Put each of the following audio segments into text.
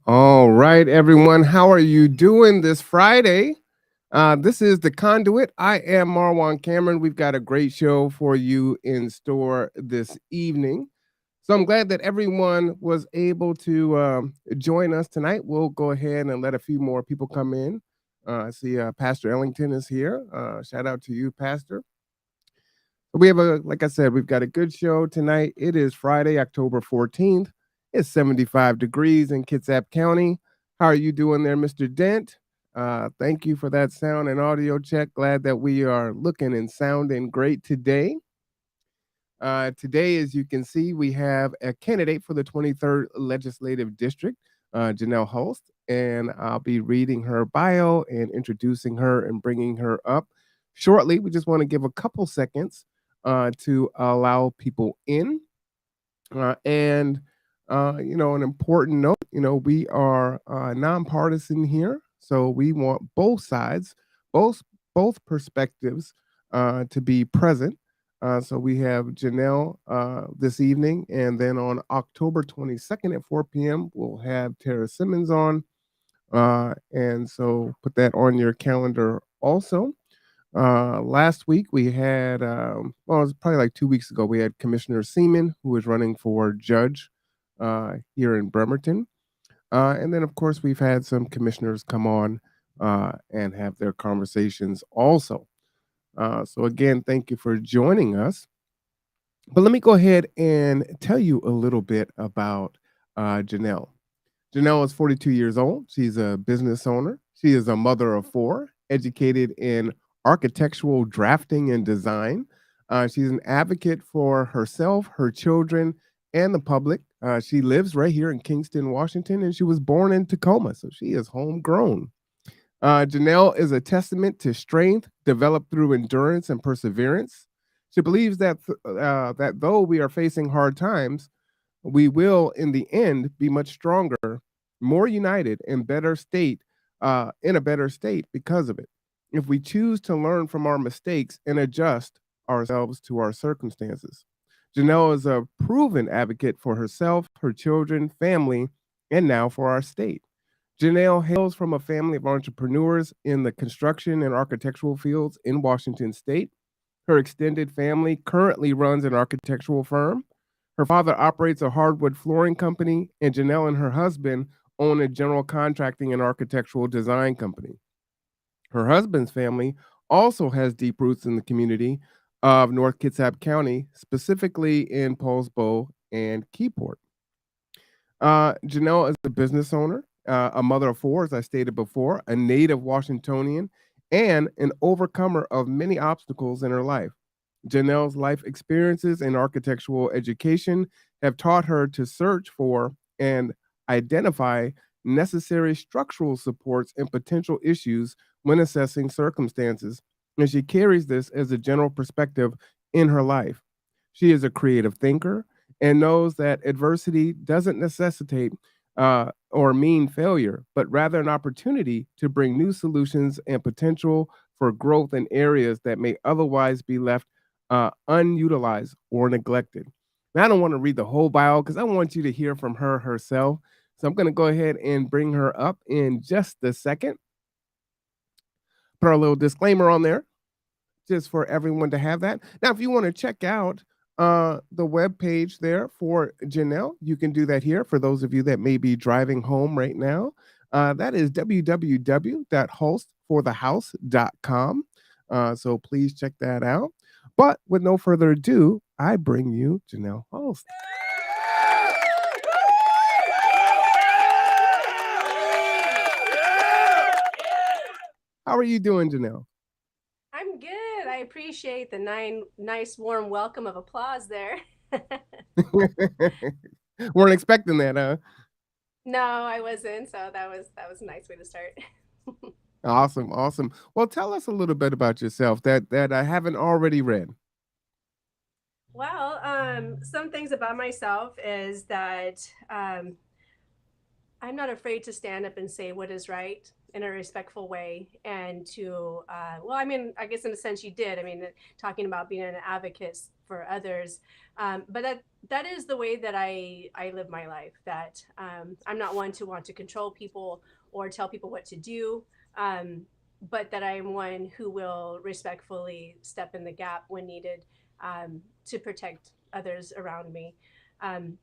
All right, everyone. How are you doing this Friday? This is The Conduit. I am Marwan Cameron. We've got a great show for you in store this evening. So I'm glad that everyone was able to join us tonight. We'll go ahead and let a few more people come in. I see Pastor Ellington is here. Shout out to you, Pastor. We have like I said, we've got a good show tonight. It is Friday, October 14th. It's 75 degrees in Kitsap County. How are you doing there, Mr. Dent? Thank you for that sound and audio check. Glad that we are looking and sounding great today. Today, as you can see, we have a candidate for the 23rd Legislative District, Janell Hulst, and I'll be reading her bio and introducing her and bringing her up shortly. We just want to give a couple seconds to allow people in. An important note, we are nonpartisan here, so we want both sides, both both perspectives to be present. So we have Janelle this evening, and then on October 22nd at 4 p.m., we'll have Tara Simmons on. And so put that on your calendar also. Last week we had, well, it was probably like 2 weeks ago, we had Commissioner Seaman, who is running for judge here in Bremerton. And then, of course, we've had some commissioners come on and have their conversations also. So, again, thank you for joining us. But let me go ahead and tell you a little bit about Janelle. Janelle is 42 years old. She's a business owner. She is a mother of four, educated in architectural drafting and design. She's an advocate for herself, her children, and the public. She lives right here in Kingston, Washington, and she was born in Tacoma, so she is homegrown. Janelle is a testament to strength developed through endurance and perseverance. She believes that though we are facing hard times, we will, in the end, be much stronger, more united, and better state in a better state because of it. If we choose to learn from our mistakes and adjust ourselves to our circumstances. Janelle is a proven advocate for herself, her children, family, and now for our state. Janelle hails from a family of entrepreneurs in the construction and architectural fields in Washington state. Her extended family currently runs an architectural firm. Her father operates a hardwood flooring company, and Janelle and her husband own a general contracting and architectural design company. Her husband's family also has deep roots in the community of North Kitsap County, specifically in Poulsbo and Key Port. Janelle is a business owner, a mother of four, as I stated before, a native Washingtonian, and an overcomer of many obstacles in her life. Janelle's life experiences and architectural education have taught her to search for and identify necessary structural supports and potential issues when assessing circumstances, and she carries this as a general perspective in her life. She is a creative thinker and knows that adversity doesn't necessitate or mean failure, but rather an opportunity to bring new solutions and potential for growth in areas that may otherwise be left unutilized or neglected. Now, I don't want to read the whole bio because I want you to hear from her herself. So I'm going to go ahead and bring her up in just a second. Put our little disclaimer on there just for everyone to have that. Now, if you want to check out the web page there for Janelle, you can do that here for those of you that may be driving home right now. That is www.hulstforthehouse.com. So please check that out. But with no further ado, I bring you Janelle Hulst. How are you doing, Janelle? I'm good. I appreciate the nice warm welcome of applause there. Weren't expecting that, huh? No, I wasn't. So that was a nice way to start. Awesome, awesome. Well, tell us a little bit about yourself that I haven't already read. Well, some things about myself is that I'm not afraid to stand up and say what is right in a respectful way and to well, I mean, I guess in a sense you did. I mean, talking about being an advocate for others. But that is the way that I live my life. That I'm not one to want to control people or tell people what to do. Um, but that I'm one who will respectfully step in the gap when needed, to protect others around me. Um,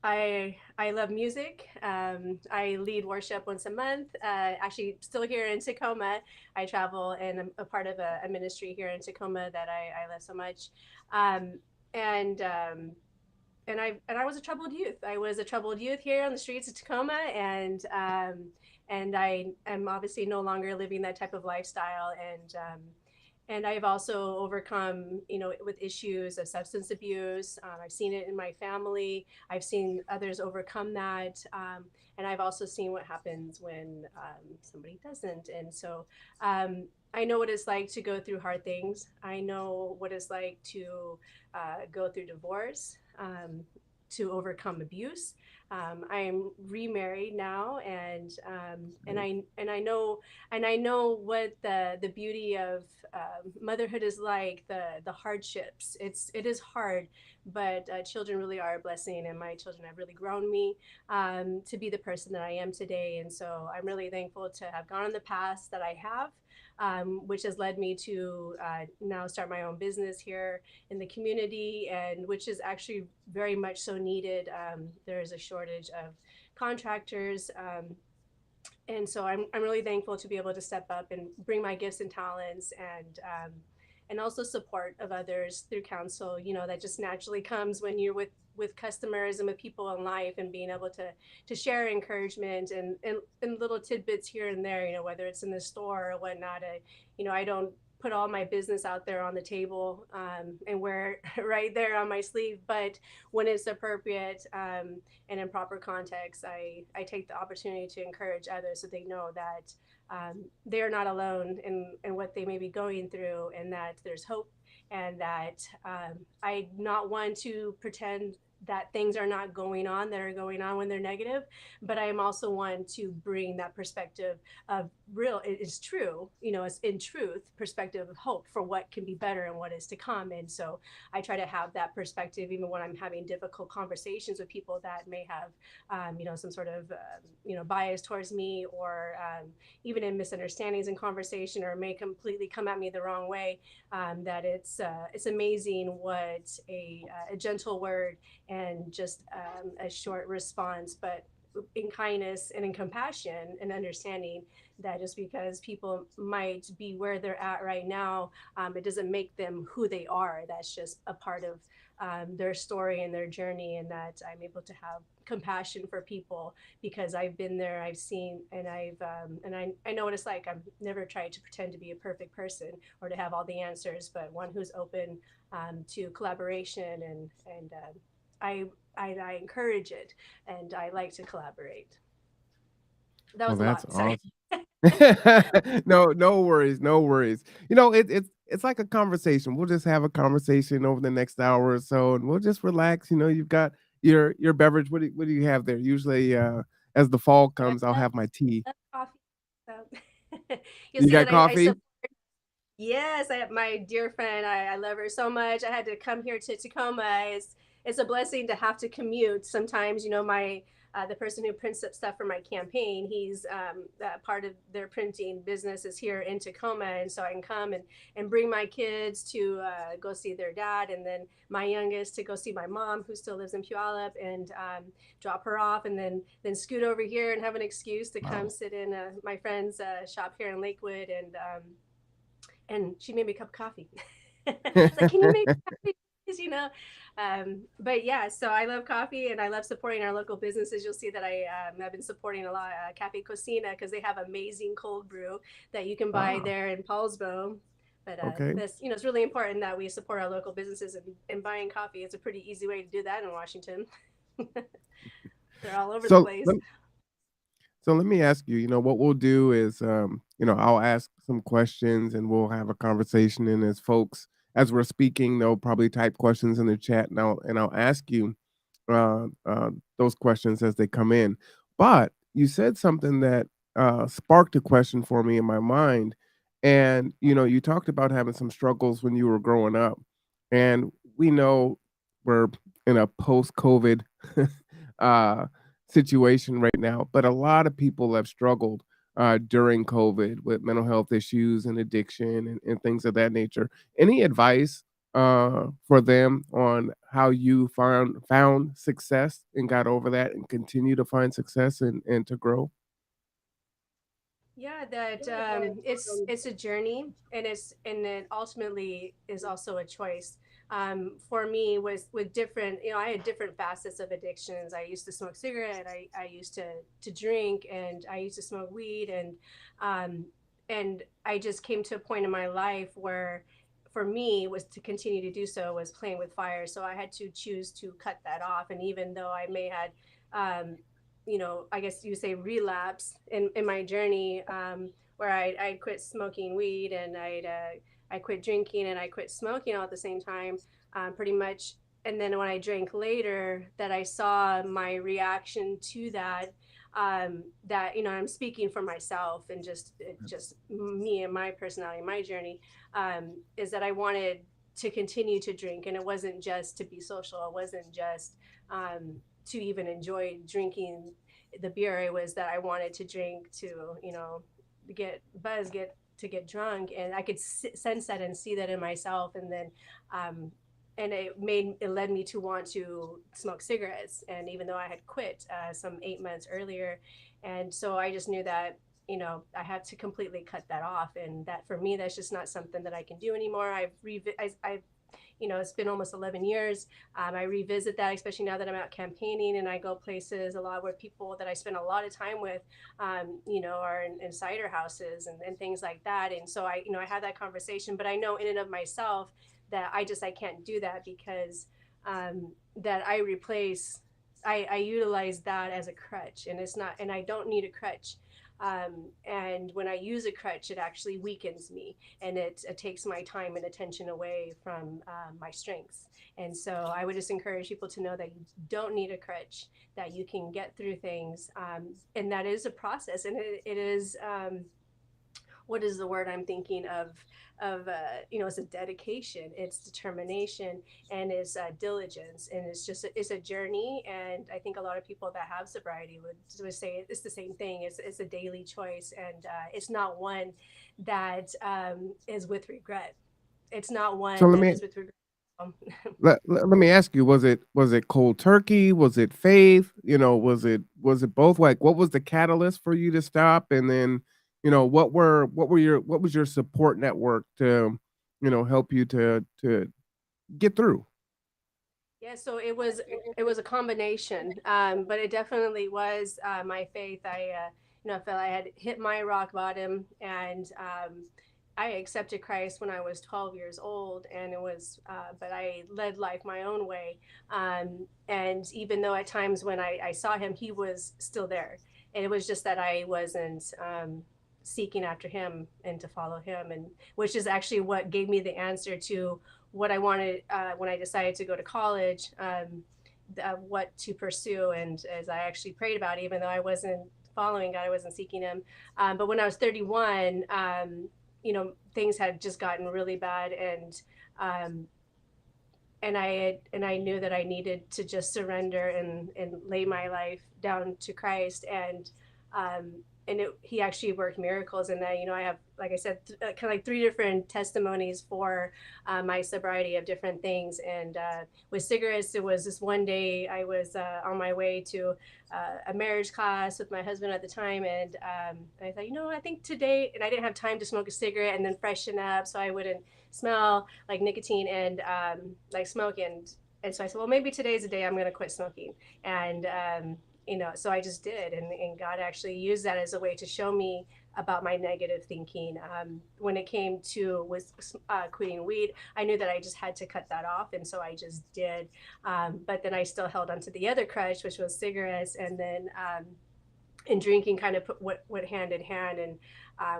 I love music. I lead worship once a month. Actually, still here in Tacoma. I travel and I'm a part of a ministry here in Tacoma that I love so much. Um, and I was a troubled youth. I was a troubled youth here on the streets of Tacoma, and I am obviously no longer living that type of lifestyle. And I've also overcome, with issues of substance abuse. I've seen it in my family. I've seen others overcome that, and I've also seen what happens when somebody doesn't. And so I know what it's like to go through hard things. I know what it's like to go through divorce, to overcome abuse. I'm remarried now, and I know what the beauty of motherhood is like. The hardships. It is hard, but children really are a blessing, and my children have really grown me to be the person that I am today. And so I'm really thankful to have gone in the past that I have. Which has led me to now start my own business here in the community, and which is actually very much so needed. There is a shortage of contractors, and so I'm really thankful to be able to step up and bring my gifts and talents, and also support of others through counsel. That just naturally comes when you're with customers and with people in life, and being able to share encouragement and little tidbits here and there. Whether it's in the store or whatnot. I don't put all my business out there on the table, and wear it right there on my sleeve. But when it's appropriate, and in proper context, I take the opportunity to encourage others so they know that they're not alone in what they may be going through, and that there's hope, and that I not want to pretend that things are not going on that are going on when they're negative, but I am also one to bring that perspective of real, it is true, it's in truth, perspective of hope for what can be better and what is to come. And so I try to have that perspective even when I'm having difficult conversations with people that may have some sort of bias towards me, or even in misunderstandings in conversation, or may completely come at me the wrong way. That it's amazing what a gentle word and just a short response, but in kindness and in compassion and understanding, that just because people might be where they're at right now, it doesn't make them who they are. That's just a part of their story and their journey, and that I'm able to have compassion for people because I've been there, I've seen, and I know what it's like. I've never tried to pretend to be a perfect person or to have all the answers, but one who's open to collaboration, and I encourage it, and I like to collaborate. That Well, was a that's lot. Sorry. awesome. No, no worries, no worries. It's like a conversation. We'll just have a conversation over the next hour or so, and we'll just relax. You've got your beverage. What do you have there? Usually, as the fall I comes, I'll love, have my tea. love coffee. So you'll You see got that I coffee? support. Yes, I have my dear friend. I love her so much. I had to come here to Tacoma. It's a blessing to have to commute. Sometimes, my the person who prints up stuff for my campaign, he's part of their printing business is here in Tacoma, and so I can come and bring my kids to go see their dad, and then my youngest to go see my mom who still lives in Puyallup, and drop her off, and then scoot over here and have an excuse to come Wow. sit in my friend's shop here in Lakewood, and she made me a cup of coffee. It's like, can you make coffee, please? But yeah, so I love coffee, and I love supporting our local businesses. You'll see that I've been supporting a lot Cafe Cocina, because they have amazing cold brew that you can buy Ah, there in Poulsbo. But okay. this, it's really important that we support our local businesses, and buying coffee. It's a pretty easy way to do that in Washington. They're all over the So place. let, So let me ask you, what we'll do is, I'll ask some questions and we'll have a conversation. And as we're speaking, they'll probably type questions in the chat, and I'll ask you those questions as they come in. But you said something that sparked a question for me in my mind, and you talked about having some struggles when you were growing up, And we know we're in a post-COVID uh, situation right now, but a lot of people have struggled during COVID with mental health issues and addiction and things of that nature. Any advice for them on how you found success and got over that and continue to find success and to grow? Yeah, that it's a journey, and it ultimately is also a choice. For me, was with different, I had different facets of addictions. I used to smoke cigarette, I used to drink, and I used to smoke weed, um, and I just came to a point in my life where, for me, was to continue to do so was playing with fire. So I had to choose to cut that off, and even though I may had um, I guess you say relapse in my journey, where I quit smoking weed, and I quit drinking, and I quit smoking all at the same time, pretty much. And then when I drank later, that I saw my reaction to that. That I'm speaking for myself, and just me and my personality, my journey, is that I wanted to continue to drink, and it wasn't just to be social. It wasn't just to even enjoy drinking the beer. It was that I wanted to drink to, get buzz, get drunk, and I could sense that and see that in myself. And then, and it led me to want to smoke cigarettes. And even though I had quit some 8 months earlier, and so I just knew that I had to completely cut that off, and that for me, that's just not something that I can do anymore. I've it's been almost 11 years. I revisit that, especially now that I'm out campaigning, and I go places a lot where people that I spend a lot of time with, are in cider houses and things like that. And so I have that conversation, but I know in and of myself that I can't do that, because that I utilize that as a crutch, and it's not, and I don't need a crutch. And when I use a crutch, it actually weakens me, and it takes my time and attention away from my strengths. And so I would just encourage people to know that you don't need a crutch, that you can get through things, and that is a process, and it is. What is the word I'm thinking of it's a dedication, it's determination, and it's diligence, and it's a journey. And I think a lot of people that have sobriety would say it's the same thing. It's a daily choice, and it's not one that is with regret. It's not So one let that me is with regret. Um, let me ask you, was it cold turkey? Was it faith? Was it both? Like, what was the catalyst for you to stop? And then, what was your support network to, help you to get through? Yeah, so it was a combination, but it definitely was my faith. I felt I had hit my rock bottom, and I accepted Christ when I was 12 years old, and but I led life my own way. And even though at times when I saw him, he was still there, and it was just that I wasn't seeking after him and to follow him, and which is actually what gave me the answer to what I wanted when I decided to go to college, what to pursue. And as I actually prayed about it, even though I wasn't following God, I wasn't seeking him. But when I was 31, things had just gotten really bad, um, and I knew that I needed to just surrender and lay my life down to Christ. He actually worked miracles in that. I have, like I said, kind of like three different testimonies for my sobriety of different things. And with cigarettes, it was this one day I was on my way to a marriage class with my husband at the time, and I thought, I think today, and I didn't have time to smoke a cigarette and then freshen up so I wouldn't smell like nicotine and like smoke. And so I said, well, maybe today's the day I'm going to quit smoking. And so I just did, and God actually used that as a way to show me about my negative thinking. When it came to with quitting weed, I knew that I just had to cut that off, and so I just did. But then I still held onto the other crutch, which was cigarettes, and then and drinking kind of went hand in hand. And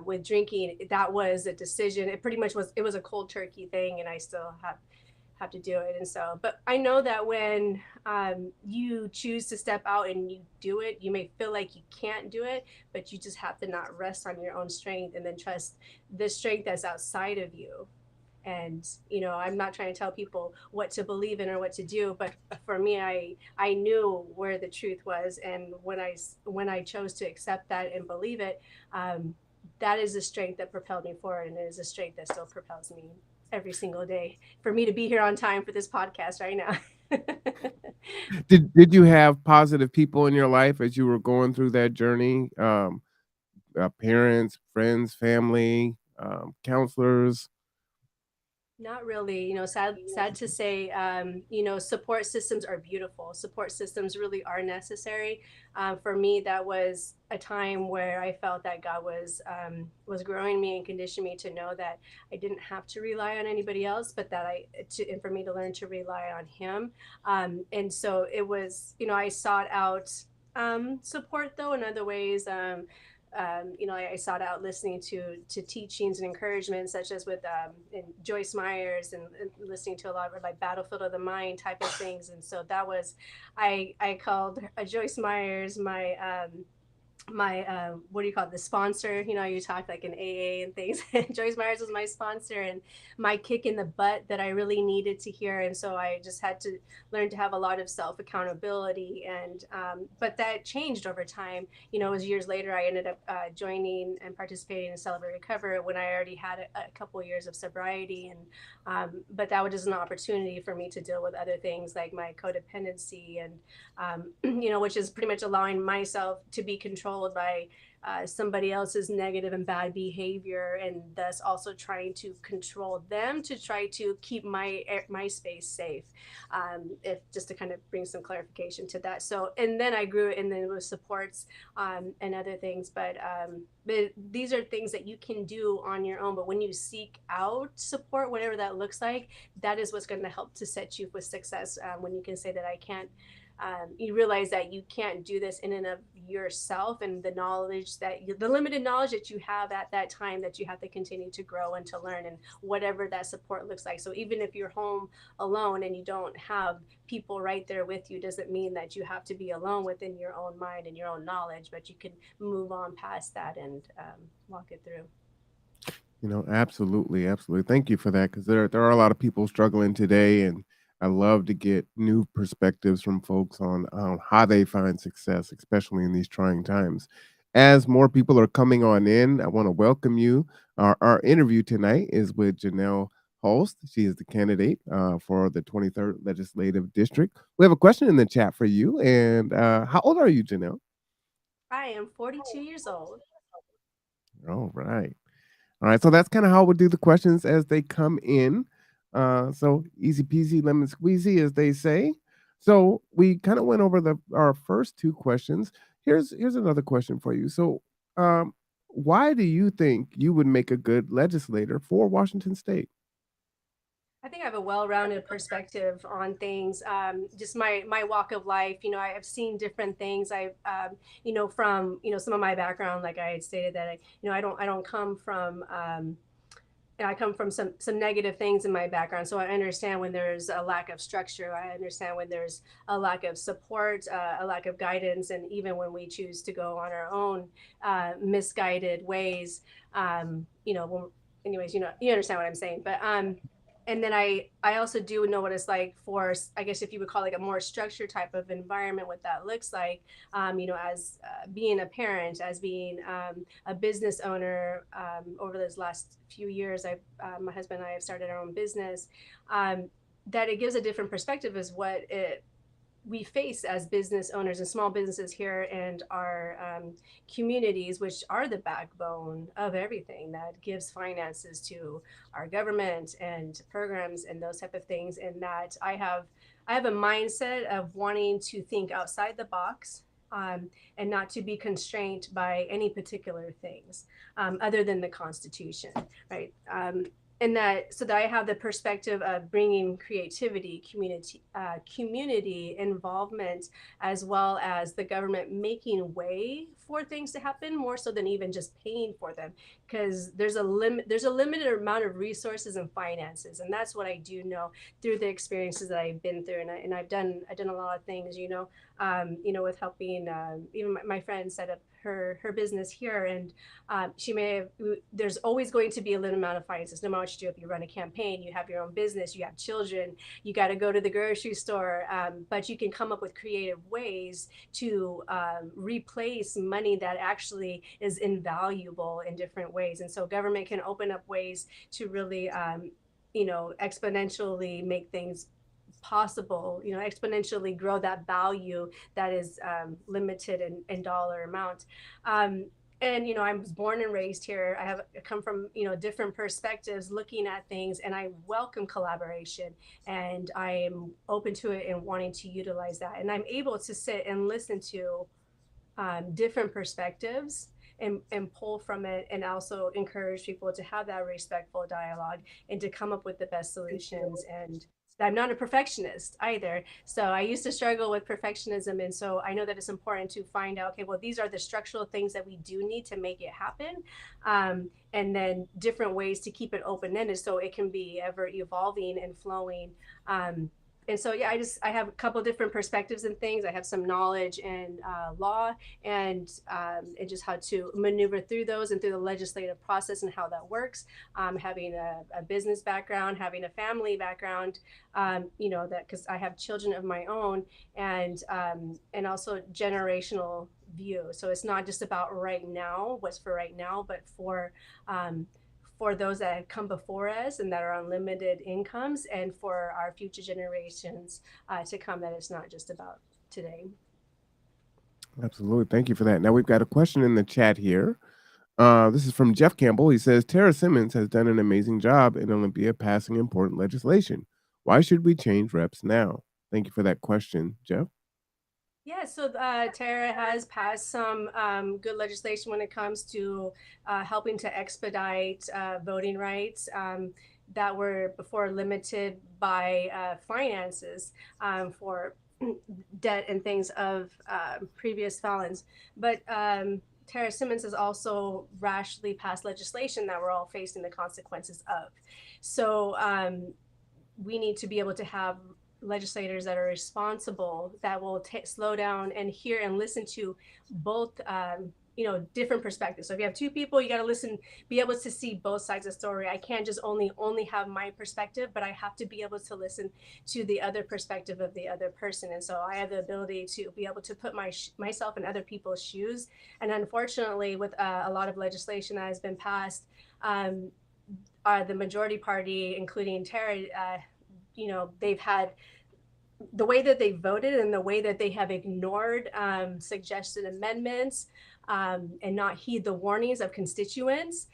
with drinking, that was a decision. It pretty much was. It was a cold turkey thing, and I still have to do it. And so, but I know that when you choose to step out and you do it, you may feel like you can't do it, but you just have to not rest on your own strength, and then trust the strength that's outside of you. And I'm not trying to tell people what to believe in or what to do, but for me, I knew where the truth was, and when I chose to accept that and believe it, um, that is the strength that propelled me forward, and it is a strength that still propels me every single day for me to be here on time for this podcast right now. Did you have positive people in your life as you were going through that journey? Parents, friends, family, counselors? Not really. Sad to say, support systems are beautiful. Support systems really are necessary. For me, that was a time where I felt that God was growing me and conditioning me to know that I didn't have to rely on anybody else, but and for me to learn to rely on Him. And so it was, I sought out support though in other ways. I sought out listening to teachings and encouragement, such as with Joyce Myers, and listening to a lot of like Battlefield of the Mind type of things. And so that was, I called Joyce Myers my what do you call it, the sponsor. You talk like an AA and things. Joyce Myers was my sponsor and my kick in the butt that I really needed to hear. And so I just had to learn to have a lot of self accountability. And but that changed over time. It was years later I ended up joining and participating in Celebrate Recover when I already had a couple of years of sobriety. And but that was just an opportunity for me to deal with other things like my codependency, and which is pretty much allowing myself to be controlled by somebody else's negative and bad behavior, and thus also trying to control them to try to keep my space safe. If just to kind of bring some clarification to that. So, and then I grew, and then it was supports and other things, but these are things that you can do on your own. But when you seek out support, whatever that looks like, that is what's going to help to set you with success. When you can say that I can't, you realize that you can't do this in and of yourself, and the limited knowledge that you have at that time, that you have to continue to grow and to learn, and whatever that support looks like. So even if you're home alone and you don't have people right there with you, doesn't mean that you have to be alone within your own mind and your own knowledge, but you can move on past that and walk it through. Absolutely, absolutely. Thank you for that, because there are a lot of people struggling today, and I love to get new perspectives from folks on how they find success, especially in these trying times. As more people are coming on in, I want to welcome you. Our interview tonight is with Janell Hulst. She is the candidate for the 23rd Legislative District. We have a question in the chat for you. And how old are you, Janelle? I am 42 years old. All right. All right, so that's kind of how we'll do the questions as they come in. So easy peasy lemon squeezy, as they say. So we kind of went over our first two questions. Here's another question for you. So, why do you think you would make a good legislator for Washington State? I think I have a well-rounded perspective on things. Just my walk of life. I have seen different things. I've from some of my background, like I had stated that I don't come from. I come from some negative things in my background, so I understand when there's a lack of structure. I understand when there's a lack of support, a lack of guidance, and even when we choose to go on our own misguided ways. When, anyways, you understand what I'm saying. But and then I also do know what it's like for, I guess if you would call it like a more structured type of environment, what that looks like. As being a parent, as being a business owner. Over those last few years, my husband and I have started our own business. That it gives a different perspective as what it we face as business owners and small businesses here, and our communities, which are the backbone of everything that gives finances to our government and programs and those type of things. And that I have a mindset of wanting to think outside the box, and not to be constrained by any particular things, other than the Constitution, right? And that, so that I have the perspective of bringing creativity, community involvement, as well as the government making way for things to happen, more so than even just paying for them, because there's a limited amount of resources and finances. And that's what I do know through the experiences that I've been through. And I've done a lot of things, with helping even my friend set up her business here, and she may have. There's always going to be a limited amount of finances, no matter what you do. If you run a campaign, you have your own business, you have children, you got to go to the grocery store, but you can come up with creative ways to replace money that actually is invaluable in different ways. And so government can open up ways to really exponentially make things possible, exponentially grow that value that is limited in dollar amount. And I was born and raised here. I come from different perspectives, looking at things, and I welcome collaboration, and I am open to it and wanting to utilize that. And I'm able to sit and listen to different perspectives and pull from it, and also encourage people to have that respectful dialogue and to come up with the best solutions. And I'm not a perfectionist either. So I used to struggle with perfectionism. And so I know that it's important to find out, okay, well, these are the structural things that we do need to make it happen. And then different ways to keep it open ended so it can be ever evolving and flowing. And so, yeah, I have a couple of different perspectives and things. I have some knowledge in law and just how to maneuver through those and through the legislative process and how that works. Having a business background, having a family background, that because I have children of my own, and also generational view. So it's not just about right now, what's for right now, but for those that have come before us and that are on limited incomes, and for our future generations to come, that it's not just about today. Absolutely. Thank you for that. Now we've got a question in the chat here. This is from Jeff Campbell. He says, Tara Simmons has done an amazing job in Olympia passing important legislation. Why should we change reps now? Thank you for that question, Jeff. Yeah, so Tara has passed some good legislation when it comes to helping to expedite voting rights that were before limited by finances for debt and things of previous felons. But Tara Simmons has also rashly passed legislation that we're all facing the consequences of. So we need to be able to have legislators that are responsible, that will slow down and hear and listen to both different perspectives. So if you have two people, you got to listen, be able to see both sides of the story. I can't just only have my perspective, but I have to be able to listen to the other perspective of the other person. And so I have the ability to be able to put myself in other people's shoes. And unfortunately, with a lot of legislation that has been passed, the majority party, including Tara, they've had the way that they voted and the way that they have ignored suggested amendments and not heed the warnings of constituents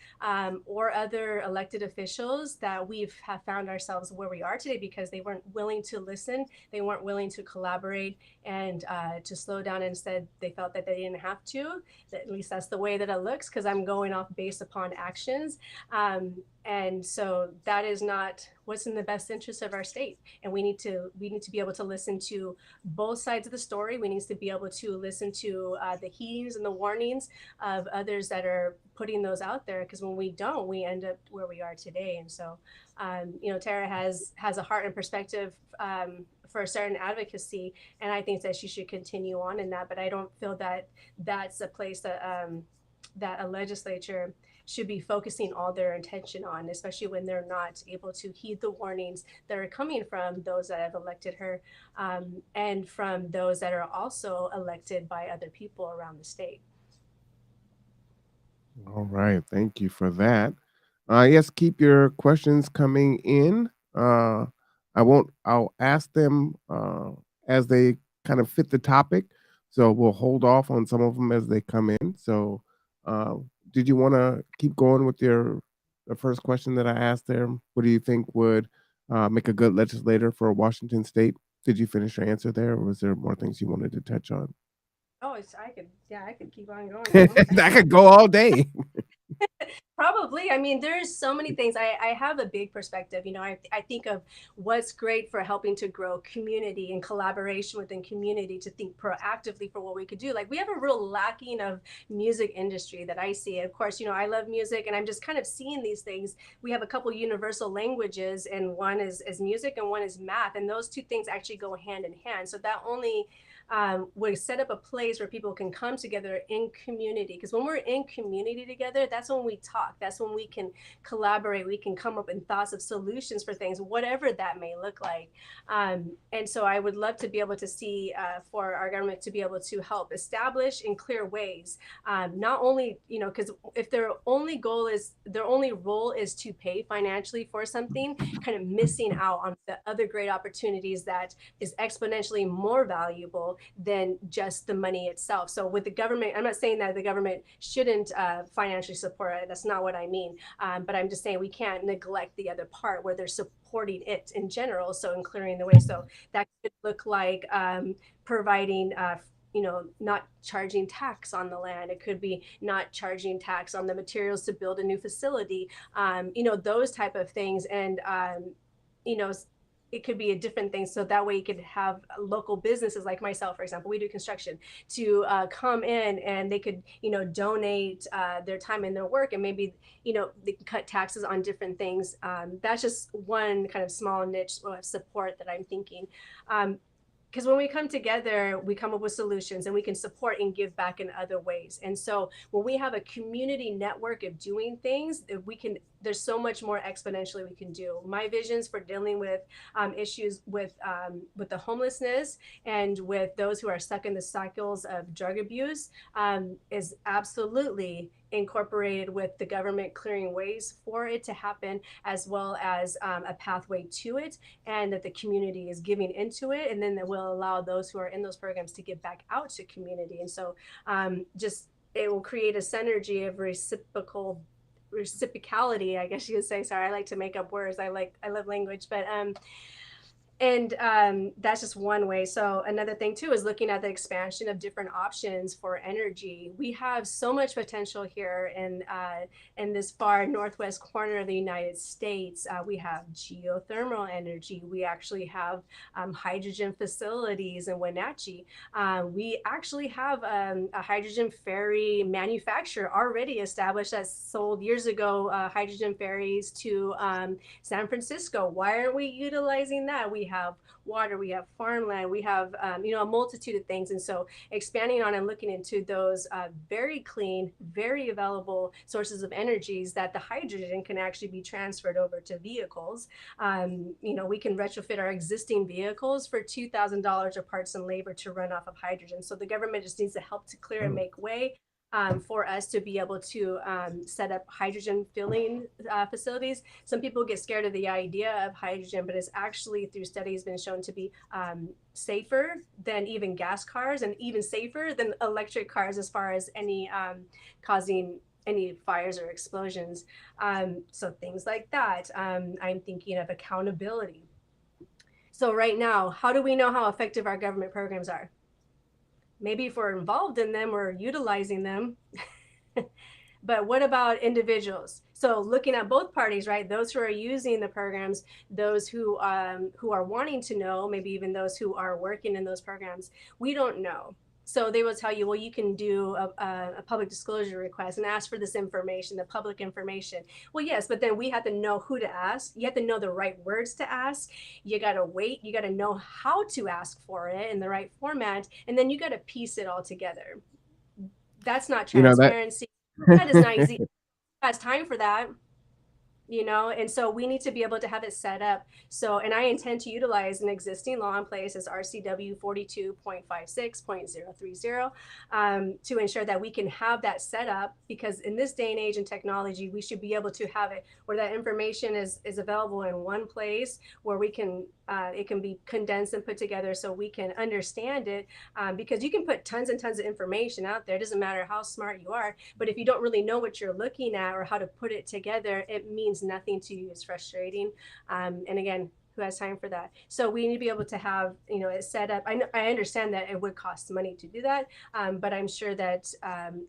or other elected officials, that have found ourselves where we are today because they weren't willing to listen. They weren't willing to collaborate and to slow down. Instead, they felt that they didn't have to. At least that's the way that it looks, because I'm going off based upon actions. And so that is not what's in the best interest of our state. And we need to be able to listen to both sides of the story. We need to be able to listen to the heedings and the warnings of others that are putting those out there, because when we don't, we end up where we are today. And so Tara has a heart and perspective for a certain advocacy, and I think that she should continue on in that. But I don't feel that that's a place that that a legislature should be focusing all their attention on, especially when they're not able to heed the warnings that are coming from those that have elected her and from those that are also elected by other people around the state. All right. Thank you for that. Yes, keep your questions coming in. I'll ask them as they kind of fit the topic. So we'll hold off on some of them as they come in. So did you want to keep going with the first question that I asked there? What do you think would make a good legislator for Washington State? Did you finish your answer there, or was there more things you wanted to touch on? Oh, I could keep on going. I could go all day. Probably. I mean, there's so many things. I have a big perspective. You know, I think of what's great for helping to grow community and collaboration within community to think proactively for what we could do. Like we have a real lacking of music industry that I see. Of course, you know, I love music and I'm just kind of seeing these things. We have a couple universal languages and one is music and one is math. And those two things actually go hand in hand. So that only we set up a place where people can come together in community. Because when we're in community together, that's when we talk. That's when we can collaborate. We can come up with thoughts of solutions for things, whatever that may look like. And so I would love to be able to see for our government to be able to help establish in clear ways, not only, you know, because if their only role is to pay financially for something, kind of missing out on the other great opportunities that is exponentially more valuable than just the money itself. So with the government, I'm not saying that the government shouldn't financially support it. That's not what I mean. But I'm just saying we can't neglect the other part where they're supporting it in general. So in clearing the way. So that could look like providing you know, not charging tax on the land. It could be not charging tax on the materials to build a new facility, you know, those type of things. And, you know, it could be a different thing. So that way you could have local businesses like myself, for example, we do construction, to come in and they could, you know, donate their time and their work, and maybe, you know, they can cut taxes on different things. That's just one kind of small niche of support that I'm thinking. Because when we come together, we come up with solutions and we can support and give back in other ways. And so when we have a community network of doing things, we can, there's so much more exponentially we can do. My visions for dealing with issues with the homelessness and with those who are stuck in the cycles of drug abuse is absolutely incorporated with the government clearing ways for it to happen, as well as a pathway to it, and that the community is giving into it, and then that will allow those who are in those programs to give back out to community. And so just it will create a synergy of reciprocality, I guess you could say. Sorry, I like to make up words. I love language, but and that's just one way. So another thing too is looking at the expansion of different options for energy. We have so much potential here in this far northwest corner of the United States. We have geothermal energy. We actually have hydrogen facilities in Wenatchee. We actually have a hydrogen ferry manufacturer already established that sold years ago hydrogen ferries to San Francisco. Why aren't we utilizing that? We have water, we have farmland, we have you know, a multitude of things. And so expanding on and looking into those very clean, very available sources of energies, that the hydrogen can actually be transferred over to vehicles. You know, we can retrofit our existing vehicles for $2,000 of parts and labor to run off of hydrogen. So the government just needs to help to clear and make way for us to be able to set up hydrogen filling facilities. Some people get scared of the idea of hydrogen, but it's actually, through studies, been shown to be safer than even gas cars, and even safer than electric cars as far as any causing any fires or explosions. So things like that. I'm thinking of accountability. So right now, how do we know how effective our government programs are? Maybe if we're involved in them or utilizing them. But what about individuals? So looking at both parties, right? Those who are using the programs, those who are wanting to know, maybe even those who are working in those programs, we don't know. So they will tell you, well, you can do a public disclosure request and ask for this information, the public information. Well, yes, but then we have to know who to ask. You have to know the right words to ask. You got to wait. You got to know how to ask for it in the right format. And then you got to piece it all together. That's not transparency. That is not easy. Has time for that, you know. And so we need to be able to have it set up. So, and I intend to utilize an existing law in place as RCW 42.56.030 to ensure that we can have that set up, because in this day and age and technology, we should be able to have it where that information is available in one place where we can it can be condensed and put together so we can understand it, because you can put tons and tons of information out there. It doesn't matter how smart you are, but if you don't really know what you're looking at or how to put it together, it means nothing to you. It's frustrating. And again, who has time for that? So we need to be able to have, it set up. I understand that it would cost money to do that, but I'm sure that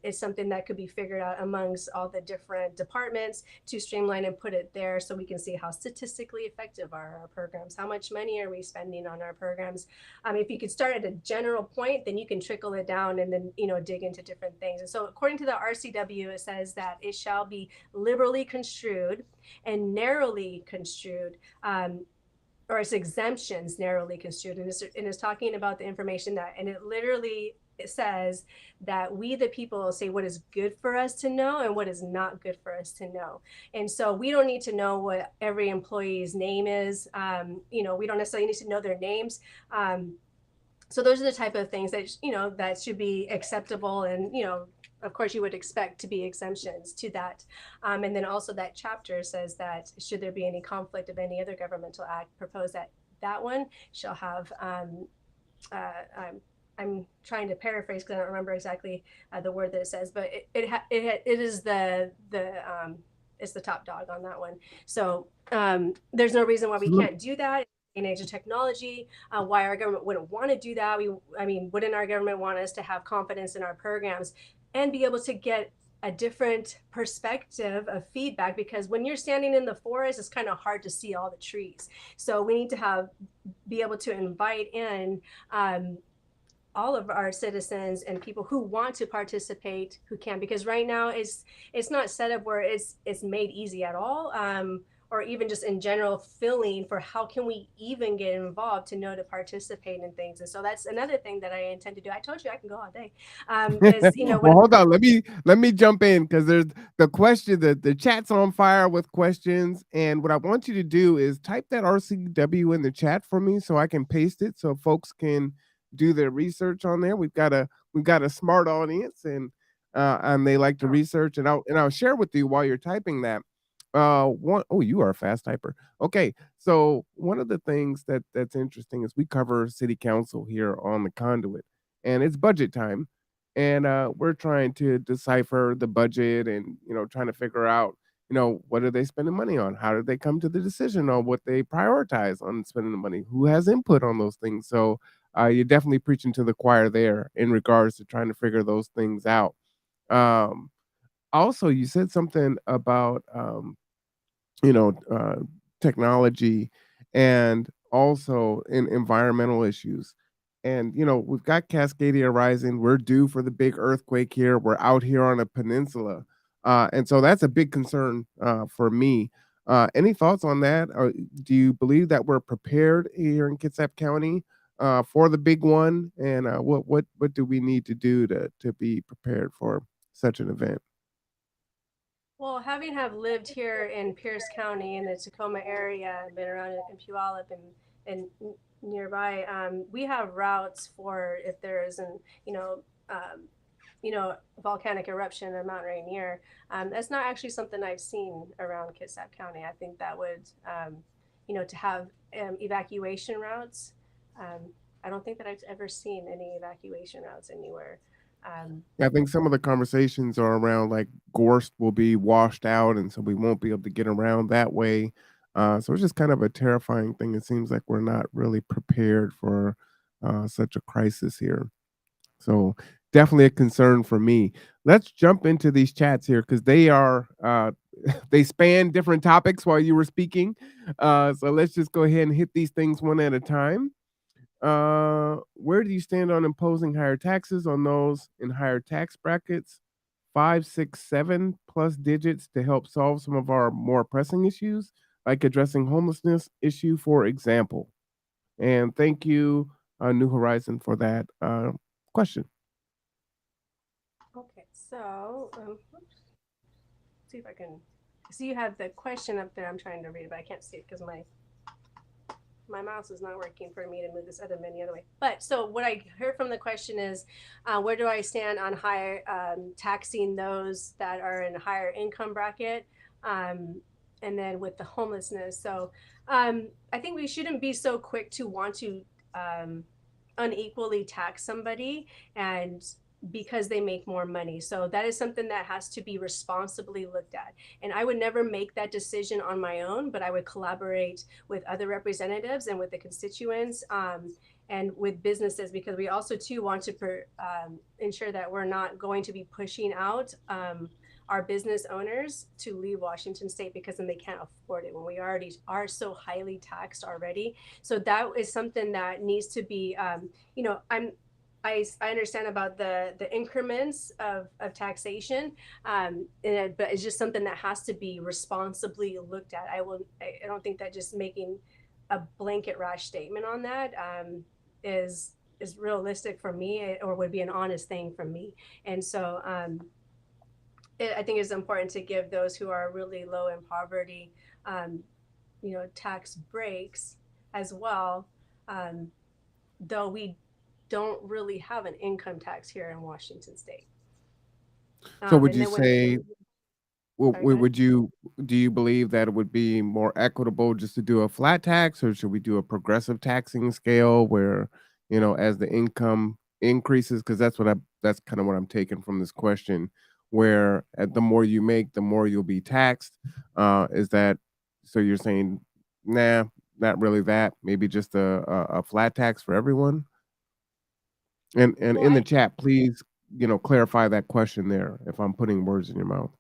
it's something that could be figured out amongst all the different departments to streamline and put it there so we can see how statistically effective are our programs, how much money are we spending on our programs. If you could start at a general point, then you can trickle it down and then dig into different things. And so according to the RCW, it says that it shall be liberally construed and narrowly construed, or its exemptions narrowly construed, and it's talking about the information that, and it literally, it says that we the people say what is good for us to know and what is not good for us to know. And so we don't need to know what every employee's name is. We don't necessarily need to know their names. So those are the type of things that that should be acceptable, and of course you would expect to be exemptions to that. And then also that chapter says that should there be any conflict of any other governmental act proposed, that one shall have I'm trying to paraphrase because I don't remember exactly the word that it says, but it is it's the top dog on that one. So there's no reason why we can't do that in age of technology. Why our government wouldn't want to do that? Wouldn't our government want us to have confidence in our programs and be able to get a different perspective of feedback? Because when you're standing in the forest, it's kind of hard to see all the trees. So we need to be able to invite in all of our citizens and people who want to participate, who can, because right now it's not set up where it's made easy at all, or even just in general feeling for how can we even get involved to know to participate in things. And so that's another thing that I intend to do. I told you I can go all day. Is Well, hold on. Let me jump in because there's the question that the chat's on fire with questions, and what I want you to do is type that RCW in the chat for me so I can paste it so folks can do their research on there. We've got a smart audience, and they like to research, and I'll share with you while you're typing that. You are a fast typer. Okay, so one of the things that's interesting is we cover city council here on the Conduit, and it's budget time, and we're trying to decipher the budget, and trying to figure out what are they spending money on, how did they come to the decision on what they prioritize on spending the money, who has input on those things. So you're definitely preaching to the choir there in regards to trying to figure those things out. um, Also, you said something about you know, uh, technology, and also in environmental issues. And we've got Cascadia rising. We're due for the big earthquake here. We're out here on a peninsula, and so that's a big concern for me. Any thoughts on that? Or do you believe that we're prepared here in Kitsap County for the big one? And what do we need to do to be prepared for such an event? Well, having have lived here in Pierce County in the Tacoma area, been around in Puyallup and nearby, we have routes for if there is an um, volcanic eruption of Mount Rainier. That's not actually something I've seen around Kitsap County. I think that would to have evacuation routes. Um, I don't think that I've ever seen any evacuation routes anywhere. Um, Yeah, I think some of the conversations are around like Gorst will be washed out, and so we won't be able to get around that way. So it's just kind of a terrifying thing. It seems like we're not really prepared for such a crisis here. So definitely a concern for me. Let's jump into these chats here because they are they span different topics while you were speaking. So let's just go ahead and hit these things one at a time. Where do you stand on imposing higher taxes on those in higher tax brackets? 5, 6, 7 plus digits to help solve some of our more pressing issues, like addressing homelessness issue, for example. And thank you, New Horizon, for that question. okay, so see if I can. So you have the question up there. I'm trying to read it, but I can't see it because my mouse is not working for me to move this other menu other way. But so what I heard from the question is, where do I stand on higher taxing those that are in a higher income bracket, and then with the homelessness. So I think we shouldn't be so quick to want to unequally tax somebody and because they make more money. So that is something that has to be responsibly looked at. And I would never make that decision on my own, but I would collaborate with other representatives and with the constituents, and with businesses, because we also too want to ensure that we're not going to be pushing out our business owners to leave Washington State because then they can't afford it when we already are so highly taxed already. So that is something that needs to be, you know, I understand about the increments of taxation, but it's just something that has to be responsibly looked at. I don't think that just making a blanket rash statement on that is realistic for me, or would be an honest thing from me. And so I think it's important to give those who are really low in poverty, um, tax breaks as well. Um, though we don't really have an income tax here in Washington State. So would And you then when, say, sorry, go ahead. would you do you believe that it would be more equitable just to do a flat tax, or should we do a progressive taxing scale where, as the income increases? Because that's kind of what I'm taking from this question, where at the more you make, the more you'll be taxed. Is that so? You're saying, nah, not really that. Maybe just a flat tax for everyone. And Well, in the chat, please, clarify that question there if I'm putting words in your mouth.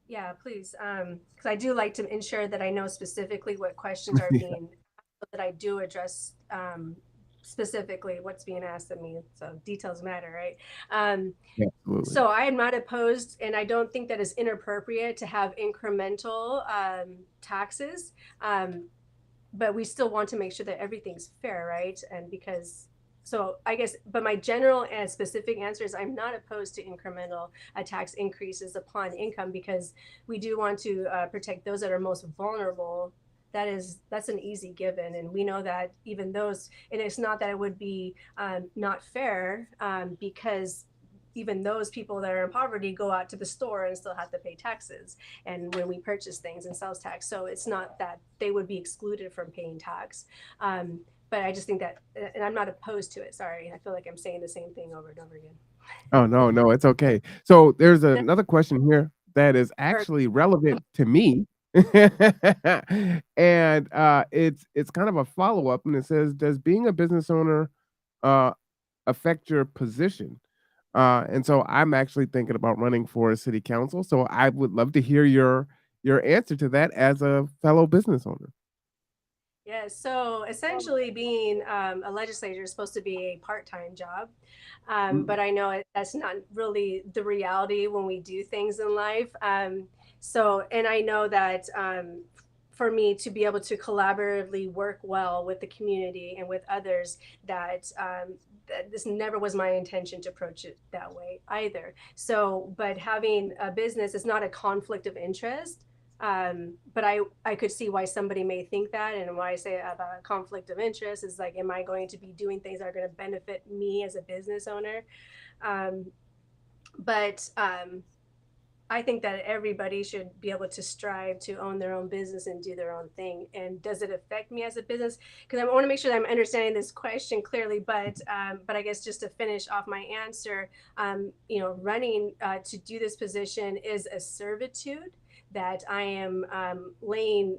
yeah, please, because I do like to ensure that I know specifically what questions are Yeah, being, so that I do address specifically what's being asked of me. So details matter, right? absolutely. So I am not opposed, and I don't think that it's inappropriate to have incremental taxes, um, but we still want to make sure that everything's fair, right? And because, so I guess, but my general and specific answer is I'm not opposed to incremental tax increases upon income, because we do want to protect those that are most vulnerable. That's an easy given, and we know that even those, and it's not that it would be not fair, because even those people that are in poverty go out to the store and still have to pay taxes, and when we purchase things and sales tax, so it's not that they would be excluded from paying tax. But I just think that, and I'm not opposed to it. Sorry, I feel like I'm saying the same thing over and over again. Oh, no, no, it's okay. So there's another question here that is Or actually relevant to me. And it's kind of a follow-up, and it says, does being a business owner uh affect your position? And so I'm actually thinking about running for a city council. So I would love to hear your answer to that as a fellow business owner. yeah, so essentially, being a legislator is supposed to be a part-time job, Mm. but I know that's not really the reality when we do things in life. So, and I know that for me to be able to collaboratively work well with the community and with others, that this never was my intention to approach it that way either. So, but having a business is not a conflict of interest. But I could see why somebody may think that, and why I say about a conflict of interest is like, am I going to be doing things that are going to benefit me as a business owner? Um, but I think that everybody should be able to strive to own their own business and do their own thing. And does it affect me as a business? Because I want to make sure that I'm understanding this question clearly. But I guess just to finish off my answer, running to do this position is a servitude that I am laying,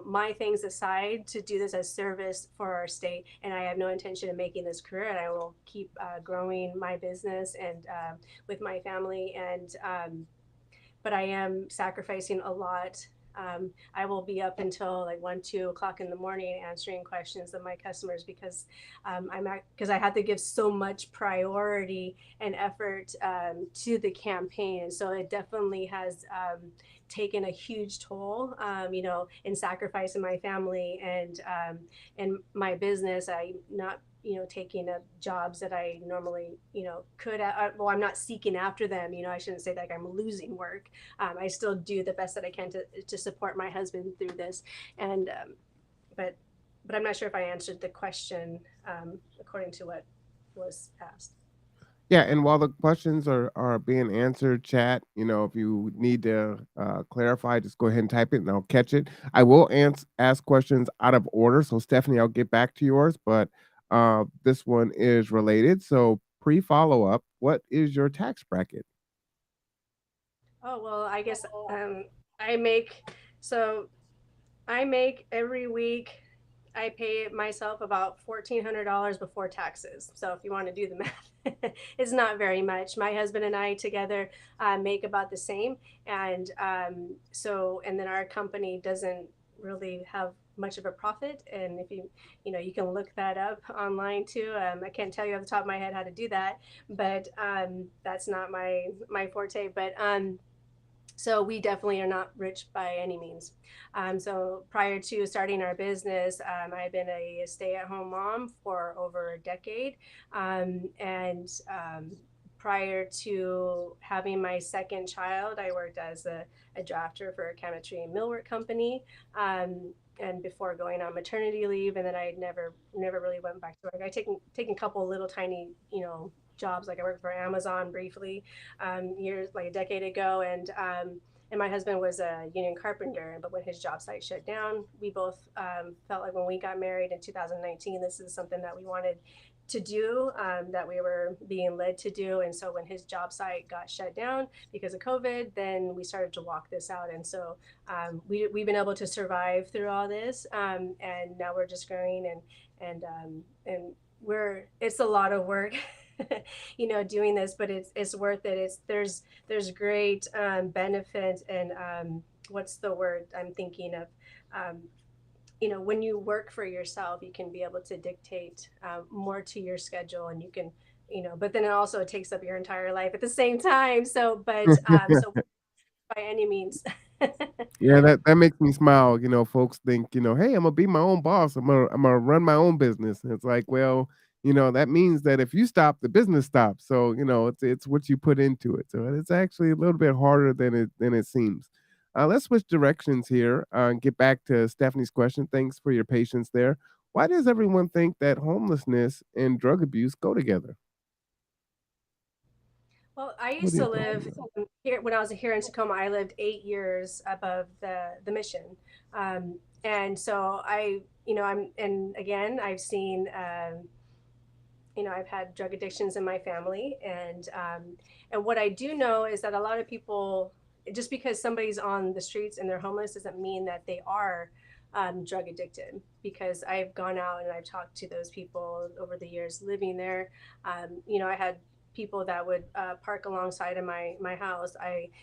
my things aside to do this as service for our state. And I have no intention of making this career. And I will keep growing my business and with my family, and but I am sacrificing a lot. I will be up until like 1, 2 o'clock in the morning answering questions of my customers, because because I have to give so much priority and effort to the campaign, and so it definitely has taken a huge toll, in sacrificing my family and my business. I not taking up jobs that I normally, could. Well, I'm not seeking after them. I shouldn't say that, like, I'm losing work. I still do the best that I can to support my husband through this, and but but I'm not sure if I answered the question according to what was asked. Yeah, and while the questions are being answered, chat, if you need to clarify, just go ahead and type it and I'll catch it. I will ask questions out of order. So Stephanie, I'll get back to yours, but this one is related. So pre follow up, what is your tax bracket? Oh, well, I guess I make so I make every week. I pay myself about $1,400 before taxes. So if you want to do the math, it's not very much. My husband and I together make about the same, and and then our company doesn't really have much of a profit. And if you can look that up online too. I can't tell you off the top of my head how to do that, but that's not my forte. But so we definitely are not rich by any means. So prior to starting our business, I've been a stay-at-home mom for over a decade, and prior to having my second child, I worked as a drafter for a cabinetry and millwork company. And before going on maternity leave, and then I never really went back to work. I taken a couple little tiny jobs, like I worked for Amazon briefly, years like a decade ago, and my husband was a union carpenter. But when his job site shut down, we both felt like when we got married in 2019, this is something that we wanted to do, that we were being led to do. And so when his job site got shut down because of COVID, then we started to walk this out. And so we've been able to survive through all this, and now we're just growing, and it's a lot of work. Doing this, but it's worth it. There's great benefit, and what's the word I'm thinking of? Um, when you work for yourself, you can be able to dictate more to your schedule, and you can, but then it also takes up your entire life at the same time. So by any means. Yeah, that makes me smile. Folks think, hey, I'm gonna be my own boss. I'm gonna run my own business. And it's like, well, that means that if you stop, the business stops. So, it's what you put into it. So it's actually a little bit harder than it seems. Let's switch directions here and get back to Stephanie's question. Thanks for your patience there. Why does everyone think that homelessness and drug abuse go together? Well, I What used are your to thoughts live on that? here when I was here in Tacoma. I lived 8 years above the mission, and so and again, I've seen, I've had drug addictions in my family, and what I do know is that a lot of people, just because somebody's on the streets and they're homeless, doesn't mean that they are drug addicted. Because I've gone out and I've talked to those people over the years living there. I had people that would park alongside of my house.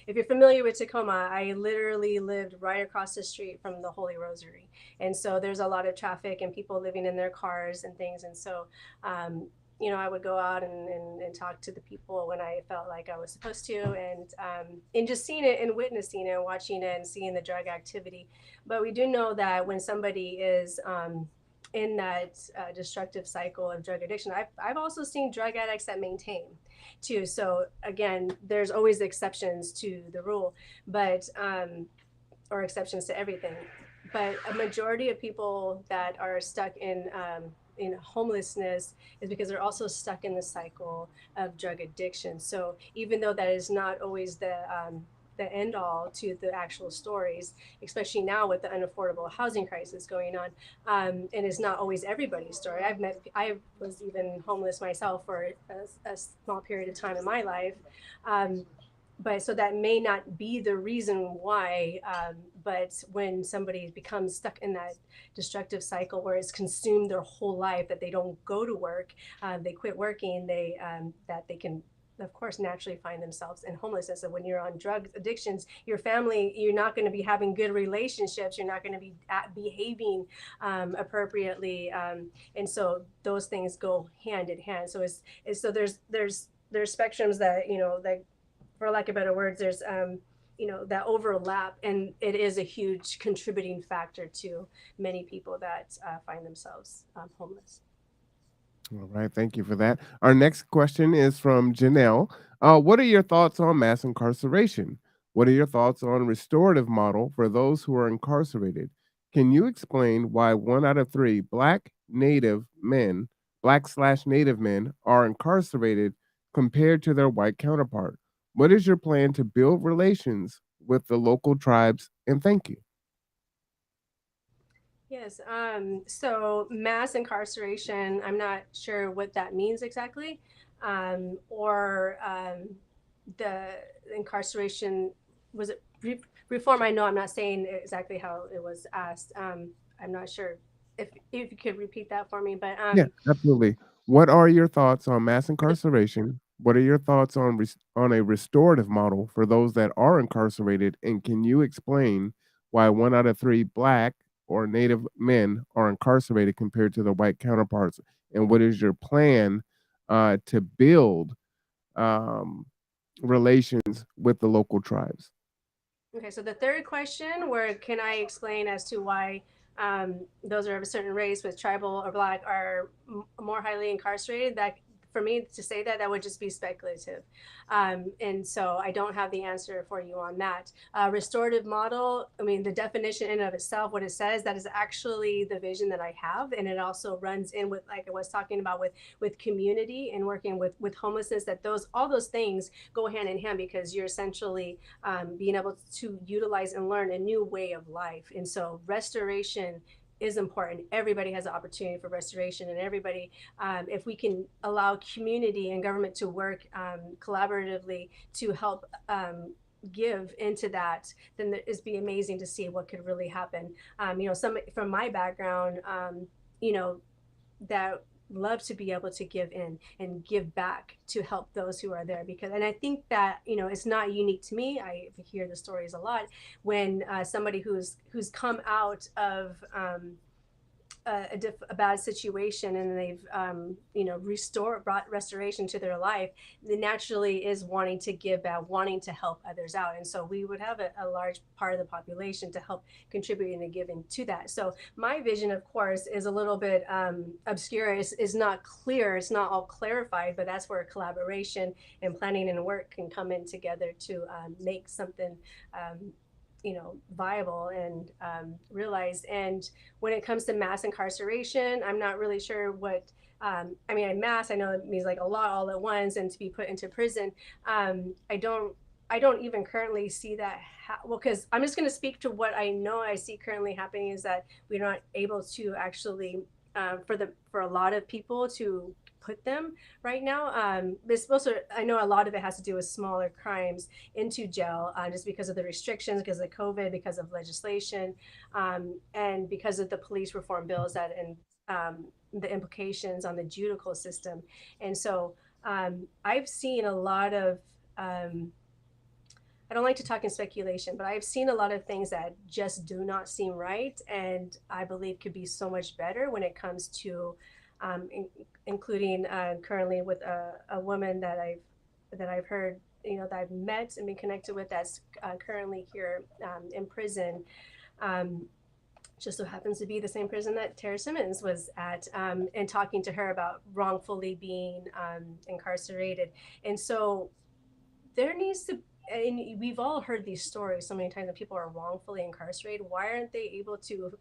If you're familiar with Tacoma, I literally lived right across the street from the Holy Rosary, and so there's a lot of traffic and people living in their cars and things. And so I would go out and talk to the people when I felt like I was supposed to, and just seeing it and witnessing it and watching it and seeing the drug activity. But we do know that when somebody is in that destructive cycle of drug addiction, I've also seen drug addicts that maintain too. So again, there's always exceptions to the rule, but or exceptions to everything. But a majority of people that are stuck in homelessness is because they're also stuck in the cycle of drug addiction. So even though that is not always the end all to the actual stories, especially now with the unaffordable housing crisis going on, and it's not always everybody's story. I was even homeless myself for a small period of time in my life. But so that may not be the reason why, but when somebody becomes stuck in that destructive cycle where it's consumed their whole life, that they don't go to work, they quit working, that they can of course naturally find themselves in homelessness. And when you're on drug addictions, your family, you're not going to be having good relationships, you're not going to be behaving appropriately, and so those things go hand in hand. So so there's spectrums that, like, for lack of better words, there's that overlap, and it is a huge contributing factor to many people that find themselves homeless. All right, thank you for that. Our next question is from Janelle. What are your thoughts on mass incarceration? What are your thoughts on restorative model for those who are incarcerated? Can you explain why 1 out of 3 black/native men are incarcerated compared to their white counterpart? What is your plan to build relations with the local tribes? And thank you. Yes. So mass incarceration, I'm not sure what that means exactly. or the incarceration, was it reform? I know I'm not saying exactly how it was asked. I'm not sure if you could repeat that for me, but Yeah, absolutely. What are your thoughts on mass incarceration? What are your thoughts on on a restorative model for those that are incarcerated? And can you explain why 1 out of 3 Black or Native men are incarcerated compared to their white counterparts? And what is your plan to build um, relations with the local tribes? okay, so the third question, where can I explain as to why those are of a certain race with tribal or black are more highly incarcerated? That, for me to say that, that would just be speculative, and so I don't have the answer for you on that. Restorative model, I mean, the definition in and of itself, what it says, that is actually the vision that I have, and it also runs in with, like I was talking about, with community and working with homelessness. That those, all those things go hand in hand, because you're essentially being able to utilize and learn a new way of life. And so restoration is important. Everybody has an opportunity for restoration, and everybody, if we can allow community and government to work collaboratively to help give into that, then it'd be amazing to see what could really happen. Some from my background, you know, that love to be able to give in and give back to help those who are there, because, and I think that, it's not unique to me. I hear the stories a lot when somebody who's come out of a bad situation, and they've brought restoration to their life, it naturally is wanting to give back, wanting to help others out. And so we would have a large part of the population to help contributing and giving to that. So my vision, of course, is a little bit obscure. Is not clear, it's not all clarified, but that's where collaboration and planning and work can come in together to make something viable and realized. And when it comes to mass incarceration, I'm not really sure what. I mean, mass, I know it means like a lot all at once, and to be put into prison. I don't. I don't even currently see that. Well, because I'm just going to speak to what I know I see currently happening, is that we're not able to actually, for a lot of people to put them right now. It's supposed to. I know a lot of it has to do with smaller crimes into jail, just because of the restrictions, because of COVID, because of legislation, and because of the police reform bills that, and the implications on the judicial system. And so I've seen a lot of. I don't like to talk in speculation, but I've seen a lot of things that just do not seem right, and I believe could be so much better when it comes to, including currently with a woman that I've heard, that I've met and been connected with, that's currently here in prison. Um, just so happens to be the same prison that Tara Simmons was at, and talking to her about wrongfully being incarcerated. And so there needs to, and we've all heard these stories so many times, that people are wrongfully incarcerated. Why aren't they able to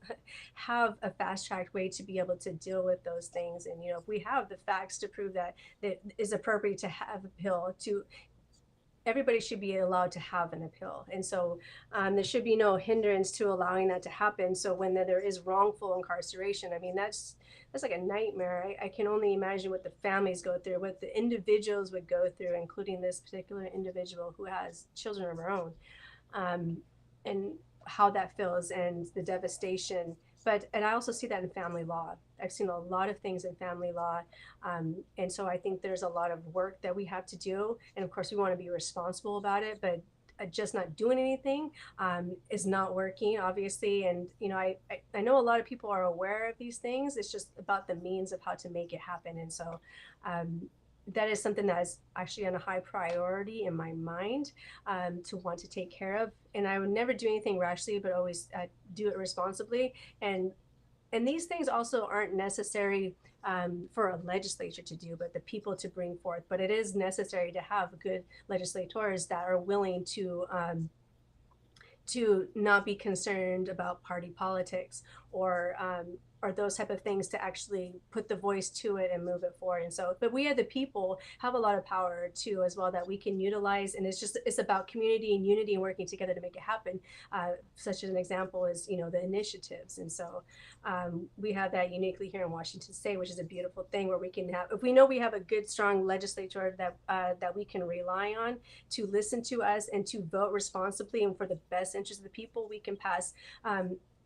have a fast tracked way to be able to deal with those things? And if we have the facts to prove that it is appropriate to have a pill, to everybody should be allowed to have an appeal. And so there should be no hindrance to allowing that to happen. So when there is wrongful incarceration, I mean, that's like a nightmare. I can only imagine what the families go through, what the individuals would go through, including this particular individual who has children of her own, um, and how that feels, and the devastation. And I also see that in family law. I've seen a lot of things in family law, and so I think there's a lot of work that we have to do. And of course, we want to be responsible about it, but just not doing anything is not working, obviously. And I know a lot of people are aware of these things. It's just about the means of how to make it happen. And so um, that is something that is actually on a high priority in my mind, to want to take care of. And I would never do anything rashly, but always do it responsibly. And these things also aren't necessary for a legislature to do, but the people to bring forth. But it is necessary to have good legislators that are willing to not be concerned about party politics, or or those type of things to actually put the voice to it and move it forward. And so, but we, as the people, have a lot of power too as well that we can utilize. And it's about community and unity and working together to make it happen. Such as an example is, the initiatives. And so we have that uniquely here in Washington State, which is a beautiful thing where we can have, if we know we have a good, strong legislature that we can rely on to listen to us and to vote responsibly and for the best interest of the people, we can pass.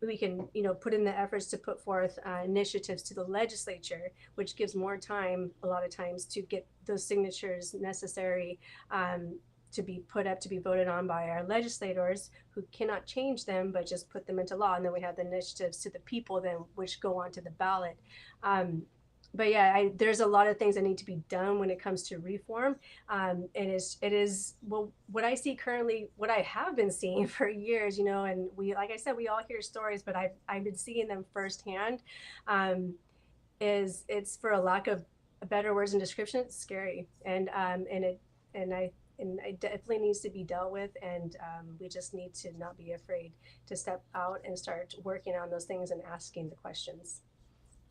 We can, put in the efforts to put forth initiatives to the legislature, which gives more time, a lot of times, to get those signatures necessary to be put up to be voted on by our legislators who cannot change them but just put them into law. And then we have the initiatives to the people then which go onto the ballot. But yeah, there's a lot of things that need to be done when it comes to reform. It is well, what I see currently, what I have been seeing for years, and we, like I said, we all hear stories, but I've been seeing them firsthand. Is it's, for a lack of better words and description, it's scary, and it definitely needs to be dealt with, and we just need to not be afraid to step out and start working on those things and asking the questions.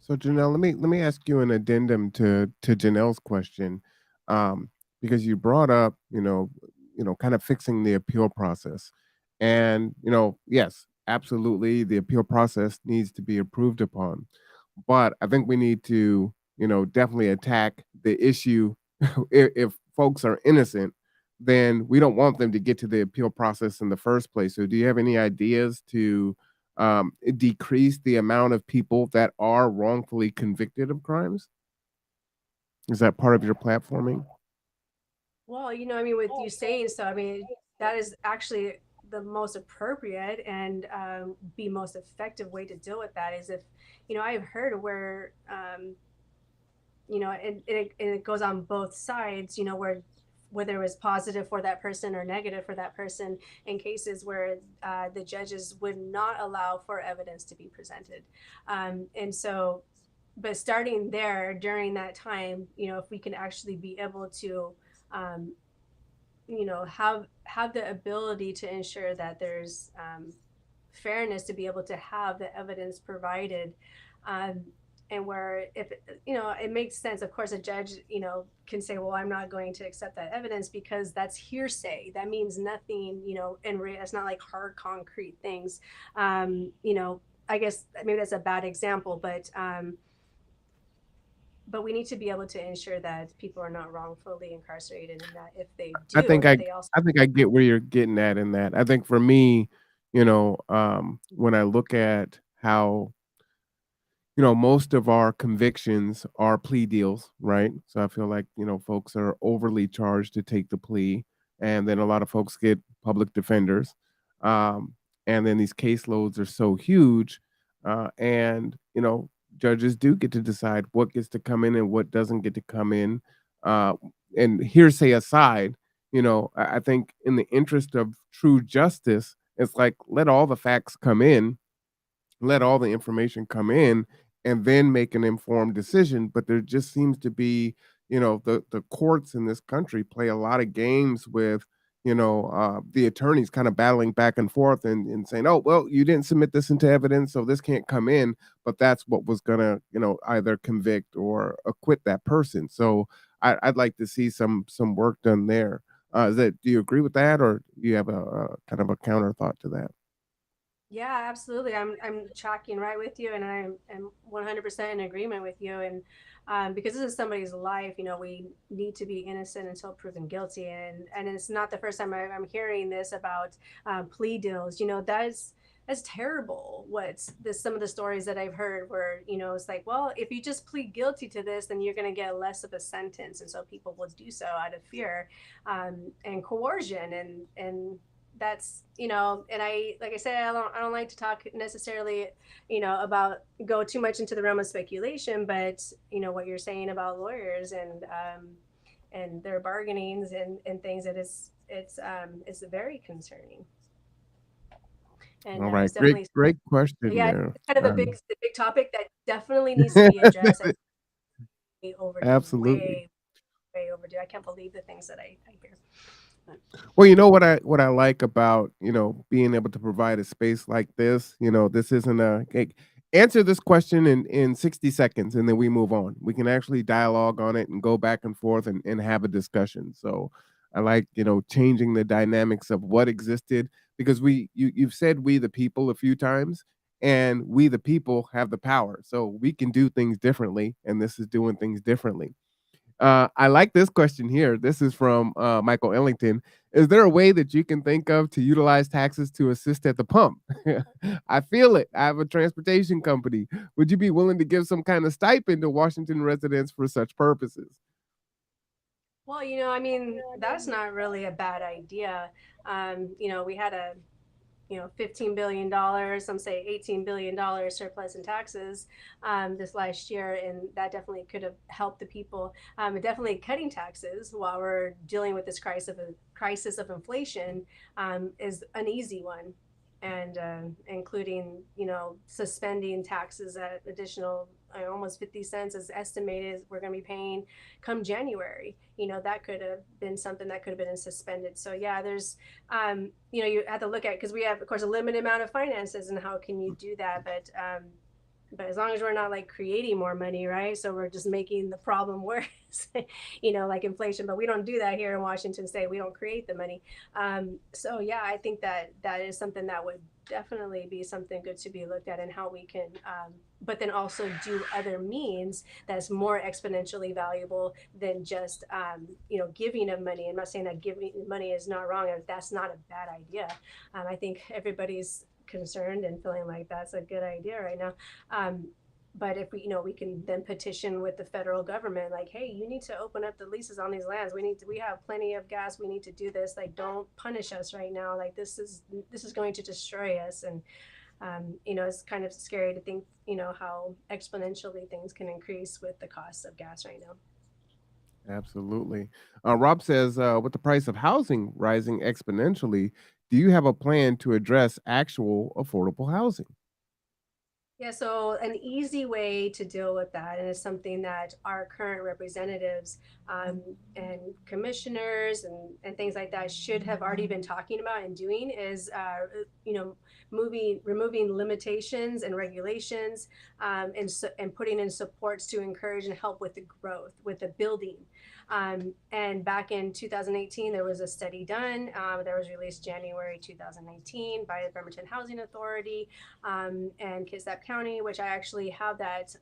So Janelle, let me ask you an addendum to Janelle's question, um, because you brought up, kind of fixing the appeal process, and yes, absolutely, the appeal process needs to be approved upon, but I think we need to, definitely attack the issue. If folks are innocent, then we don't want them to get to the appeal process in the first place. So, do you have any ideas to decrease the amount of people that are wrongfully convicted of crimes? Is that part of your platforming? Well, I mean, with you saying so, I mean, that is actually the most appropriate and be most effective way to deal with that is if, I've heard where, and it goes on both sides, where whether it was positive for that person or negative for that person in cases where the judges would not allow for evidence to be presented. And so, but starting there during that time, if we can actually be able to um, have the ability to ensure that there's fairness to be able to have the evidence provided, um, and where if it makes sense. Of course, a judge can say, well, I'm not going to accept that evidence because that's hearsay, that means nothing, and it's not like hard concrete things. I guess maybe that's a bad example, but we need to be able to ensure that people are not wrongfully incarcerated, and that if they I do, think that I they also. I think I get where you're getting at in that. I think for me, when I look at how most of our convictions are plea deals, right? So I feel like, folks are overly charged to take the plea, and then a lot of folks get public defenders. Um, and then these caseloads are so huge, and, judges do get to decide what gets to come in and what doesn't get to come in. Uh, and hearsay aside, I think in the interest of true justice, it's like let all the facts come in, let all the information come in, and then make an informed decision. But there just seems to be, the courts in this country play a lot of games with, the attorneys kind of battling back and forth and saying, oh, well, you didn't submit this into evidence, so this can't come in. But that's what was gonna, either convict or acquit that person. So I'd like to see some work done there. Do you agree with that, or do you have a kind of a counter thought to that? Yeah, absolutely. I'm tracking right with you, and I'm 100% in agreement with you. And because this is somebody's life, we need to be innocent until proven guilty. And it's not the first time I'm hearing this about plea deals. That's terrible. What's this? Some of the stories that I've heard where it's like, well, if you just plead guilty to this, then you're going to get less of a sentence, and so people will do so out of fear and coercion, and that's and I, like I said, I don't like to talk necessarily about go too much into the realm of speculation, but what you're saying about lawyers and their bargainings and things, it's very concerning, and All right, it's great, definitely, great question yeah, there. it's kind of a big topic that definitely needs to be addressed. And way overdue, Absolutely. way overdue. I can't believe the things that I hear. But, Well, what I like about, being able to provide a space like this, this isn't Answer this question in 60 seconds and then we move on. We can actually dialogue on it and go back and forth and have a discussion. So I like, changing the dynamics of what existed because you've said we the people a few times and we the people have the power. So we can do things differently and this is doing things differently. I like this question here. This is from Michael Ellington. Is there a way that you can think of to utilize taxes to assist at the pump? I feel it. I have a transportation company. Would you be willing to give some kind of stipend to Washington residents for such purposes? Well, I mean, that's not really a bad idea. We had a $15 billion, some say $18 billion surplus in taxes this last year, and that definitely could have helped the people. And definitely cutting taxes while we're dealing with this crisis of inflation is an easy one, and including suspending taxes at additional almost 50 cents is estimated we're going to be paying come January. That could have been something that could have been suspended. So yeah, there's you have to look at, because we have, of course, a limited amount of finances, and how can you do that? But as long as we're not like creating more money, right? So we're just making the problem worse, like inflation. But we don't do that here in Washington State. We don't create the money. So yeah, I think that is something that would definitely be something good to be looked at, and how we can, but then also do other means that's more exponentially valuable than just, giving of money. I'm not saying that giving money is not wrong. That's not a bad idea. I think everybody's concerned and feeling like that's a good idea right now. Um, but if we can then petition with the federal government, like, hey, you need to open up the leases on these lands. We have plenty of gas. We need to do this. Like, don't punish us right now. Like, this is going to destroy us. And it's kind of scary to think, how exponentially things can increase with the cost of gas right now. Absolutely. Rob says, with the price of housing rising exponentially, do you have a plan to address actual affordable housing? Yeah, so an easy way to deal with that, and it's something that our current representatives and commissioners and things like that should have already been talking about and doing, is, removing limitations and regulations, and putting in supports to encourage and help with the growth, with the building. And back in 2018, there was a study done that was released January 2019 by the Bremerton Housing Authority and Kitsap County, which I actually have that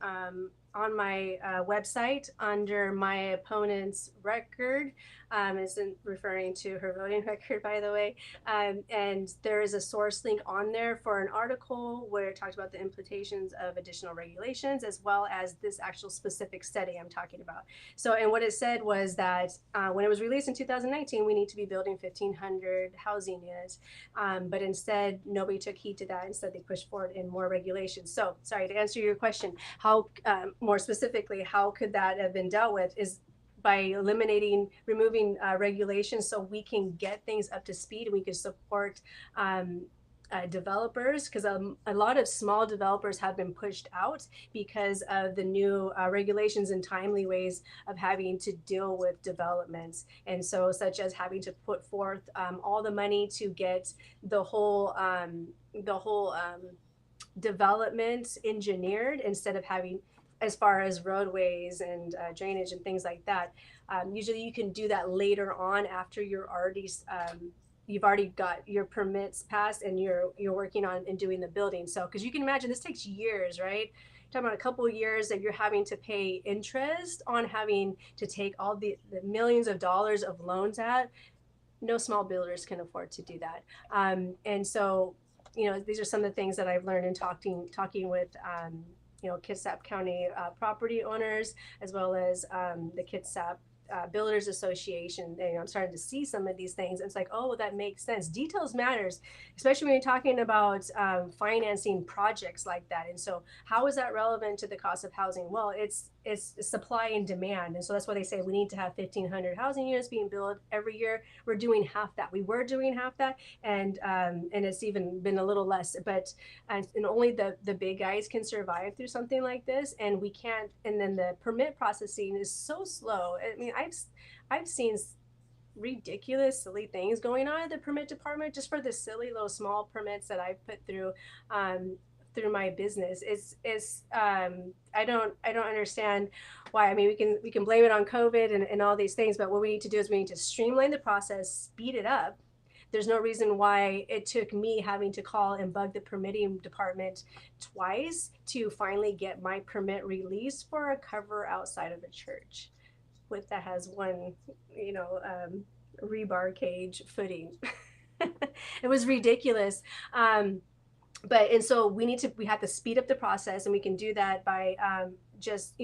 on my website under my opponent's record. Isn't referring to her voting record, by the way. And there is a source link on there for an article where it talks about the implications of additional regulations, as well as this actual specific study I'm talking about. So, and what it said was that when it was released in 2019, we need to be building 1,500 housing units. But instead, nobody took heed to that. Instead, they pushed forward in more regulations. So, sorry, to answer your question, how, more specifically, how could that have been dealt with, is by removing regulations, so we can get things up to speed and we can support developers, because a lot of small developers have been pushed out because of the new regulations and timely ways of having to deal with developments. And so, such as having to put forth all the money to get the whole development engineered, instead of having, as far as roadways and drainage and things like that. Usually you can do that later on, after you've already got your permits passed and you're working on and doing the building. So, because you can imagine this takes years, right? Talking about a couple of years that you're having to pay interest on, having to take all the millions of dollars of loans at. No small builders can afford to do that. And so, these are some of the things that I've learned in talking with Kitsap County property owners, as well as the Kitsap Builders Association. And, I'm starting to see some of these things. It's like, oh, that makes sense. Details matters, especially when you're talking about financing projects like that. And so, how is that relevant to the cost of housing? Well, it's supply and demand, and so that's why they say we need to have 1,500 housing units being built every year. We're doing half that. We were doing half that, and it's even been a little less. But and only the big guys can survive through something like this, and we can't. And then the permit processing is so slow. I mean, I've seen ridiculous, silly things going on at the permit department just for the silly little small permits that I've put through through my business. It's I don't understand why. I mean, we can blame it on COVID and all these things, but what we need to do is we need to streamline the process, speed it up. There's no reason why it took me having to call and bug the permitting department twice to finally get my permit released for a cover outside of a church with that has one, you know, rebar cage footing. It was ridiculous. But and so we have to speed up the process, and we can do that by just,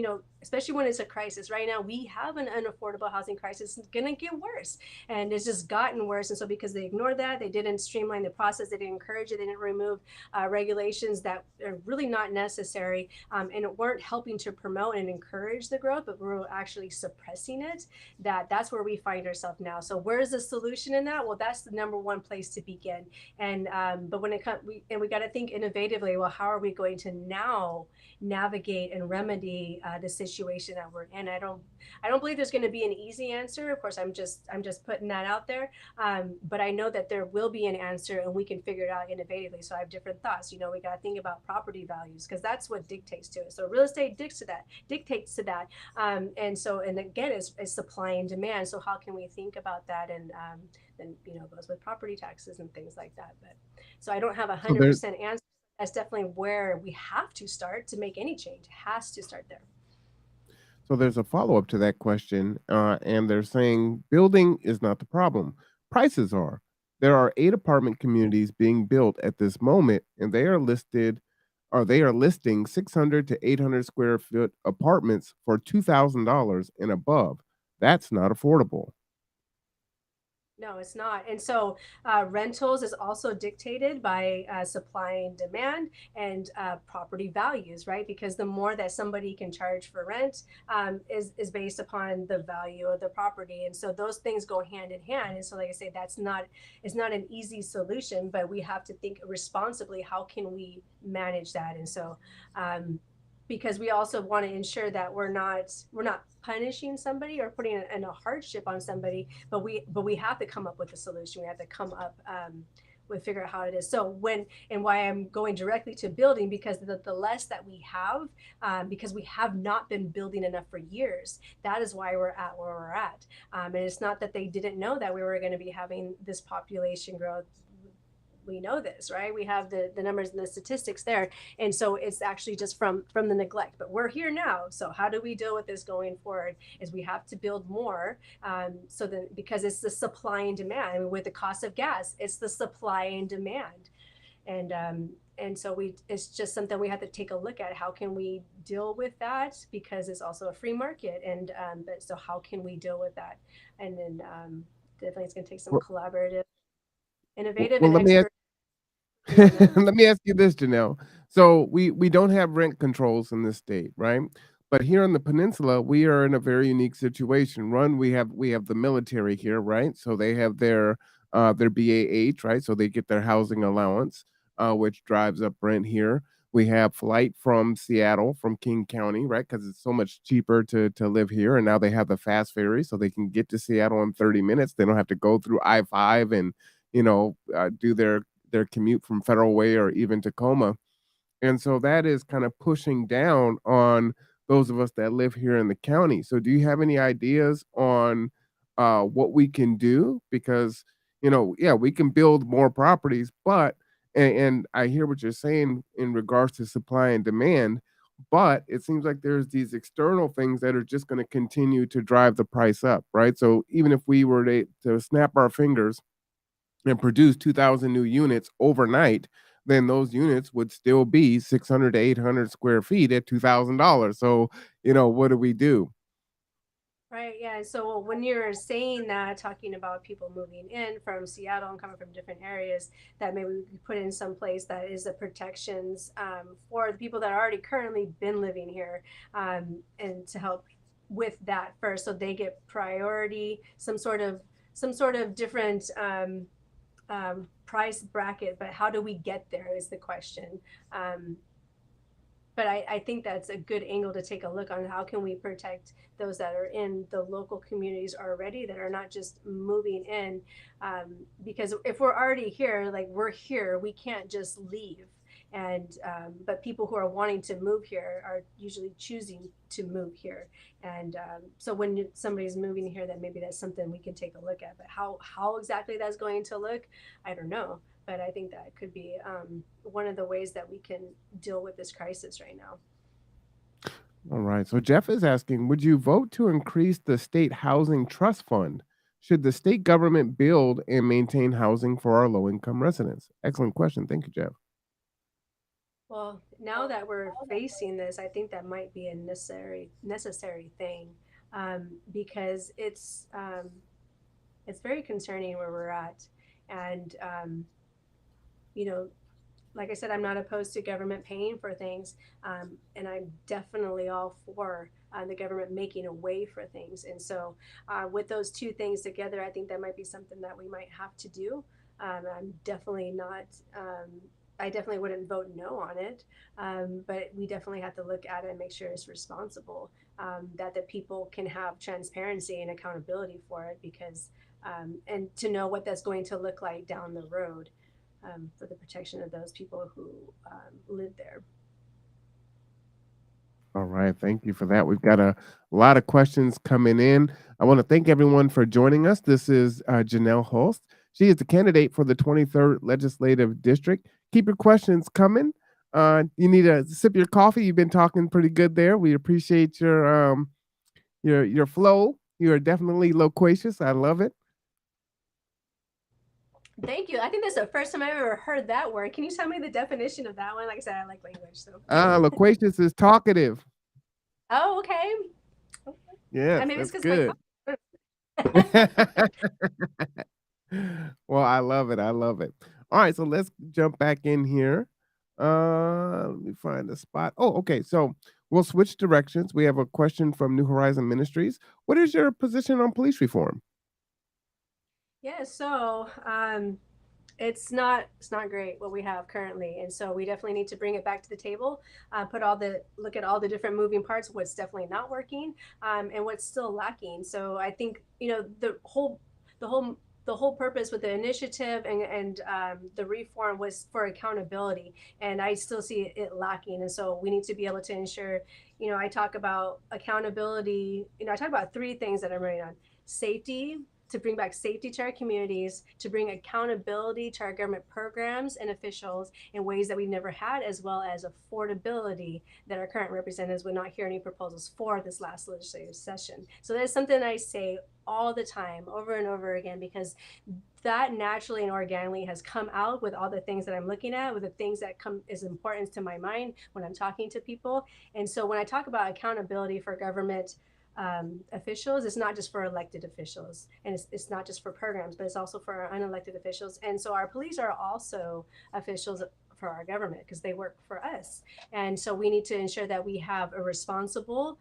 especially when it's a crisis. Right now we have an unaffordable housing crisis. It's going to get worse, and it's just gotten worse. And so because they ignored that, they didn't streamline the process, they didn't encourage it, they didn't remove regulations that are really not necessary, and it weren't helping to promote and encourage the growth, but we're actually suppressing it. That's where we find ourselves now. So where's the solution in that? Well, that's the number one place to begin. And but when it comes, we got to think innovatively. Well, how are we going to now navigate and remedy the situation that we're in? I don't believe there's going to be an easy answer. Of course, I'm just putting that out there. But I know that there will be an answer, and we can figure it out innovatively. So I have different thoughts. We got to think about property values, because that's what dictates to it. So real estate dictates to that. And again, it's supply and demand. So how can we think about that? And then goes with property taxes and things like that. But so I don't have a So hundred there, percent answer. That's definitely where we have to start to make any change. It has to start there. so there's a follow up to that question, and they're saying building is not the problem. Prices are. There are 8 apartment communities being built at this moment, and they are listing 600 to 800 square foot apartments for $2,000 and above. That's not affordable. No, it's not. And so rentals is also dictated by supply and demand, and property values, right? Because the more that somebody can charge for rent is based upon the value of the property. And so those things go hand in hand. And so, like I say, it's not an easy solution, but we have to think responsibly. How can we manage that? And so, because we also want to ensure that we're not punishing somebody or putting in a hardship on somebody, but we have to come up with a solution. We have to come up with figure out how it is. So when and why I'm going directly to building, because the less that we have, because we have not been building enough for years. That is why we're at where we're at. And it's not that they didn't know that we were going to be having this population growth. We know this, right? We have the numbers and the statistics there. And so it's actually just from the neglect. But we're here now. So how do we deal with this going forward? Is we have to build more. So then, because it's the supply and demand. I mean, with the cost of gas, it's the supply and demand. And so it's just something we have to take a look at. How can we deal with that? Because it's also a free market. And but so how can we deal with that? And then definitely it's going to take some Well, collaborative, innovative, well, and let me ask expert on that. let me ask you this, Janelle. So we don't have rent controls in this state, right? But here on the peninsula, we are in a very unique situation. One, we have the military here, right? So they have their BAH, right? So they get their housing allowance, which drives up rent here. We have flight from Seattle, from King County, right? Because it's so much cheaper to live here, and now they have the fast ferry, so they can get to Seattle in 30 minutes. They don't have to go through I-5 and do their commute from Federal Way or even Tacoma. And so that is kind of pushing down on those of us that live here in the county. So do you have any ideas on what we can do? Because, yeah, we can build more properties, but and I hear what you're saying in regards to supply and demand, but it seems like there's these external things that are just going to continue to drive the price up, right? So even if we were to snap our fingers and produce 2,000 new units overnight, then those units would still be 600 to 800 square feet at $2,000. So, what do we do? Right, yeah. So when you're saying that, talking about people moving in from Seattle and coming from different areas, that maybe we could put in some place that is the protections for the people that are already currently been living here, and to help with that first, so they get priority, some sort of different price bracket. But how do we get there is the question. But I think that's a good angle to take a look on. How can we protect those that are in the local communities already, that are not just moving in? Because if we're already here, like we're here, we can't just leave. and but people who are wanting to move here are usually choosing to move here. And so when somebody's moving here, then maybe that's something we can take a look at. But how exactly that's going to look, I don't know. But I think that could be one of the ways that we can deal with this crisis right now. All right. So Jeff is asking, would you vote to increase the state housing trust fund? Should the state government build and maintain housing for our low income residents? Excellent question. Thank you, Jeff. Well, now that we're facing this, I think that might be a necessary thing, because it's very concerning where we're at, and you know, like I said, I'm not opposed to government paying for things, and I'm definitely all for the government making a way for things. And so, with those two things together, I think that might be something that we might have to do. I'm definitely not. I definitely wouldn't vote no on it, but we definitely have to look at it and make sure it's responsible. That the people can have transparency and accountability for it, because and to know what that's going to look like down the road, for the protection of those people who live there. All right. Thank you for that. We've got a lot of questions coming in. I want to thank everyone for joining us. This is Janell Hulst. She is the candidate for the 23rd Legislative District. Keep your questions coming. You need to sip your coffee. You've been talking pretty good there. We appreciate your flow. You are definitely loquacious. I love it. Thank you. I think that's the first time I've ever heard that word. Can you tell me the definition of that one? Like I said, I like language, so. Loquacious is talkative. Oh, okay. Yes, Maybe it's that's because my good. Well, I love it. I love it. All right, so let's jump back in here. Let me find a spot. Oh, okay. So we'll switch directions. We have a question from New Horizon Ministries. What is your position on police reform? Yeah, so it's not great what we have currently, and so we definitely need to bring it back to the table. Put all the look at all the different moving parts, what's definitely not working, and what's still lacking. So I think, the whole the whole purpose with the initiative and the reform was for accountability, and I still see it lacking. And so we need to be able to ensure. I talk about accountability. I talk about three things that I'm writing on: safety, to bring back safety to our communities, to bring accountability to our government programs and officials in ways that we've never had, as well as affordability that our current representatives would not hear any proposals for this last legislative session. So that's something I say all the time, over and over again, because that naturally and organically has come out with all the things that I'm looking at, with the things that come as importance to my mind when I'm talking to people. And so when I talk about accountability for government officials, it's not just for elected officials, and it's not just for programs, but it's also for our unelected officials. And so our police are also officials for our government, because they work for us. And so we need to ensure that we have a responsible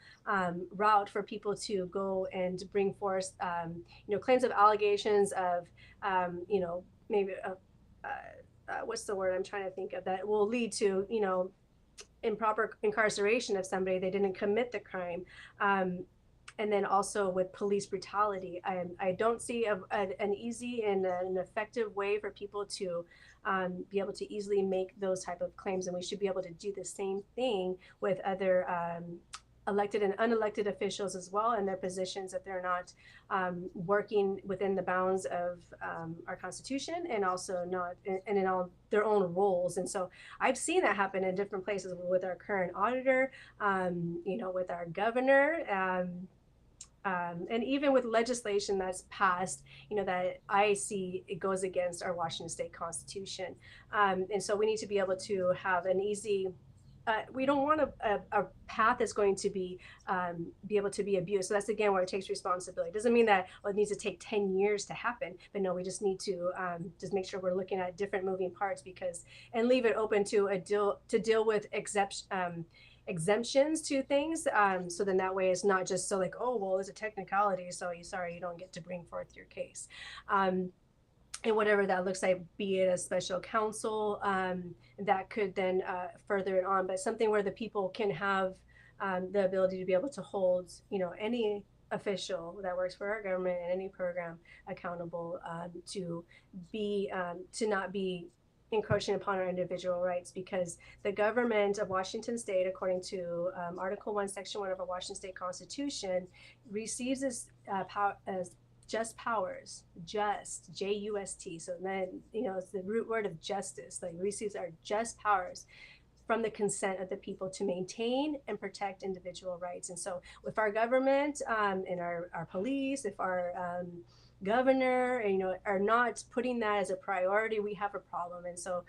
route for people to go and bring forth, claims of allegations of, maybe what's the word I'm trying to think of, that will lead to, improper incarceration of somebody. They didn't commit the crime. And then also with police brutality, I don't see an easy and an effective way for people to be able to easily make those type of claims. And we should be able to do the same thing with other elected and unelected officials as well, in their positions, if they're not working within the bounds of our Constitution, and also not in all their own roles. And so I've seen that happen in different places with our current auditor, with our governor. And even with legislation that's passed, that I see it goes against our Washington State Constitution. And so we need to be able to have an easy, we don't want a path that's going to be able to be abused. So that's again where it takes responsibility. It doesn't mean that it needs to take 10 years to happen, but no, we just need to just make sure we're looking at different moving parts, and leave it open to deal with exemptions to things. So then that way it's not just so like, oh well, it's a technicality, so you don't get to bring forth your case. And whatever that looks like, be it a special counsel, that could then further it on, but something where the people can have the ability to be able to hold, any official that works for our government and any program accountable, to not be encroaching upon our individual rights, because the government of Washington State, according to Article 1, Section 1 of our Washington State Constitution, receives as just powers, just Just. So then, it's the root word of justice. Like, receives our just powers from the consent of the people to maintain and protect individual rights. And so, if our government and our police, if our governor, are not putting that as a priority, we have a problem. And so,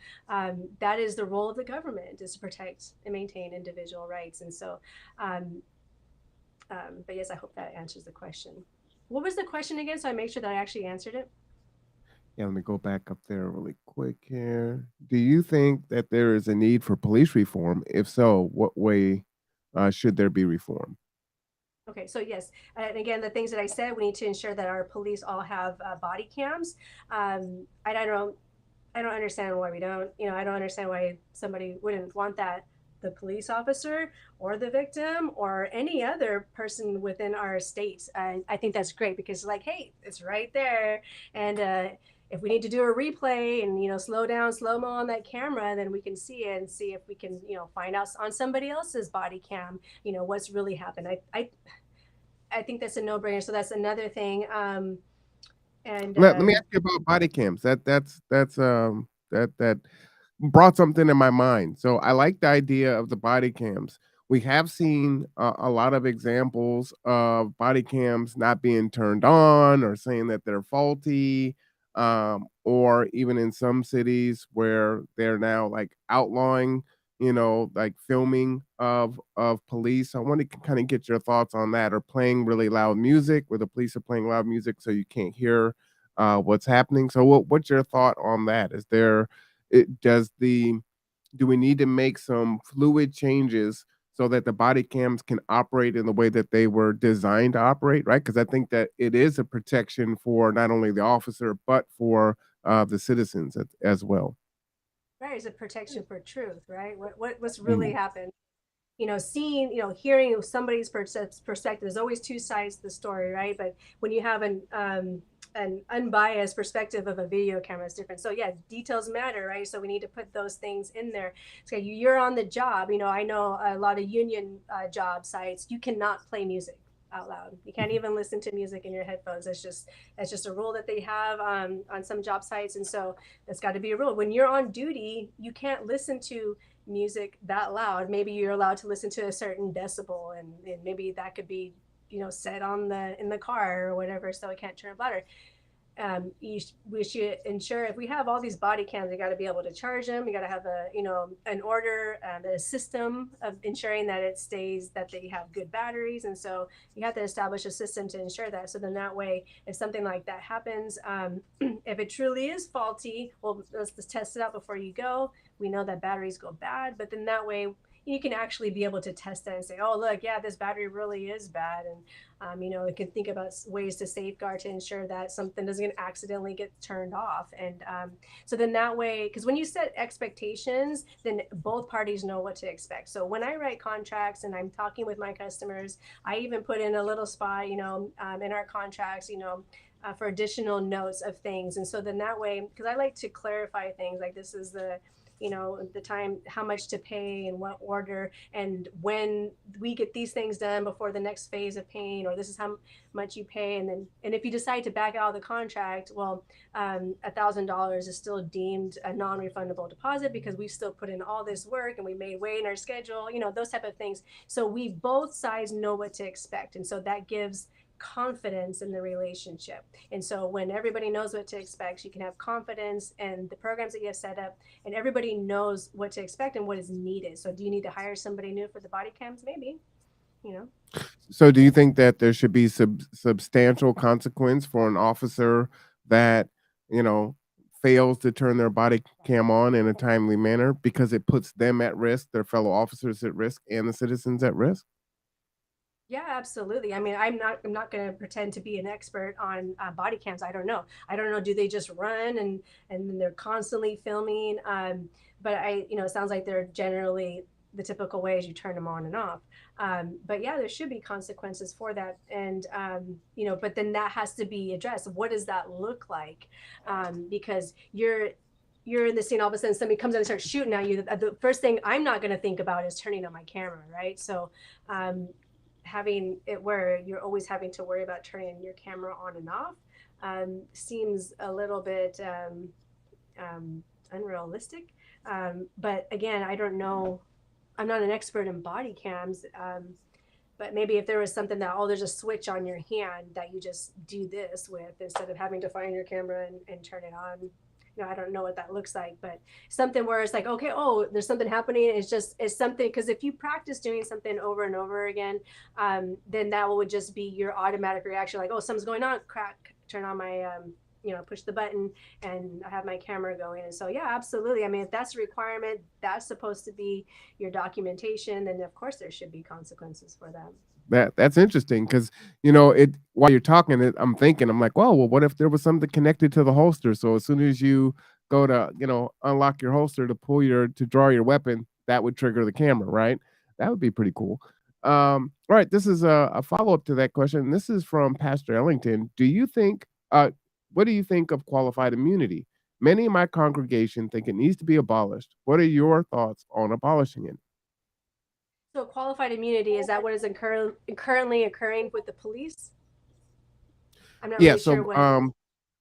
that is the role of the government, is to protect and maintain individual rights. And so, um, but yes, I hope that answers the question. What was the question again? So I make sure that I actually answered it. Yeah, let me go back up there really quick here. Do you think that there is a need for police reform? If so, what way should there be reform? Okay, so yes, and again, the things that I said, we need to ensure that our police all have body cams. I don't understand why we don't. I don't understand why somebody wouldn't want that. The police officer or the victim or any other person within our state. I think that's great, because, like, hey, it's right there. And if we need to do a replay and, slow down, slow mo on that camera, then we can see it and see if we can, find out on somebody else's body cam, what's really happened. I think that's a no brainer. So that's another thing. And Let me ask you about body cams. That brought something in my mind. So I like the idea of the body cams. We have seen a lot of examples of body cams not being turned on or saying that they're faulty, or even in some cities where they're now like outlawing, like filming of police. I want to kind of get your thoughts on that, or playing really loud music where the police are playing loud music so you can't hear what's happening. So what's your thought on that? Is there it does the do we need to make some fluid changes so that the body cams can operate in the way that they were designed to operate, right? Because I think that it is a protection for not only the officer but for the citizens as well. right, is a protection for truth, right? What's really Mhm. happened? Seeing, hearing somebody's perspective. There's always two sides to the story, right? But when you have an unbiased perspective of a video camera, is different. So yeah, details matter, right? So we need to put those things in there. So you're on the job. I know a lot of union job sites. You cannot play music out loud. You can't even listen to music in your headphones. That's just a rule that they have on some job sites. And so that's got to be a rule. When you're on duty, you can't listen to music that loud. Maybe you're allowed to listen to a certain decibel, and maybe that could be, set on in the car or whatever, so it can't turn up louder. We should ensure, if we have all these body cams, you got to be able to charge them. You got to have an order, a system of ensuring that it stays, that they have good batteries. And so you have to establish a system to ensure that. So then that way, if something like that happens, if it truly is faulty, well, let's just test it out before you go. We know that batteries go bad, but then that way you can actually be able to test that and say, oh, look, yeah, this battery really is bad. And it can think about ways to safeguard, to ensure that something doesn't accidentally get turned off. And so then that way, because when you set expectations, then both parties know what to expect. So when I write contracts and I'm talking with my customers, I even put in a little spot, in our contracts, for additional notes of things. And so then that way, because I like to clarify things, like, this is the time, how much to pay and what order, and when we get these things done before the next phase of paying, or this is how much you pay. And if you decide to back out of the contract, well, $1,000 is still deemed a non-refundable deposit, because we still put in all this work and we made way in our schedule, those type of things. So we both sides know what to expect, and so that gives confidence in the relationship. And so when everybody knows what to expect, you can have confidence in the programs that you have set up, and everybody knows what to expect and what is needed. So do you need to hire somebody new for the body cams? Maybe, you know. So do you think that there should be substantial consequence for an officer that, you know, fails to turn their body cam on in a timely manner because it puts them at risk, their fellow officers at risk, and the citizens at risk? Yeah, absolutely. I mean, I'm not going to pretend to be an expert on body cams. I don't know. Do they just run and then they're constantly filming? But it sounds like they're generally the typical ways you turn them on and off. But yeah, there should be consequences for that. And but then that has to be addressed. What does that look like? Because you're in the scene, all of a sudden somebody comes in and starts shooting at you. The first thing I'm not going to think about is turning on my camera, right? So um, having it where you're always having to worry about turning your camera on and off seems a little bit unrealistic. But again, I don't know. I'm not an expert in body cams. But maybe if there was something that, oh, there's a switch on your hand that you just do this with instead of having to find your camera and turn it on. I don't know what that looks like, but something where it's like, okay, oh, there's something happening. It's something, because if you practice doing something over and over again, then that would just be your automatic reaction, like, oh, something's going on, crack, turn on my, push the button and I have my camera going. And so, yeah, absolutely. I mean, if that's a requirement, that's supposed to be your documentation, then of course there should be consequences for that. That's interesting because it while you're talking it, I'm thinking, I'm like, well, what if there was something connected to the holster? So as soon as you go to, unlock your holster to to draw your weapon, that would trigger the camera, right? That would be pretty cool. All right, this is a follow-up to that question. This is from Pastor Ellington. What do you think of qualified immunity? Many in my congregation think it needs to be abolished. What are your thoughts on abolishing it? So qualified immunity, is that what is currently occurring with the police? I'm not Yeah, really sure so what.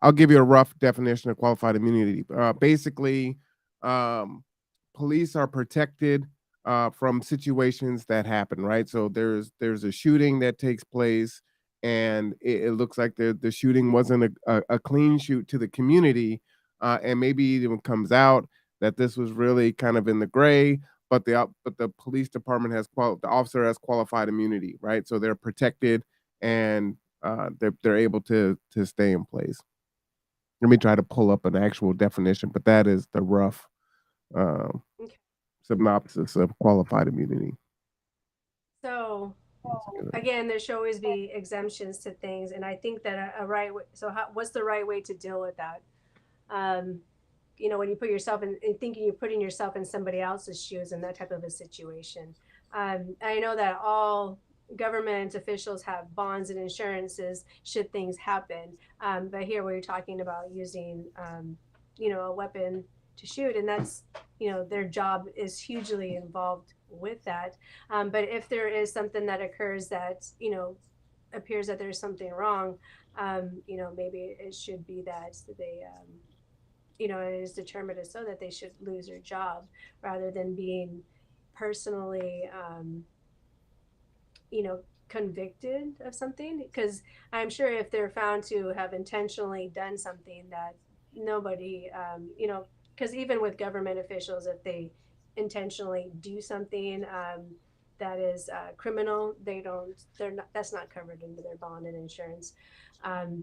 I'll give you a rough definition of qualified immunity. Basically, um, police are protected from situations that happen, right? So there's a shooting that takes place, and it looks like the shooting wasn't a clean shoot to the community, and maybe it even comes out that this was really kind of in the gray. But the police department the officer has qualified immunity, right? So they're protected, and they're able to stay in place. Let me try to pull up an actual definition, but that is the rough um, Okay. synopsis of qualified immunity. So Let's get it. again, there should always be exemptions to things, and I think that a right way. So what's the right way to deal with that? Um, when you put yourself in thinking you're putting yourself in somebody else's shoes in that type of a situation. I know that all government officials have bonds and insurances should things happen. But here we're talking about using, a weapon to shoot, and that's, their job is hugely involved with that. But if there is something that occurs that, appears that there's something wrong, maybe it should be that they, it is determined as so that they should lose their job rather than being personally, convicted of something. Because I'm sure if they're found to have intentionally done something that nobody, because even with government officials, if they intentionally do something that is criminal, that's not covered under their bond and insurance. Um,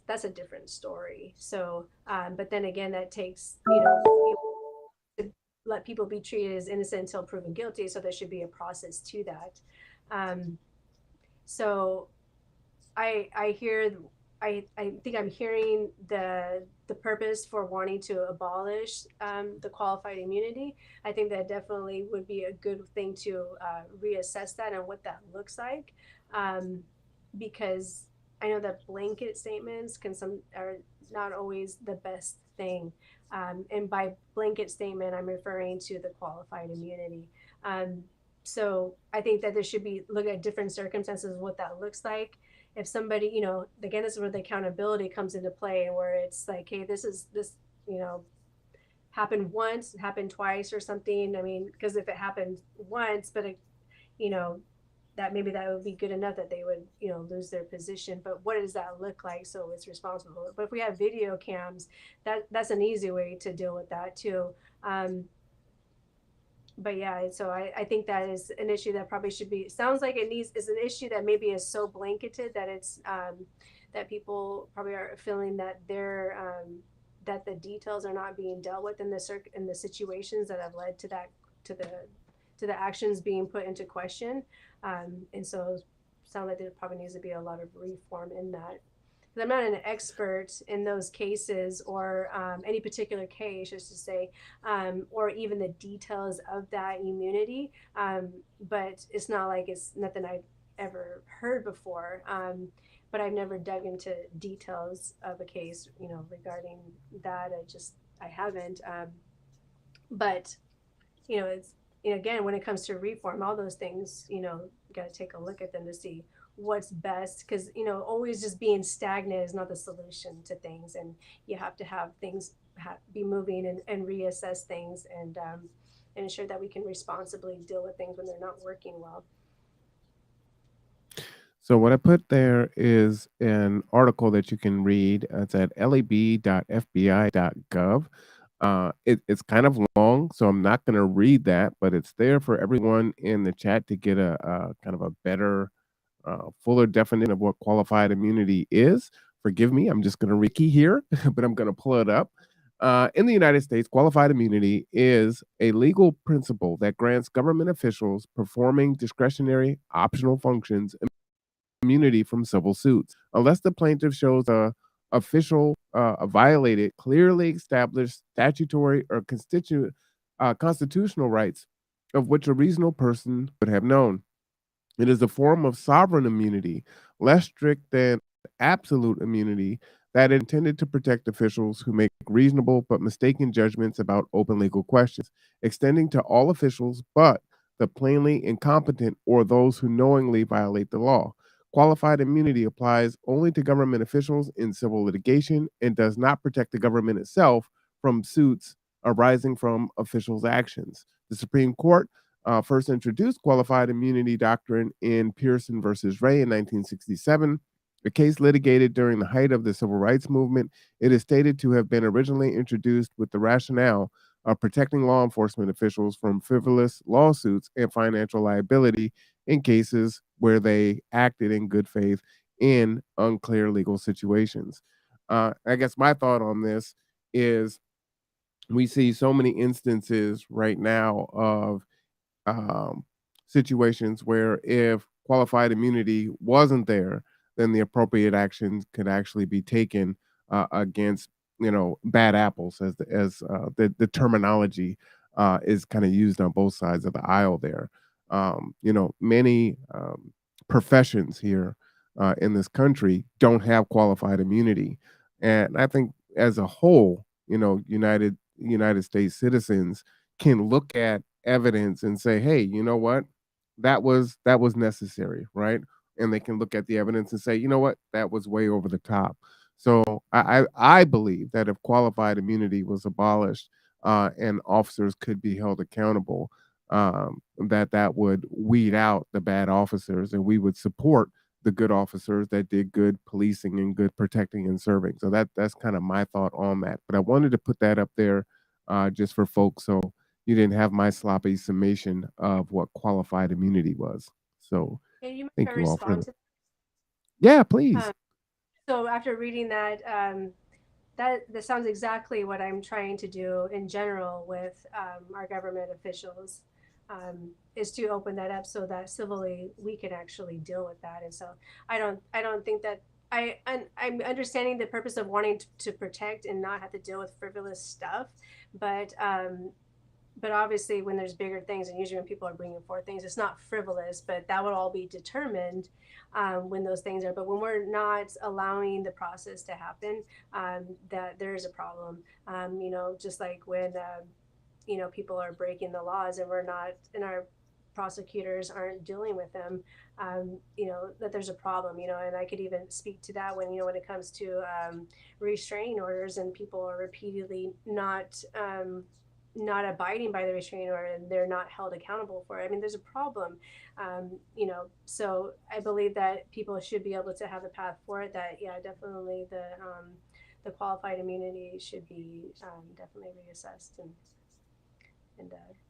that's a different story. So, but then again, that takes, to let people be treated as innocent until proven guilty. So there should be a process to that. Um, so I hear, I think I'm hearing the purpose for wanting to abolish the qualified immunity. I think that definitely would be a good thing to reassess that and what that looks like, um, because I know that blanket statements are not always the best thing. And by blanket statement, I'm referring to the qualified immunity. Um, so I think that there should be look at different circumstances what that looks like. If somebody, again, this is where the accountability comes into play, where it's like, hey, this you know happened once, happened twice, or something. I mean, because if it happened once, but it, you know that maybe that would be good enough that they would, lose their position. But what does that look like? So it's responsible. But if we have video cams, that's an easy way to deal with that too. um, but yeah, so I think that is an issue that probably should be, sounds like it needs, is an issue that maybe is so blanketed that it's that people probably are feeling that they're that the details are not being dealt with in the situations that have led to that, to the to the actions being put into question. And so it sounds like there probably needs to be a lot of reform in that. Because I'm not an expert in those cases, or any particular case, just to say, or even the details of that immunity. But it's not like it's nothing I've ever heard before. But I've never dug into details of a case, regarding that. I just I haven't. But it's again, when it comes to reform, all those things, you got to take a look at them to see what's best, because always just being stagnant is not the solution to things, and you have to have things be moving, and reassess things, and ensure that we can responsibly deal with things when they're not working well. So what I put there is an article that you can read. It's at lab.fbi.gov. It's kind of long, so I'm not going to read that, but it's there for everyone in the chat to get a kind of a better, fuller definition of what qualified immunity is. Forgive me, I'm just going to Ricky here, but I'm going to pull it up. In the United States, qualified immunity is a legal principle that grants government officials performing discretionary optional functions immunity from civil suits, unless the plaintiff shows a violated clearly established statutory or constitutional rights of which a reasonable person would have known. It is a form of sovereign immunity, less strict than absolute immunity, that is intended to protect officials who make reasonable but mistaken judgments about open legal questions, extending to all officials but the plainly incompetent or those who knowingly violate the law. Qualified immunity applies only to government officials in civil litigation and does not protect the government itself from suits arising from officials' actions. The Supreme Court first introduced qualified immunity doctrine in Pearson versus Ray in 1967. A case litigated during the height of the civil rights movement, it is stated to have been originally introduced with the rationale of protecting law enforcement officials from frivolous lawsuits and financial liability in cases where they acted in good faith in unclear legal situations. I guess my thought on this is we see so many instances right now of um, situations where if qualified immunity wasn't there, then the appropriate actions could actually be taken against bad apples, the terminology is kind of used on both sides of the aisle there. Many professions here in this country don't have qualified immunity, and I think as a whole, United States citizens can look at evidence and say, "Hey, you know what? That was necessary, right?" And they can look at the evidence and say, "You know what? That was way over the top." So I believe that if qualified immunity was abolished and officers could be held accountable, that would weed out the bad officers, and we would support the good officers that did good policing and good protecting and serving. So that's kind of my thought on that. But I wanted to put that up there just for folks, so you didn't have my sloppy summation of what qualified immunity was. So And you might thank you all for respond that. to Yeah, that. please. So after reading that, that sounds exactly what I'm trying to do in general with our government officials, is to open that up so that civilly we can actually deal with that. And so I don't think that I'm understanding the purpose of wanting to protect and not have to deal with frivolous stuff, but obviously when there's bigger things, and usually when people are bringing forth things, it's not frivolous, but that would all be determined when those things are. But when we're not allowing the process to happen, that there is a problem. Just like when people are breaking the laws and we're not, and our prosecutors aren't dealing with them, that there's a problem. And I could even speak to that when it comes to restraining orders, and people are repeatedly not abiding by the restraining order, and they're not held accountable for it. I mean, there's a problem. So I believe that people should be able to have a path for it. That, yeah, definitely the qualified immunity should be definitely reassessed, and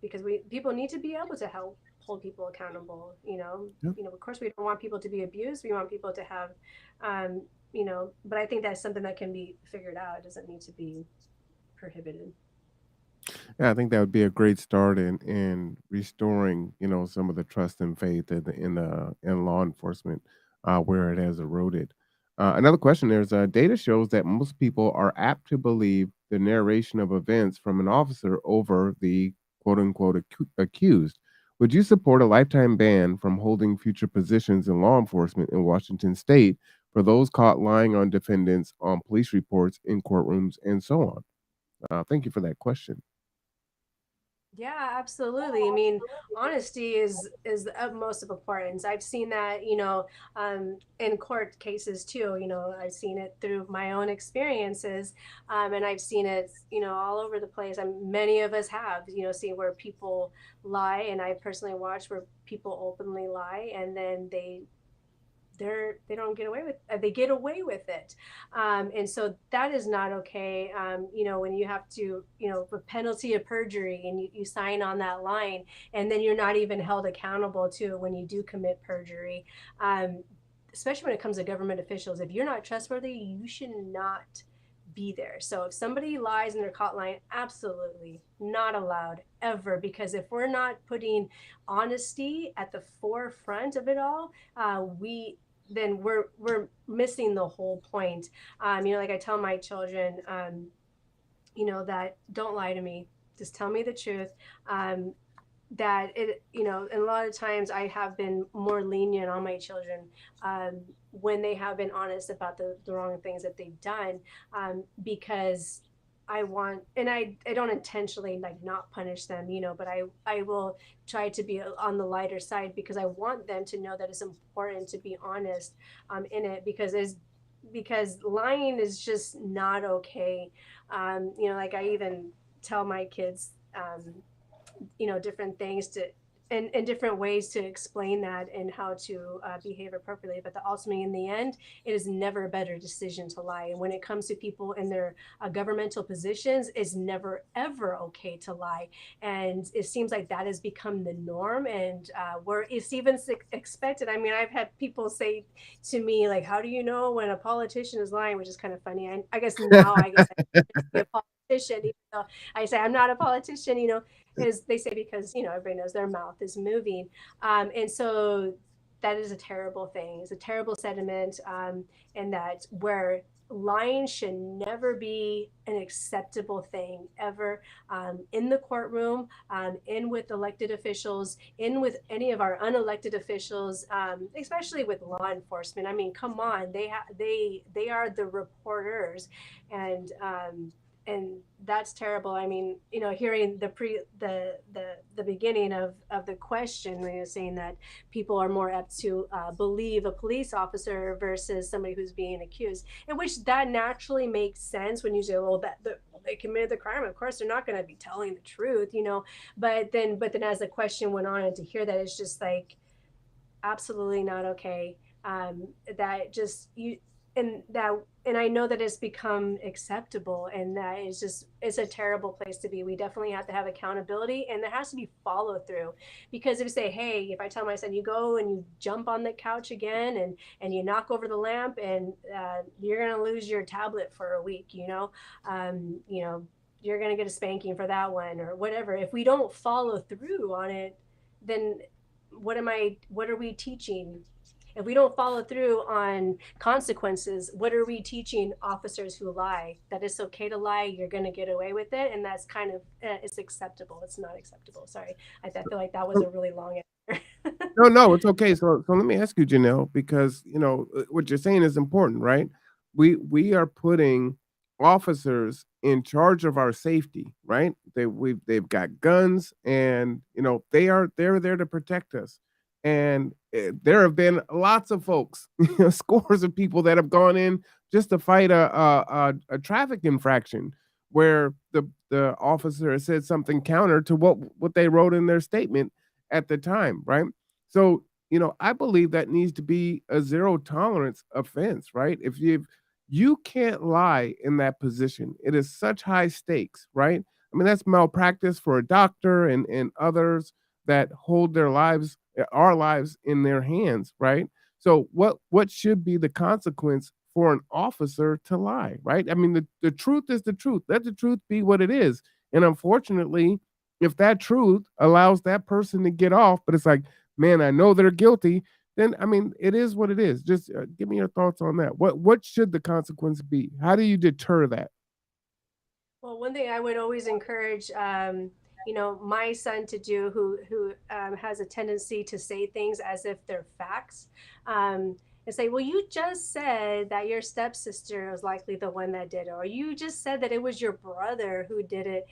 because people need to be able to help hold people accountable. Yep. Of course, we don't want people to be abused. We want people to have, but I think that's something that can be figured out. It doesn't need to be prohibited. Yeah, I think that would be a great start in restoring, some of the trust and faith in law enforcement where it has eroded. Another question there is data shows that most people are apt to believe the narration of events from an officer over the quote unquote accused. Would you support a lifetime ban from holding future positions in law enforcement in Washington state for those caught lying on defendants on police reports in courtrooms and so on? Thank you for that question. Yeah, absolutely. I mean, honesty is the utmost of importance. I've seen that, in court cases too. I've seen it through my own experiences, and I've seen it, all over the place. And many of us have, seen where people lie, and I personally watched where people openly lie, and then they don't get away with they get away with it, and so that is not okay. When you have to, for penalty of perjury, and you sign on that line, and then you're not even held accountable to when you do commit perjury, um, especially when it comes to government officials. If you're not trustworthy, you should not be there. So if somebody lies and they're caught lying, absolutely not allowed ever. Because if we're not putting honesty at the forefront of it all, we then we're missing the whole point. Like I tell my children, that don't lie to me, just tell me the truth. That it, and a lot of times I have been more lenient on my children, when they have been honest about the wrong things that they've done, because I want, and I don't intentionally like not punish them, but I will try to be on the lighter side, because I want them to know that it's important to be honest, in it, because lying is just not okay. Like I even tell my kids, different things to, and different ways to explain that and how to behave appropriately. But ultimately, in the end, it is never a better decision to lie. And when it comes to people in their governmental positions, it's never ever okay to lie. And it seems like that has become the norm, and where it's even expected. I mean, I've had people say to me like, "How do you know when a politician is lying?" Which is kind of funny. I guess now I guess I be a politician, even though I say I'm not a politician. Is they say, because everybody knows their mouth is moving, and so that is a terrible thing. It's a terrible sentiment, and that where lying should never be an acceptable thing ever, in the courtroom, in with elected officials, in with any of our unelected officials, especially with law enforcement. I mean, come on, they are the reporters, and that's terrible. I mean, hearing the beginning of the question, saying that people are more apt to believe a police officer versus somebody who's being accused, in which that naturally makes sense when you say, well, they committed the crime. Of course, they're not going to be telling the truth, But then, as the question went on, and to hear that, it's just like absolutely not okay. That just you and that and I know that it's become acceptable, and that is just, it's a terrible place to be. We definitely have to have accountability, and there has to be follow through. Because if you say, hey, if I tell my son, you go and you jump on the couch again, and you knock over the lamp, and you're gonna lose your tablet for a week, you're gonna get a spanking for that one, or whatever. If we don't follow through on it, then what are we teaching? If we don't follow through on consequences, what are we teaching officers who lie? That it's okay to lie, you're going to get away with it, and that's kind of, it's acceptable. It's not acceptable. Sorry, I feel like that was a really long answer. No, no, it's okay. So let me ask you, Janelle, because what you're saying is important, right? We are putting officers in charge of our safety, right? They've got guns, and they're there to protect us. And there have been lots of folks, scores of people that have gone in just to fight a traffic infraction, where the officer has said something counter to what they wrote in their statement at the time, right? So, I believe that needs to be a zero tolerance offense, right? If you can't lie in that position, it is such high stakes, right? I mean, that's malpractice for a doctor and others that hold their lives, our lives in their hands, right? So what should be the consequence for an officer to lie, right? I mean, the truth is the truth. Let the truth be what it is. And unfortunately, if that truth allows that person to get off, but it's like, man, I know they're guilty, then I mean, it is what it is. Just give me your thoughts on that. What should the consequence be? How do you deter that? Well, one thing I would always encourage, my son to do, who has a tendency to say things as if they're facts, and say, well, you just said that your stepsister was likely the one that did it, or you just said that it was your brother who did it.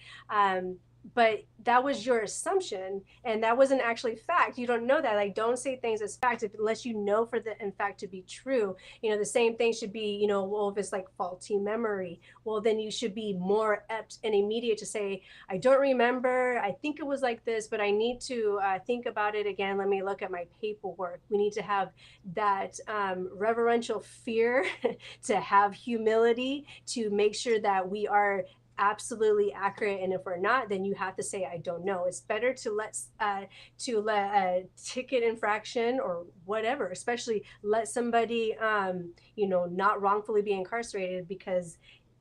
But that was your assumption, and that wasn't actually fact. You don't know that. Like, don't say things as fact unless you know for the in fact to be true. The same thing should be, well, if it's like faulty memory, well, then you should be more apt and immediate to say, I don't remember, I think it was like this, but I need to think about it again. Let me look at my paperwork. We need to have that reverential fear to have humility, to make sure that we are absolutely accurate, and if we're not, then you have to say, I don't know. It's better to let a ticket infraction or whatever, especially let somebody not wrongfully be incarcerated, because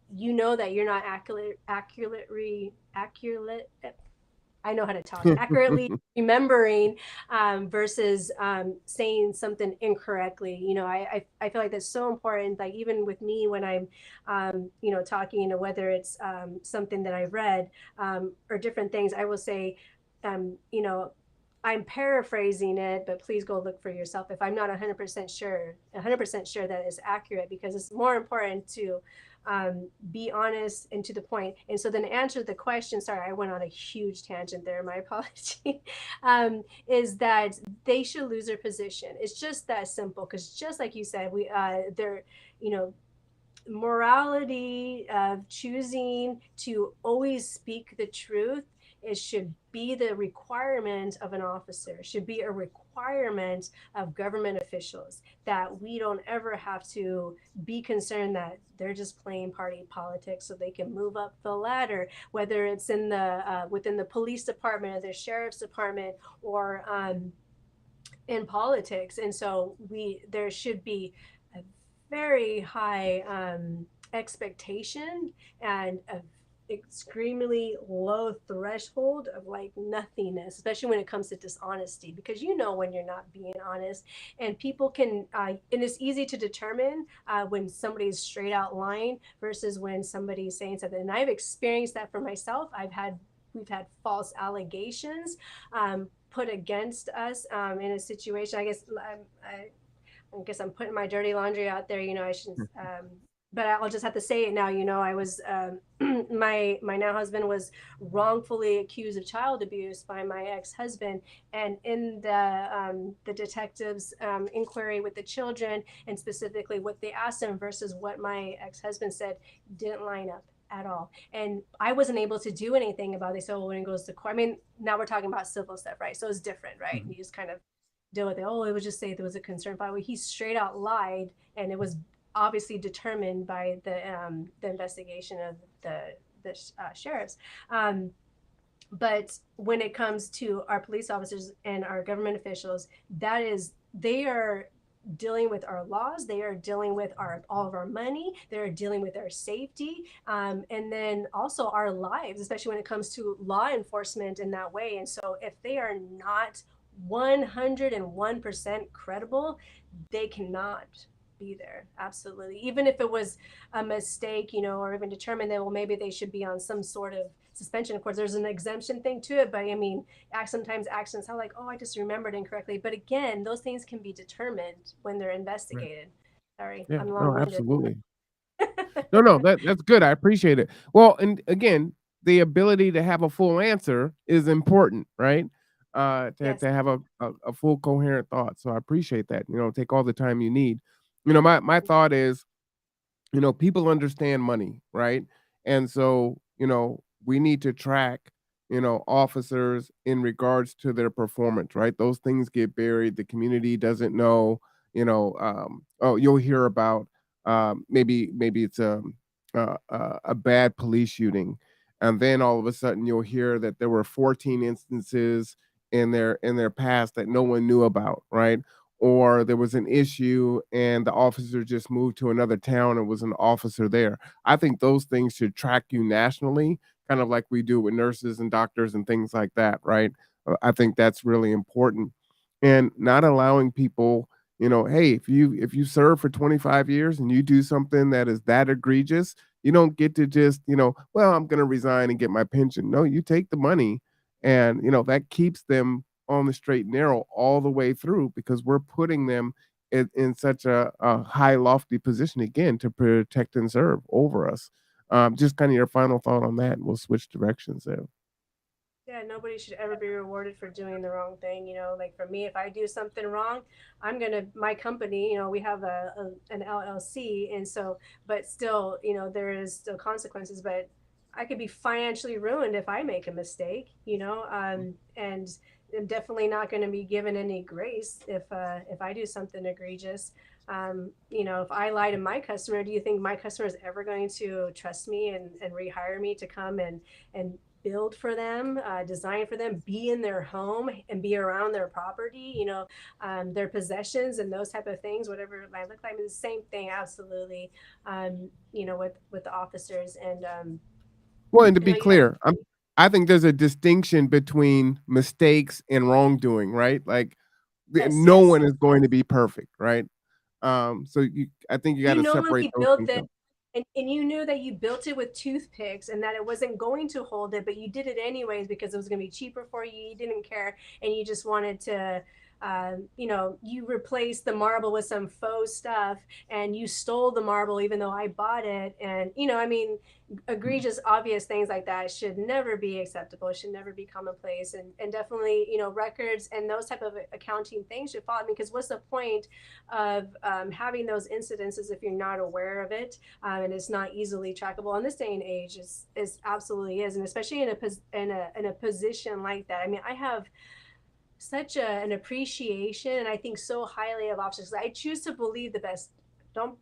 that you're not accurate. I know how to talk accurately remembering, versus saying something incorrectly. I feel like that's so important. Like, even with me, when I'm talking, whether it's something that I've read, or different things, I will say, um, you know I'm paraphrasing it, but please go look for yourself if I'm not 100% sure that it's accurate, because it's more important to be honest and to the point. And so then, to answer the question, sorry, I went on a huge tangent there, my apology, is that they should lose their position. It's just that simple, because just like you said, they're, you know, morality of choosing to always speak the truth, it should be the requirement of an officer, it should be a requirement of government officials, that we don't ever have to be concerned that they're just playing party politics so they can move up the ladder, whether it's in the within the police department or the sheriff's department, or in politics. And so there should be a very high expectation, and a extremely low threshold of like nothingness, especially when it comes to dishonesty, because when you're not being honest, and people can and it's easy to determine when somebody's straight out lying versus when somebody's saying something. And I've experienced that for myself. We've had false allegations put against us in a situation. I guess I'm putting my dirty laundry out there. I shouldn't, but I'll just have to say it now. I was my now husband was wrongfully accused of child abuse by my ex-husband, and in the detectives' inquiry with the children, and specifically what they asked him versus what my ex-husband said, didn't line up at all. And I wasn't able to do anything about it. So when it goes to court, I mean, now we're talking about civil stuff, right? So it's different, right? Mm-hmm. You just kind of deal with it. Oh, it would just say there was a concern. By the way, he straight out lied, and it was obviously determined by the investigation of the sheriffs. But when it comes to our police officers and our government officials, they are dealing with our laws, they are dealing with all of our money, they're dealing with our safety, and then also our lives, especially when it comes to law enforcement in that way. And so if they are not 101% credible, they cannot be there. Absolutely. Even if it was a mistake, or even determined that, well, maybe they should be on some sort of suspension. Of course, there's an exemption thing to it, but I mean, sometimes actions are like, oh, I just remembered incorrectly. But again, those things can be determined when they're investigated. Right. Sorry, yeah, I'm long-winded. No, absolutely. No, that's good. I appreciate it. Well, and again, the ability to have a full answer is important, right? Yes. To have a full coherent thought. So I appreciate that. Take all the time you need. My thought is, people understand money, right? And so, we need to track, officers in regards to their performance, right? Those things get buried. The community doesn't know, oh, you'll hear about maybe it's a bad police shooting, and then all of a sudden you'll hear that there were 14 instances in their past that no one knew about, right? Or there was an issue and the officer just moved to another town and was an officer there. I think those things should track you nationally, kind of like we do with nurses and doctors and things like that, right? I think that's really important. And not allowing people, hey, if you serve for 25 years and you do something that is that egregious, you don't get to just, well, I'm going to resign and get my pension. No, you take the money, and that keeps them on the straight and narrow all the way through, because we're putting them in such a high lofty position again to protect and serve over us. Just kind of your final thought on that, and we'll switch directions there. Yeah, nobody should ever be rewarded for doing the wrong thing. Like for me, if I do something wrong, my company, we have an LLC. And so, but still, there is still consequences, but I could be financially ruined if I make a mistake, and I'm definitely not going to be given any grace if I do something egregious. If I lie to my customer, do you think my customer is ever going to trust me and rehire me to come and build for them, design for them, be in their home and be around their property, their possessions and those type of things, whatever it might look like. I mean, the same thing, absolutely, with the officers. Well, and to I know be you had, clear, I think there's a distinction between mistakes and wrongdoing, right? Like, yes, no yes. one is going to be perfect, right? So I think you got You to separate knowingly those built things it, up. and you knew that you built it with toothpicks and that it wasn't going to hold it, but you did it anyways because it was going to be cheaper for you. You didn't care, and you just wanted to, you replaced the marble with some faux stuff, and you stole the marble even though I bought it. And I mean, egregious, obvious things like that should never be acceptable. It should never be commonplace, and definitely, records and those type of accounting things should follow. Because what's the point of having those incidences if you're not aware of it, and it's not easily trackable? In this day and age, is absolutely is, and especially in a position like that. I mean, I have such an appreciation, and I think so highly of officers. I choose to believe the best. Don't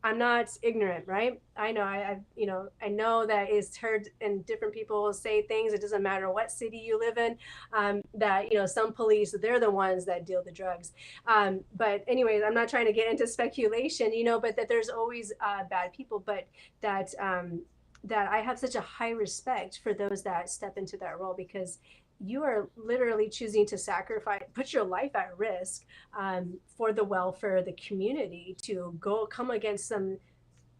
I'm not ignorant, right? I know I know that it's heard, and different people say things. It doesn't matter what city you live in. That some police, they're the ones that deal the drugs. But anyways, I'm not trying to get into speculation, but that there's always bad people, but that I have such a high respect for those that step into that role, because you are literally choosing to sacrifice, put your life at risk, for the welfare of the community, to go come against some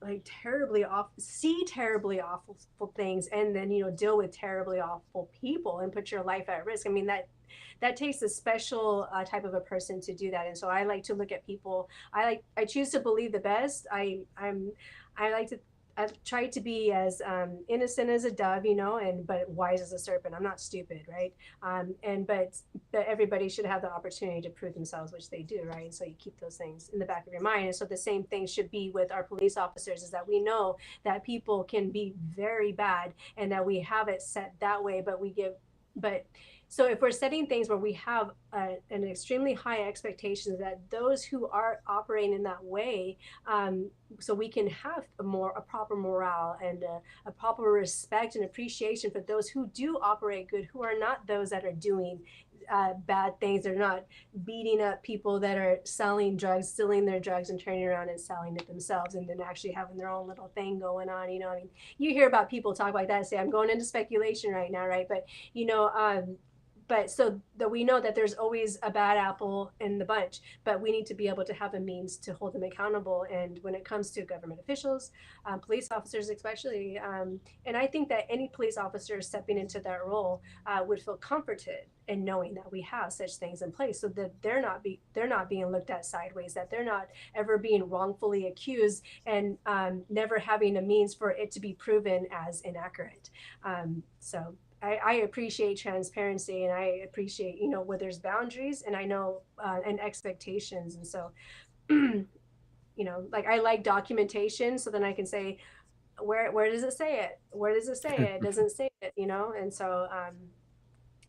like terribly awful, see terribly awful things, and then deal with terribly awful people and put your life at risk. I mean, that takes a special type of a person to do that. And so I like to look at people. I choose to believe the best. I like to, I've tried to be as innocent as a dove, and but wise as a serpent. I'm not stupid, right? And but everybody should have the opportunity to prove themselves, which they do, right? And so you keep those things in the back of your mind. And so the same thing should be with our police officers: is that we know that people can be very bad, and that we have it set that way, but so if we're setting things where we have an extremely high expectation that those who are operating in that way, so we can have a proper morale and a proper respect and appreciation for those who do operate good, who are not those that are doing bad things. They're not beating up people that are selling drugs, stealing their drugs, and turning around and selling it themselves, and then actually having their own little thing going on. I mean, you hear about people talk like that and say, I'm going into speculation right now, right? But but so that we know that there's always a bad apple in the bunch, but we need to be able to have a means to hold them accountable. And when it comes to government officials, police officers especially, and I think that any police officer stepping into that role would feel comforted in knowing that we have such things in place, so that they're not being looked at sideways, that they're not ever being wrongfully accused, and never having a means for it to be proven as inaccurate. So I appreciate transparency, and I appreciate, where there's boundaries, and I know, and expectations. And so, like, I like documentation, so then I can say, where does it say it? Where does it say it? It doesn't say it, and so,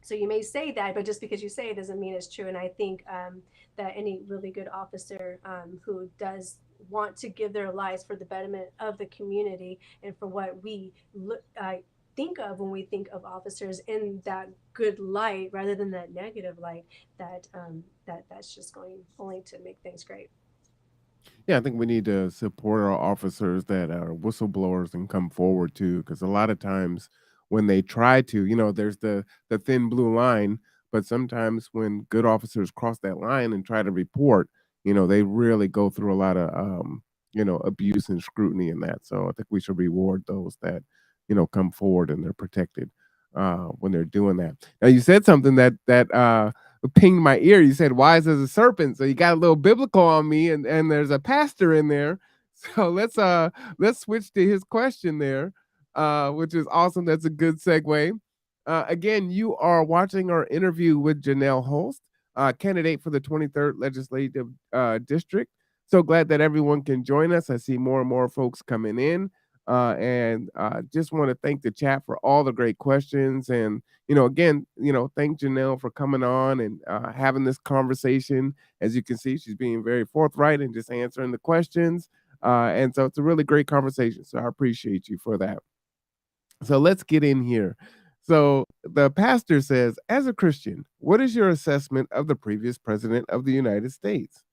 so you may say that, but just because you say it doesn't mean it's true. And I think that any really good officer who does want to give their lives for the betterment of the community, and for what we think of when we think of officers in that good light rather than that negative light, that's just going only to make things great. Yeah, I think we need to support our officers that are whistleblowers and come forward too, because a lot of times when they try to, there's the thin blue line, but sometimes when good officers cross that line and try to report, they really go through a lot of abuse and scrutiny in that. So I think we should reward those that come forward and they're protected when they're doing that. Now you said something that pinged my ear. You said wise as a serpent, so you got a little biblical on me, and there's a pastor in there. So let's switch to his question there, which is awesome. That's a good segue. Again, you are watching our interview with Janell Hulst, candidate for the 23rd Legislative District. So glad that everyone can join us. I see more and more folks coming in. And just want to thank the chat for all the great questions. And, again, thank Janelle for coming on and having this conversation. As you can see, she's being very forthright and just answering the questions. And so it's a really great conversation. So I appreciate you for that. So let's get in here. So the pastor says, as a Christian, what is your assessment of the previous president of the United States?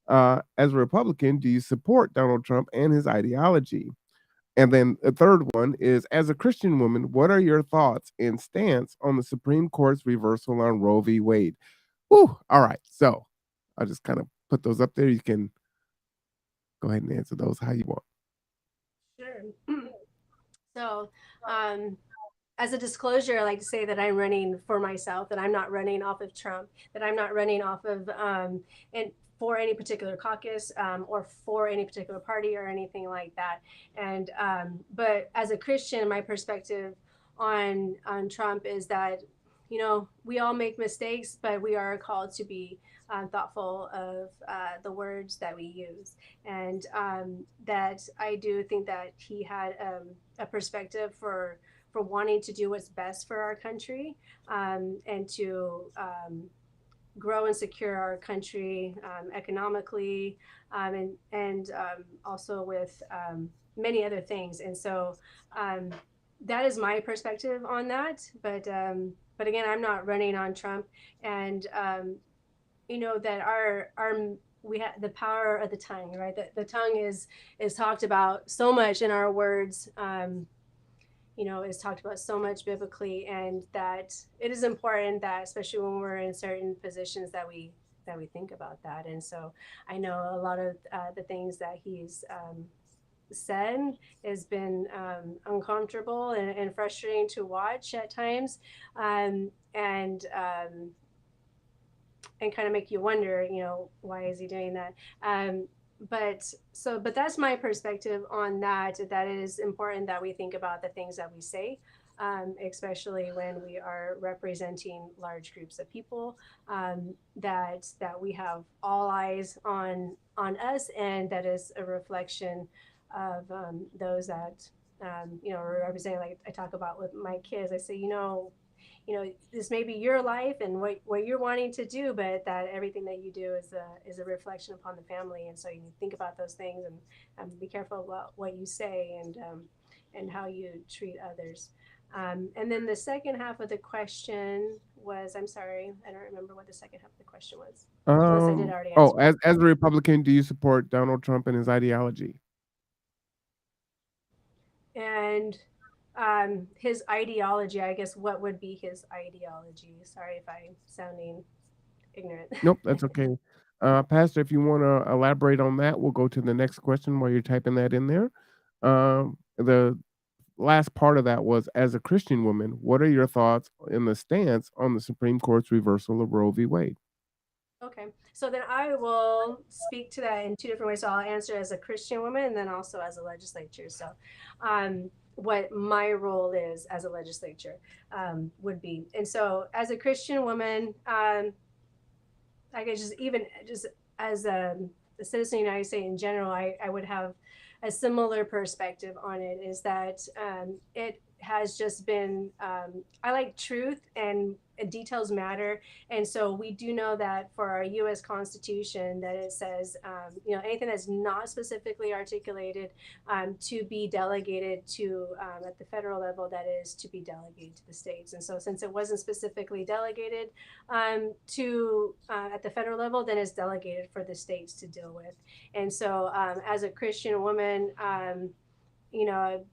As a Republican, do you support Donald Trump and his ideology? And then the third one is, as a Christian woman, what are your thoughts and stance on the Supreme Court's reversal on Roe v. Wade? Whew, all right. So I'll just kind of put those up there. You can go ahead and answer those how you want. Sure. So, as a disclosure, I like to say that I'm running for myself, that I'm not running off of Trump, that I'm not running off of and for any particular caucus or for any particular party or anything like that. And but as a Christian, my perspective on Trump is that we all make mistakes, but we are called to be thoughtful of the words that we use, and that I do think that he had a perspective for wanting to do what's best for our country, and to grow and secure our country economically, and also with many other things. And so that is my perspective on that. But again, I'm not running on Trump, and that our we have the power of the tongue, right? The tongue is talked about so much in our words. Is talked about so much biblically, and that it is important that, especially when we're in certain positions, that we think about that. And so I know a lot of the things that he's said has been uncomfortable and frustrating to watch at times, and kind of make you wonder, why is he doing that? But that's my perspective on that. That it is important that we think about the things that we say, especially when we are representing large groups of people. That we have all eyes on us, and that is a reflection of those that are representing. Like I talk about with my kids, I say, this may be your life and what you're wanting to do, but that everything that you do is a reflection upon the family. And so you think about those things, and be careful about what you say, and how you treat others. And then the second half of the question was, I'm sorry, I don't remember what the second half of the question was, unless I did already Oh, answer it. as a Republican, do you support Donald Trump and his ideology? And his ideology, I guess, what would be his ideology? Sorry if I'm sounding ignorant. Nope, that's okay. Pastor, if you want to elaborate on that, we'll go to the next question while you're typing that in there. The last part of that was, as a Christian woman, what are your thoughts in the stance on the Supreme Court's reversal of Roe v. Wade? Okay, so then I will speak to that in two different ways. So I'll answer as a Christian woman, and then also as a legislature. So, what my role is as a legislature would be. And so, as a Christian woman, I guess just as a citizen of the United States in general, I would have a similar perspective on it. Is that it has just been, I like truth, and details matter. And so we do know that for our U.S. Constitution, that it says, anything that's not specifically articulated to be delegated to at the federal level, that is to be delegated to the states. And so since it wasn't specifically delegated to at the federal level, then it's delegated for the states to deal with. And so as a Christian woman, you know,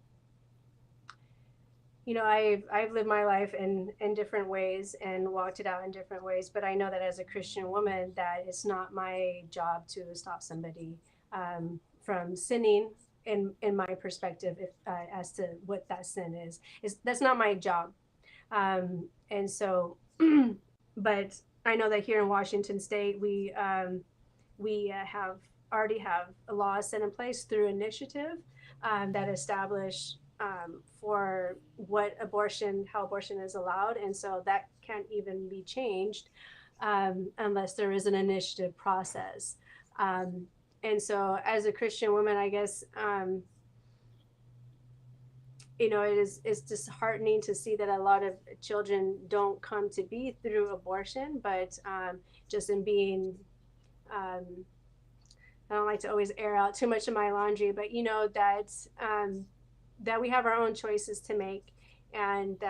I've lived my life in different ways and walked it out in different ways. But I know that as a Christian woman, that it's not my job to stop somebody from sinning. In my perspective, if as to what that sin is that's not my job. And so, but I know that here in Washington State, we have already have laws set in place through initiative that establish for how abortion is allowed, and so that can't even be changed unless there is an initiative process. Um, and so, as a Christian woman, I guess it's disheartening to see that a lot of children don't come to be through abortion, but just in being um, I don't like to always air out too much of my laundry, but that we have our own choices to make, and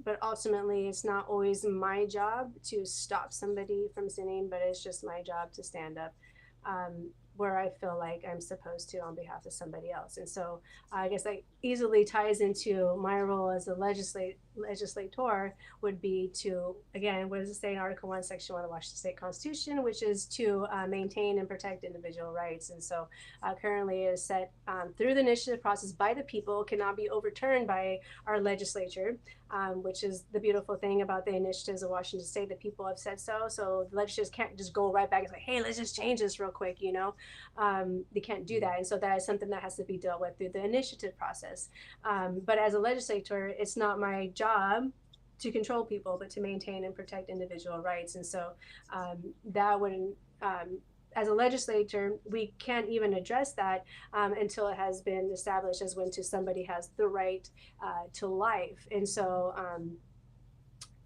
but ultimately it's not always my job to stop somebody from sinning, but it's just my job to stand up where I feel like I'm supposed to on behalf of somebody else. And so I guess that easily ties into my role as a legislator would be to, again, what does it say in Article 1, Section 1 of the Washington State Constitution, which is to maintain and protect individual rights. And so currently it is set through the initiative process by the people, cannot be overturned by our legislature, which is the beautiful thing about the initiatives of Washington State. The people have said so. So the legislators can't just go right back and say, hey, let's just change this real quick, They can't do that. And so that is something that has to be dealt with through the initiative process. But as a legislator, it's not my job to control people, but to maintain and protect individual rights. And so that wouldn't, as a legislator, we can't even address that until it has been established as when somebody has the right to life. And so,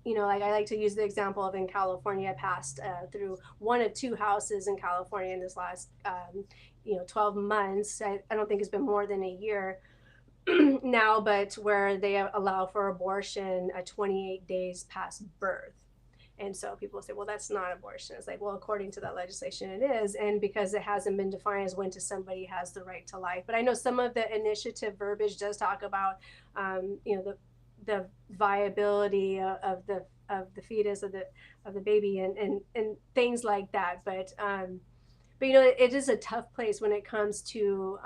like I like to use the example of in California, passed through one of two houses in California in this last, 12 months. I don't think it's been more than a year now, but where they allow for abortion 28 days past birth. And so people say, well, that's not abortion. It's like, well, according to that legislation, it is. And because it hasn't been defined as when somebody has the right to life. But I know some of the initiative verbiage does talk about, the viability of the fetus, of the baby, and things like that. But it is a tough place when it comes to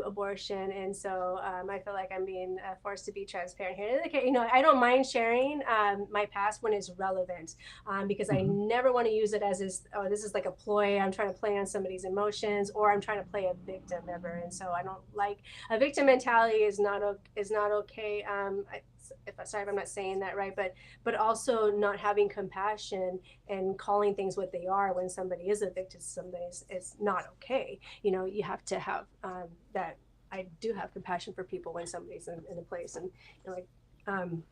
abortion, and so I feel like I'm being forced to be transparent here. Okay, I don't mind sharing my past when it's relevant, because I Mhm. never want to use it as this is like a ploy. I'm trying to play on somebody's emotions, or I'm trying to play a victim ever. And so I don't like a victim mentality is not okay. Sorry if I'm not saying that right, but also not having compassion and calling things what they are when somebody is a victim to somebody is not okay. You have to have that. I do have compassion for people when somebody's in a place, and like and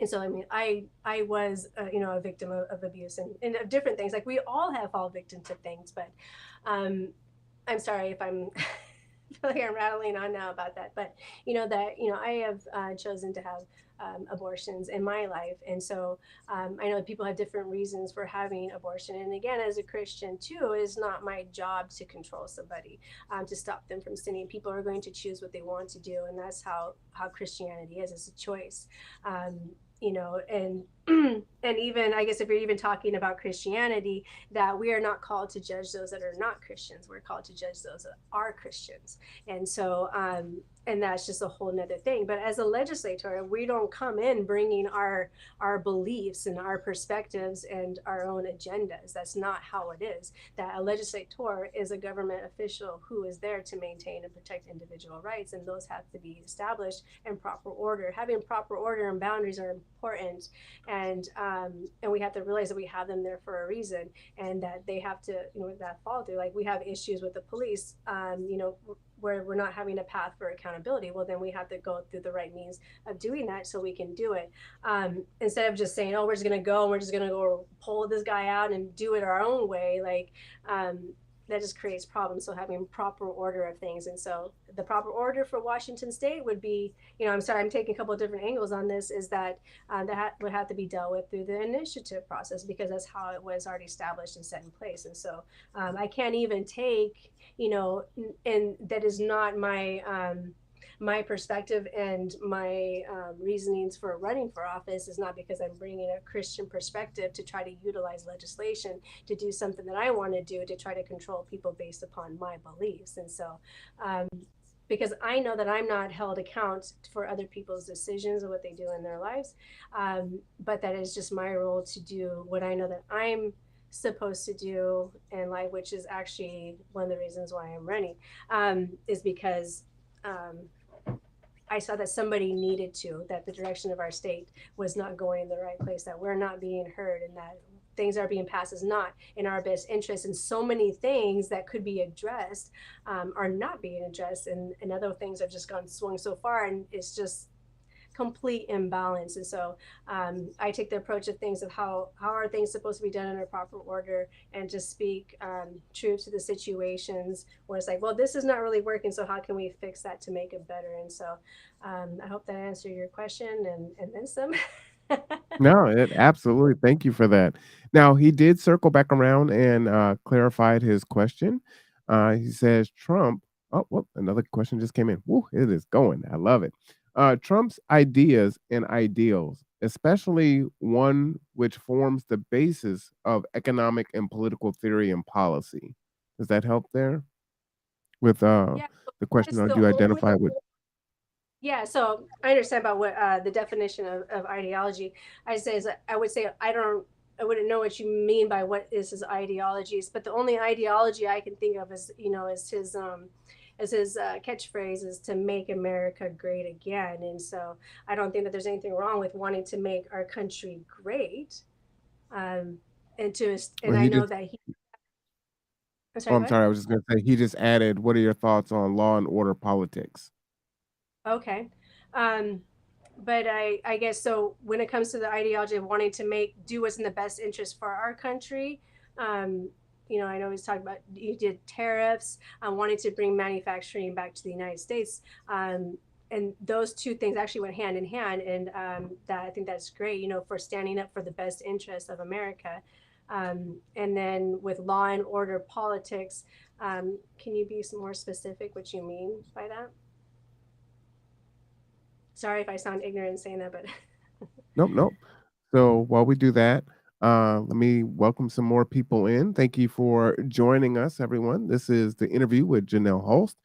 so I was a victim of abuse and of different things. Like we all have fall victim to things, but I'm sorry if I'm I feel like I'm rattling on now about that, but I have chosen to have abortions in my life, and so I know people have different reasons for having abortion. And again, as a Christian too, it is not my job to control somebody, to stop them from sinning. People are going to choose what they want to do, and that's how Christianity is. It's a choice, and and even I guess if you're even talking about Christianity, that we are not called to judge those that are not Christians. We're called to judge those that are Christians. And so and that's just a whole nother thing. But as a legislator, we don't come in bringing our beliefs and our perspectives and our own agendas. That's not how it is. That a legislator is a government official who is there to maintain and protect individual rights, and those have to be established in proper order. Having proper order and boundaries are important, and we have to realize that we have them there for a reason, and that they have to that follow through. Like we have issues with the police, where we're not having a path for accountability. Well, then we have to go through the right means of doing that so we can do it, instead of just saying, oh, we're just going to go and we're just going to go pull this guy out and do it our own way. Like that just creates problems. So having proper order of things. And so the proper order for Washington State would be, I'm sorry, I'm taking a couple of different angles on this, is that that would have to be dealt with through the initiative process, because that's how it was already established and set in place. And so I can't even take, and that is not my perspective, and my reasonings for running for office is not because I'm bringing a Christian perspective to try to utilize legislation to do something that I want to do to try to control people based upon my beliefs. And so because I know that I'm not held account for other people's decisions and what they do in their lives. But that is just my role to do what I know that I'm supposed to do in life, which is actually one of the reasons why I'm running, is because um, I saw that somebody needed to, that the direction of our state was not going in the right place, that we're not being heard, and that things are being passed is not in our best interest. And so many things that could be addressed are not being addressed. And other things have just gone swung so far, and it's just complete imbalance. And so I take the approach of things of how are things supposed to be done in a proper order, and just speak truth to the situations where it's like, well, this is not really working, so how can we fix that to make it better? And so I hope that answered your question, and then some. No, it absolutely, thank you for that. Now, he did circle back around and, clarified his question. He says, "Trump" oh, well, another question just came in. Woo, it is going, I love it. "Trump's ideas and ideals, especially one which forms the basis of economic and political theory and policy." Does that help there with, Yeah, the question, it's or the do you only. identify with Yeah, so I understand about what the definition of ideology. I would say I wouldn't know what you mean by what is his ideologies, but the only ideology I can think of is, is his catchphrase is to make America great again. And so I don't think that there's anything wrong with wanting to make our country great. Um, and well, I he know just that he. I'm oh, sorry, I'm what? sorry, I was just gonna say, he just added, "What are your thoughts on law and order politics?" Okay. Um, but I guess so when it comes to the ideology of wanting to do what's in the best interest for our country, um, I know he's talking about you did tariffs, wanting to bring manufacturing back to the United States. And those two things actually went hand in hand, and that I think that's great, for standing up for the best interest of America. And then with law and order politics, can you be some more specific what you mean by that? Sorry if I sound ignorant saying that, but Nope, nope. So while we do that, let me welcome some more people in. Thank you for joining us, everyone. This is the interview with Janell Hulst,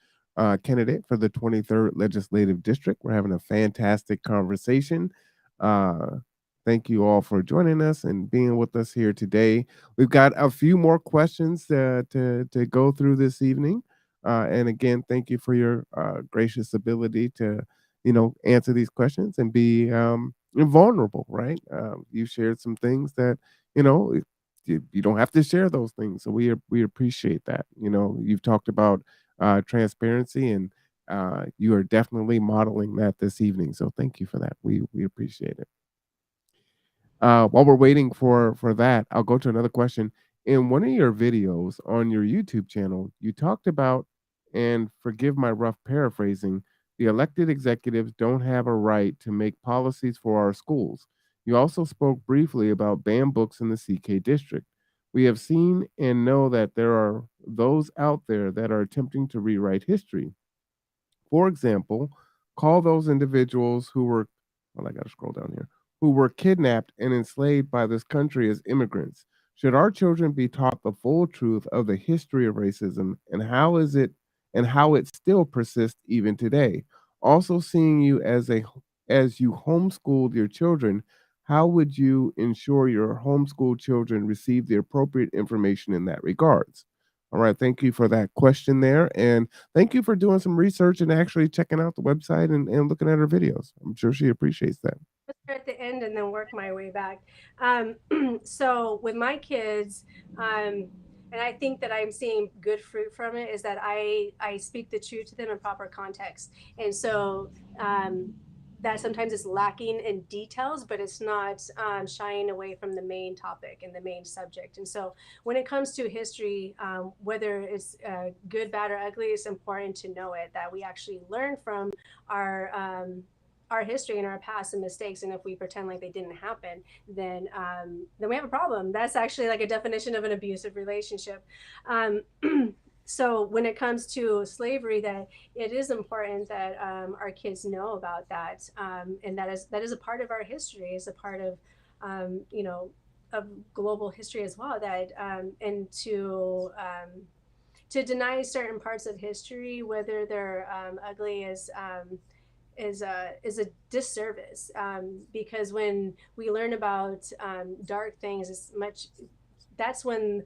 candidate for the 23rd Legislative District. We're having a fantastic conversation. Uh, Thank you all for joining us and being with us here today. We've got a few more questions to go through this evening. And again, thank you for your gracious ability to answer these questions and be vulnerable, right? You shared some things that you know you don't have to share those things, so we appreciate that. You've talked about transparency, and you are definitely modeling that this evening. So thank you for that. We appreciate it. While we're waiting for that, I'll go to another question. In one of your videos on your YouTube channel, you talked about, and forgive my rough paraphrasing, the elected executives don't have a right to make policies for our schools. You also spoke briefly about banned books in the CK district. We have seen and know that there are those out there that are attempting to rewrite history. For example, call those individuals who were, well, I got to scroll down here, who were kidnapped and enslaved by this country as immigrants. Should our children be taught the full truth of the history of racism, and how it still persists even today? Also, seeing you as you homeschooled your children, how would you ensure your homeschooled children receive the appropriate information in that regards? All right, thank you for that question there. And thank you for doing some research and actually checking out the website and looking at her videos. I'm sure she appreciates that. start at the end and then work my way back. So with my kids, and I think that I'm seeing good fruit from it, is that I speak the truth to them in proper context. And so that sometimes is lacking in details, but it's not shying away from the main topic and the main subject. And so when it comes to history, whether it's good, bad, or ugly, it's important to know it, that we actually learn from our our history and our past and mistakes. And if we pretend like they didn't happen, then we have a problem. That's actually like a definition of an abusive relationship. Um, so when it comes to slavery, that it is important that our kids know about that, and that is a part of our history, is a part of um, you know of global history as well. That and to deny certain parts of history, whether they're ugly, is a disservice, because when we learn about dark things, it's much that's when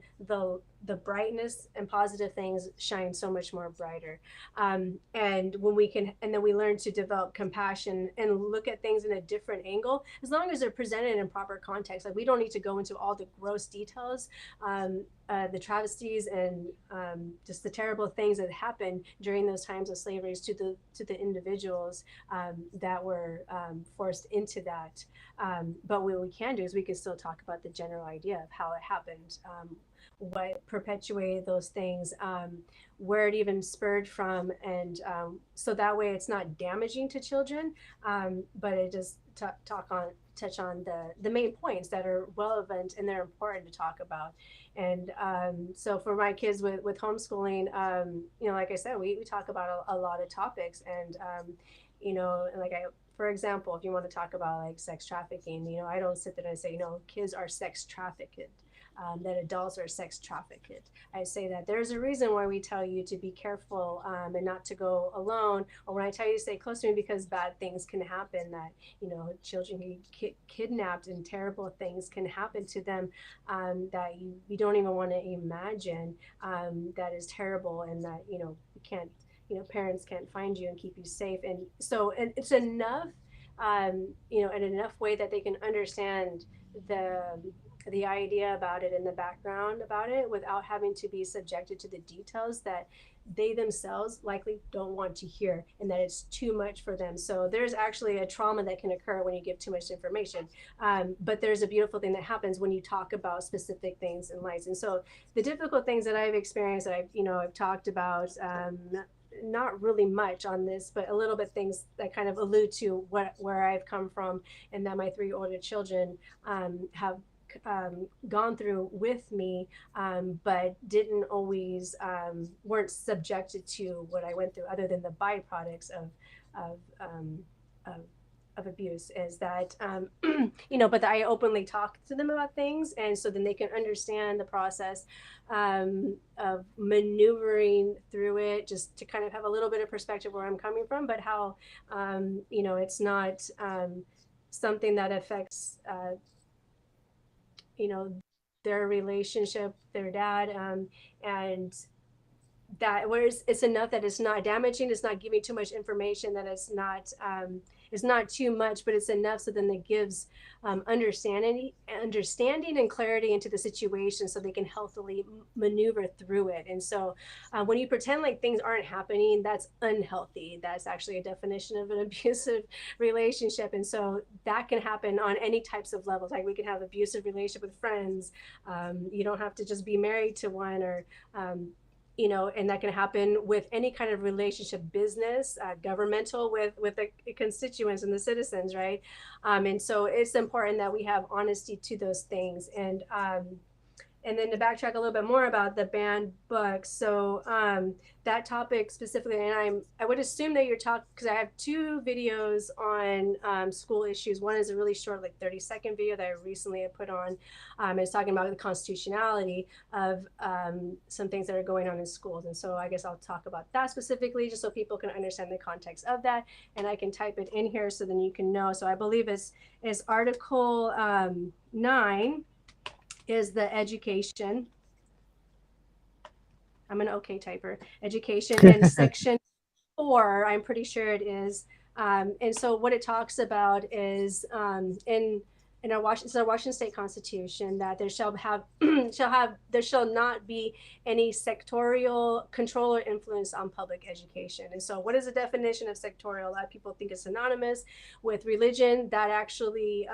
the brightness and positive things shine so much more brighter. And when we can, and then we learn to develop compassion and look at things in a different angle, as long as they're presented in proper context. Like, we don't need to go into all the gross details, the travesties and just the terrible things that happened during those times of slavery to the individuals that were forced into that. But what we can do is we can still talk about the general idea of how it happened, what perpetuated those things, where it even spurred from, and so that way it's not damaging to children, but it just touch on the main points that are relevant and they're important to talk about. And so for my kids with homeschooling, like I said, we talk about a lot of topics, and for example, if you want to talk about like sex trafficking, I don't sit there and say, kids are sex trafficked, that adults are sex trafficked. I say that there's a reason why we tell you to be careful, and not to go alone, or when I tell you to stay close to me, because bad things can happen, that, children can get kidnapped and terrible things can happen to them, that you don't even want to imagine, that is terrible, and that, you can't, parents can't find you and keep you safe. And so, and it's enough, in enough way that they can understand the idea about it and the background about it, without having to be subjected to the details that they themselves likely don't want to hear, and that it's too much for them. So there's actually a trauma that can occur when you give too much information, but there's a beautiful thing that happens when you talk about specific things in life. And so the difficult things that I've experienced, that I've talked about, not really much on this, but a little bit things that kind of allude to where I've come from, and that my three older children have gone through with me, but didn't always, weren't subjected to what I went through, other than the byproducts of, um, of of abuse, is that, but I openly talk to them about things, and so then they can understand the process, of maneuvering through it, just to kind of have a little bit of perspective where I'm coming from, but how, it's not, something that affects, their relationship, their dad, and that, whereas it's enough that it's not damaging, it's not giving too much information, that it's not too much, but it's enough so then it gives, understanding and clarity into the situation, so they can healthily maneuver through it. And so, when you pretend like things aren't happening, that's unhealthy. That's actually a definition of an abusive relationship. And so that can happen on any types of levels. Like, we can have abusive relationship with friends. You don't have to just be married to one, or and that can happen with any kind of relationship, business, governmental, with the constituents and the citizens, right? And so it's important that we have honesty to those things. And then to backtrack a little bit more about the banned books, so that topic specifically, and I would assume that you're talking, because I have two videos on school issues. One is a really short, like 30-second video that I recently put on. It's talking about the constitutionality of some things that are going on in schools. And so I guess I'll talk about that specifically, just so people can understand the context of that. And I can type it in here so then you can know. So I believe it's Article 9 is the education. I'm an okay typer. Education, and Section 4, I'm pretty sure it is. And so what it talks about is, in our Washington State Constitution, that there shall not be any sectorial control or influence on public education. And so what is the definition of sectorial? A lot of people think it's synonymous with religion. That actually,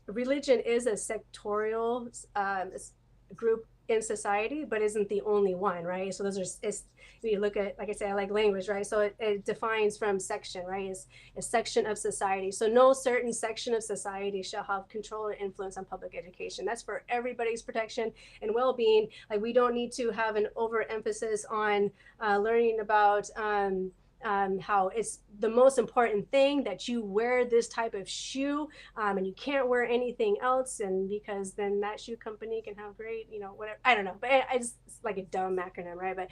religion is a sectorial group in society, but isn't the only one, right? So you look at, like I say, I like language, right? So it defines from section, right? Is a section of society. So no certain section of society shall have control or influence on public education. That's for everybody's protection and well-being. Like, we don't need to have an overemphasis on learning about how it's the most important thing that you wear this type of shoe, and you can't wear anything else, and because then that shoe company can have great, whatever. I don't know, but I just, it's like a dumb acronym, right? But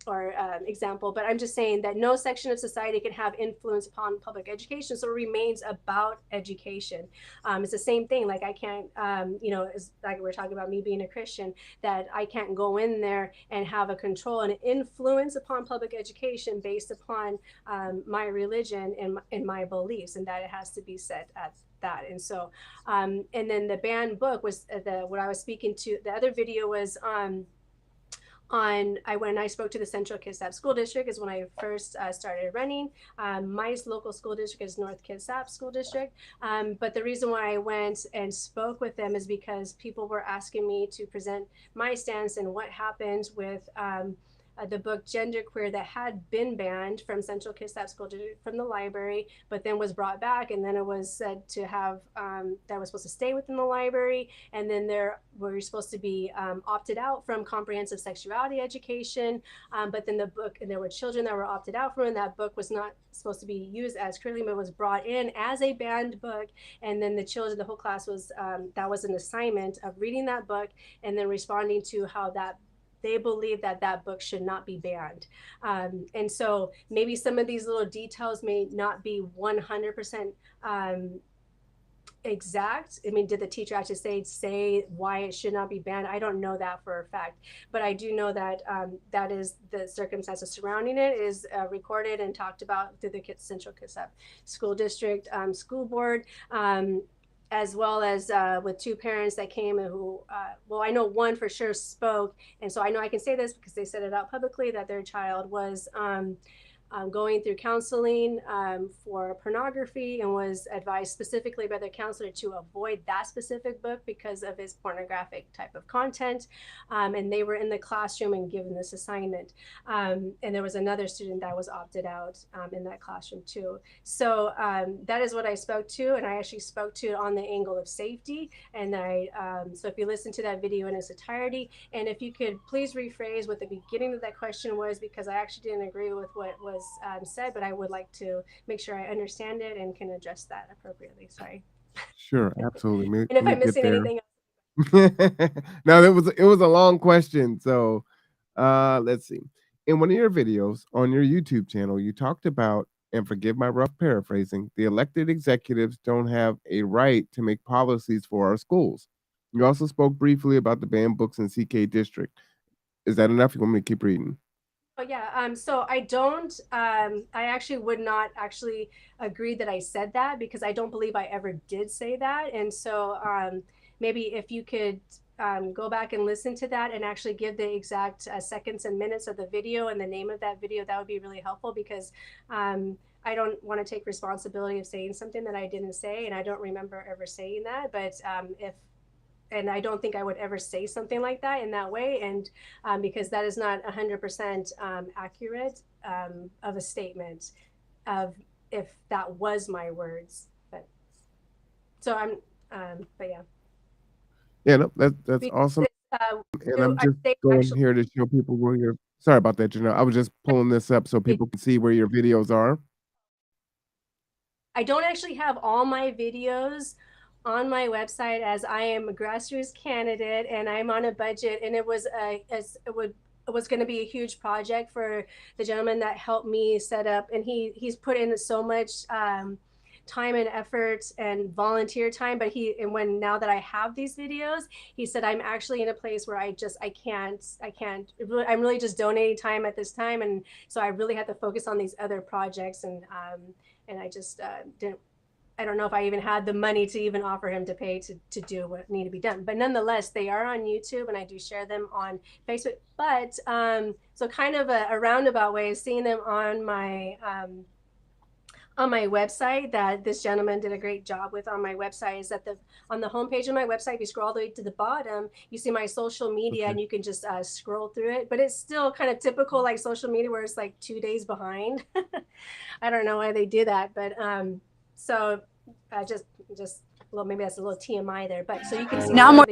or example, but I'm just saying that no section of society can have influence upon public education, so it remains about education. It's the same thing. Like I can't, it's like we're talking about me being a Christian, that I can't go in there and have a control and influence upon public education based upon my religion and my beliefs, and that it has to be set at that. And so, and then the banned book was what I was speaking to. The other video was when I spoke to the Central Kitsap School District is when I first started running. My local school district is North Kitsap School District. But the reason why I went and spoke with them is because people were asking me to present my stance and what happens with the book Genderqueer that had been banned from Central Kitsap School District from the library, but then was brought back, and then it was said to have that was supposed to stay within the library, and then there were supposed to be opted out from comprehensive sexuality education, but then the book, and there were children that were opted out from it, and that book was not supposed to be used as curriculum, but was brought in as a banned book, and then the children, the whole class was that was an assignment of reading that book and then responding to how that they believe that that book should not be banned. And so maybe some of these little details may not be 100% exact. I mean, did the teacher actually say why it should not be banned? I don't know that for a fact, but I do know that that is the circumstances surrounding it is recorded and talked about through the Central Kitsap School District School Board. As well as with two parents that came and who, well, I know one for sure spoke. And so I know I can say this because they said it out publicly that their child was going through counseling for pornography and was advised specifically by their counselor to avoid that specific book because of its pornographic type of content. And they were in the classroom and given this assignment. And there was another student that was opted out in that classroom too. So that is what I spoke to. And I actually spoke to it on the angle of safety. And so if you listen to that video in its entirety, and if you could please rephrase what the beginning of that question was, because I actually didn't agree with what was said, but I would like to make sure I understand it and can address that appropriately. Sorry. Sure, absolutely. And if I'm missing anything else. No, it was a long question. So let's see. In one of your videos on your YouTube channel, you talked about, and forgive my rough paraphrasing, the elected executives don't have a right to make policies for our schools. You also spoke briefly about the banned books in CK district. Is that enough? You want me to keep reading? Oh yeah. So I don't. I actually would not actually agree that I said that because I don't believe I ever did say that. And so maybe if you could go back and listen to that and actually give the exact seconds and minutes of the video and the name of that video, that would be really helpful because I don't want to take responsibility of saying something that I didn't say, and I don't remember ever saying that. But and I don't think I would ever say something like that in that way, and because that is not 100% accurate of a statement of if that was my words. But so but yeah. Yeah, no, that's Because, awesome. And I'm I just think going actually, here to show people where your sorry about that, Janelle. I was just pulling this up so people can see where your videos are. I don't actually have all my videos on my website as I am a grassroots candidate and I'm on a budget, and it was it was going to be a huge project for the gentleman that helped me set up, and he's put in so much time and effort and volunteer time, but when now that I have these videos, he said I'm actually in a place where I can't I'm really just donating time at this time, and so I really have to focus on these other projects, and I just didn't. I don't know if I even had the money to even offer him to pay to do what needed to be done. But nonetheless, they are on YouTube, and I do share them on Facebook. But so kind of a roundabout way of seeing them on my website that this gentleman did a great job with on my website is that on the homepage of my website, if you scroll all the way to the bottom, you see my social media, and you can just scroll through it. But it's still kind of typical like social media where it's like 2 days behind. I don't know why they do that, but so just well, maybe that's a little TMI there, but so you can see now more.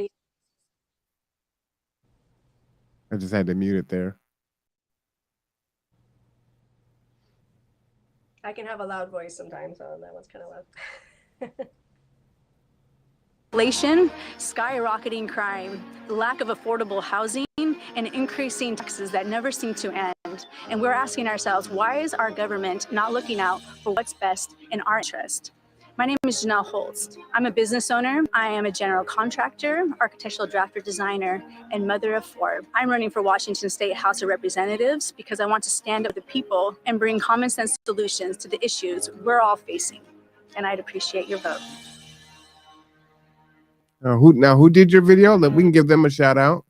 I just had to mute it there. I can have a loud voice sometimes, so that one's kind of loud. Inflation, skyrocketing crime, lack of affordable housing, and increasing taxes that never seem to end. And we're asking ourselves, why is our government not looking out for what's best in our interest? My name is Janell Hulst. I'm a business owner. I am a general contractor, architectural drafter designer, and mother of four. I'm running for Washington State House of Representatives because I want to stand up with the people and bring common sense solutions to the issues we're all facing. And I'd appreciate your vote. Who did your video? That we can give them a shout out.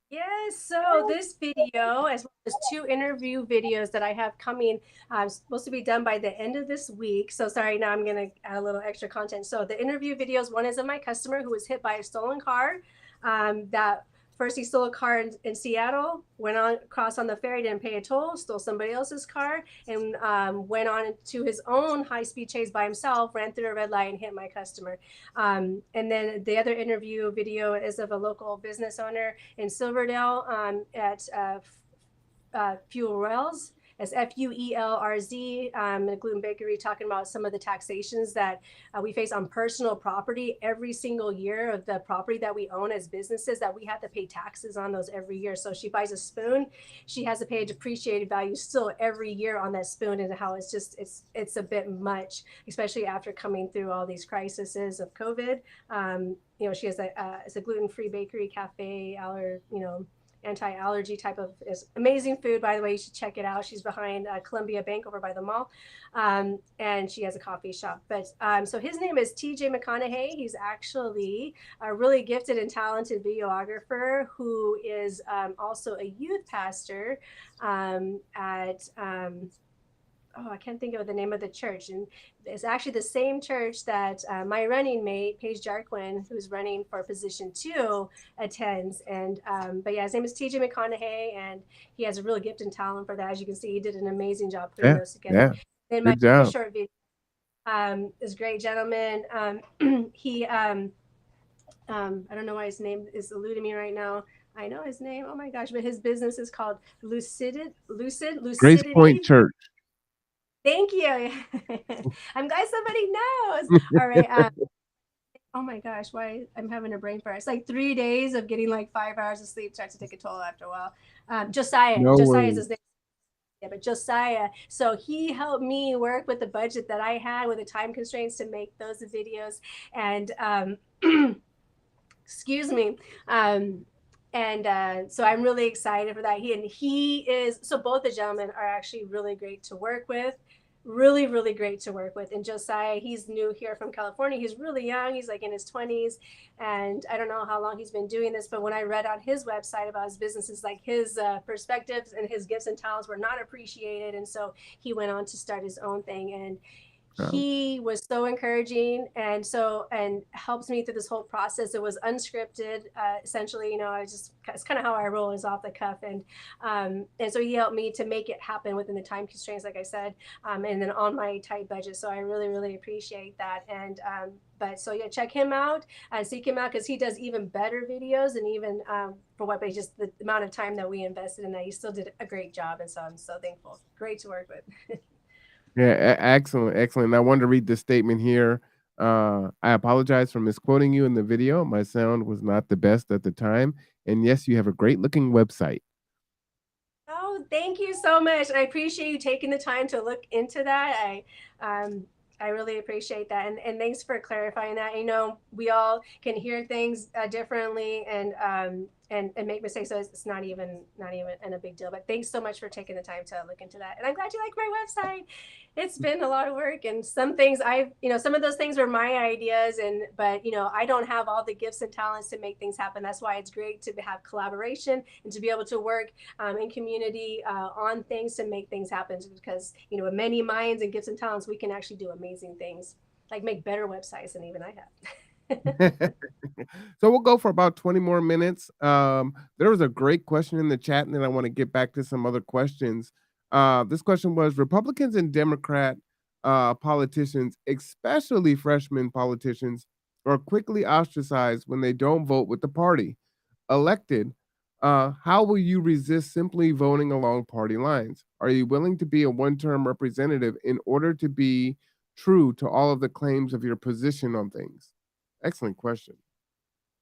Yes, so this video, as well as 2 interview videos that I have coming, supposed to be done by the end of this week. So sorry, now I'm going to add a little extra content. So the interview videos, one is of my customer who was hit by a stolen car. That first he stole a car in Seattle, went on across on the ferry, didn't pay a toll, stole somebody else's car, and went on to his own high-speed chase by himself, ran through a red light and hit my customer. And then the other interview video is of a local business owner in Silverdale at Fuel Rails. As FUELRZ, a gluten bakery, talking about some of the taxations that we face on personal property every single year of the property that we own as businesses, that we have to pay taxes on those every year. So she buys a spoon, she has to pay a depreciated value still every year on that spoon, and how it's just it's a bit much, especially after coming through all these crises of COVID. She has it's a gluten-free bakery, cafe, anti-allergy type of is amazing food, by the way. You should check it out. She's behind Columbia Bank over by the mall, and she has a coffee shop. But so his name is TJ McConaughey. He's actually a really gifted and talented videographer who is also a youth pastor at I can't think of the name of the church. And it's actually the same church that my running mate, Paige Jarquin, who's running for position 2, attends. And but yeah, his name is TJ McConaughey, and he has a real gift and talent for that. As you can see, he did an amazing job putting those together. Yeah. Then my Good job. short video, this great gentleman, he I don't know why his name is eluding me right now. I know his name. Oh my gosh! But his business is called Lucidity. Grace Point Church. Thank you. I'm glad somebody knows. All right. Oh my gosh, why I'm having a brain fart. It's like 3 days of getting like 5 hours of sleep starts to take a toll after a while. Josiah. Josiah is his name. Yeah, but Josiah. So he helped me work with the budget that I had, with the time constraints, to make those videos. And excuse me. So I'm really excited for that. So both the gentlemen are actually really great to work with. Really, really great to work with. And Josiah, he's new here from California. He's really young. He's like in his 20s. And I don't know how long he's been doing this, but when I read on his website about his businesses, like his perspectives and his gifts and talents were not appreciated. And so he went on to start his own thing. And he was so encouraging and helps me through this whole process. It was unscripted, essentially. It's kind of how I roll, is off the cuff, and so he helped me to make it happen within the time constraints, like I said, and then on my tight budget. So I really, really appreciate that. And but so yeah, check him out, seek him out, because he does even better videos, and even for what, but just the amount of time that we invested in that, he still did a great job, and so I'm so thankful. Great to work with. Yeah, excellent. I wanted to read this statement here. I apologize for misquoting you in the video. My sound was not the best at the time. And yes, you have a great looking website. Oh, thank you so much. I appreciate you taking the time to look into that. I really appreciate that. And thanks for clarifying that. We all can hear things differently and make mistakes. So it's not even a big deal. But thanks so much for taking the time to look into that. And I'm glad you like my website. It's been a lot of work, and some things some of those things were my ideas, but I don't have all the gifts and talents to make things happen. That's why it's great to have collaboration and to be able to work in community on things to make things happen, because with many minds and gifts and talents, we can actually do amazing things, like make better websites than even I have. So we'll go for about 20 more minutes. There was a great question in the chat, and then I want to get back to some other questions. This question was: Republicans and Democrat politicians, especially freshman politicians, are quickly ostracized when they don't vote with the party elected How will you resist simply voting along party lines? Are you willing to be a one-term representative in order to be true to all of the claims of your position on things? Excellent question.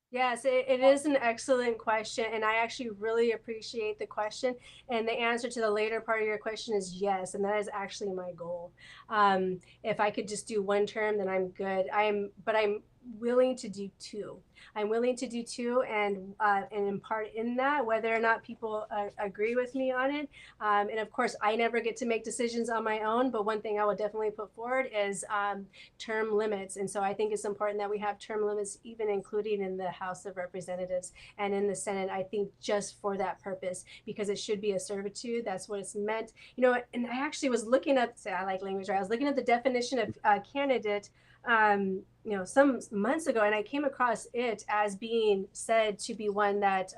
Yes, it is an excellent question, and I actually really appreciate the question. And the answer to the later part of your question is yes, and that is actually my goal. If I could just do one term, then I'm good. But I'm willing to do two. I'm willing to do two, and in part in that, whether or not people agree with me on it. And of course, I never get to make decisions on my own. But one thing I will definitely put forward is term limits. And so I think it's important that we have term limits, even including in the House of Representatives and in the Senate. I think just for that purpose, because it should be a servitude. That's what it's meant. And I actually was looking up, I like language, right? I was looking at the definition of candidate some months ago, and I came across it as being said to be one that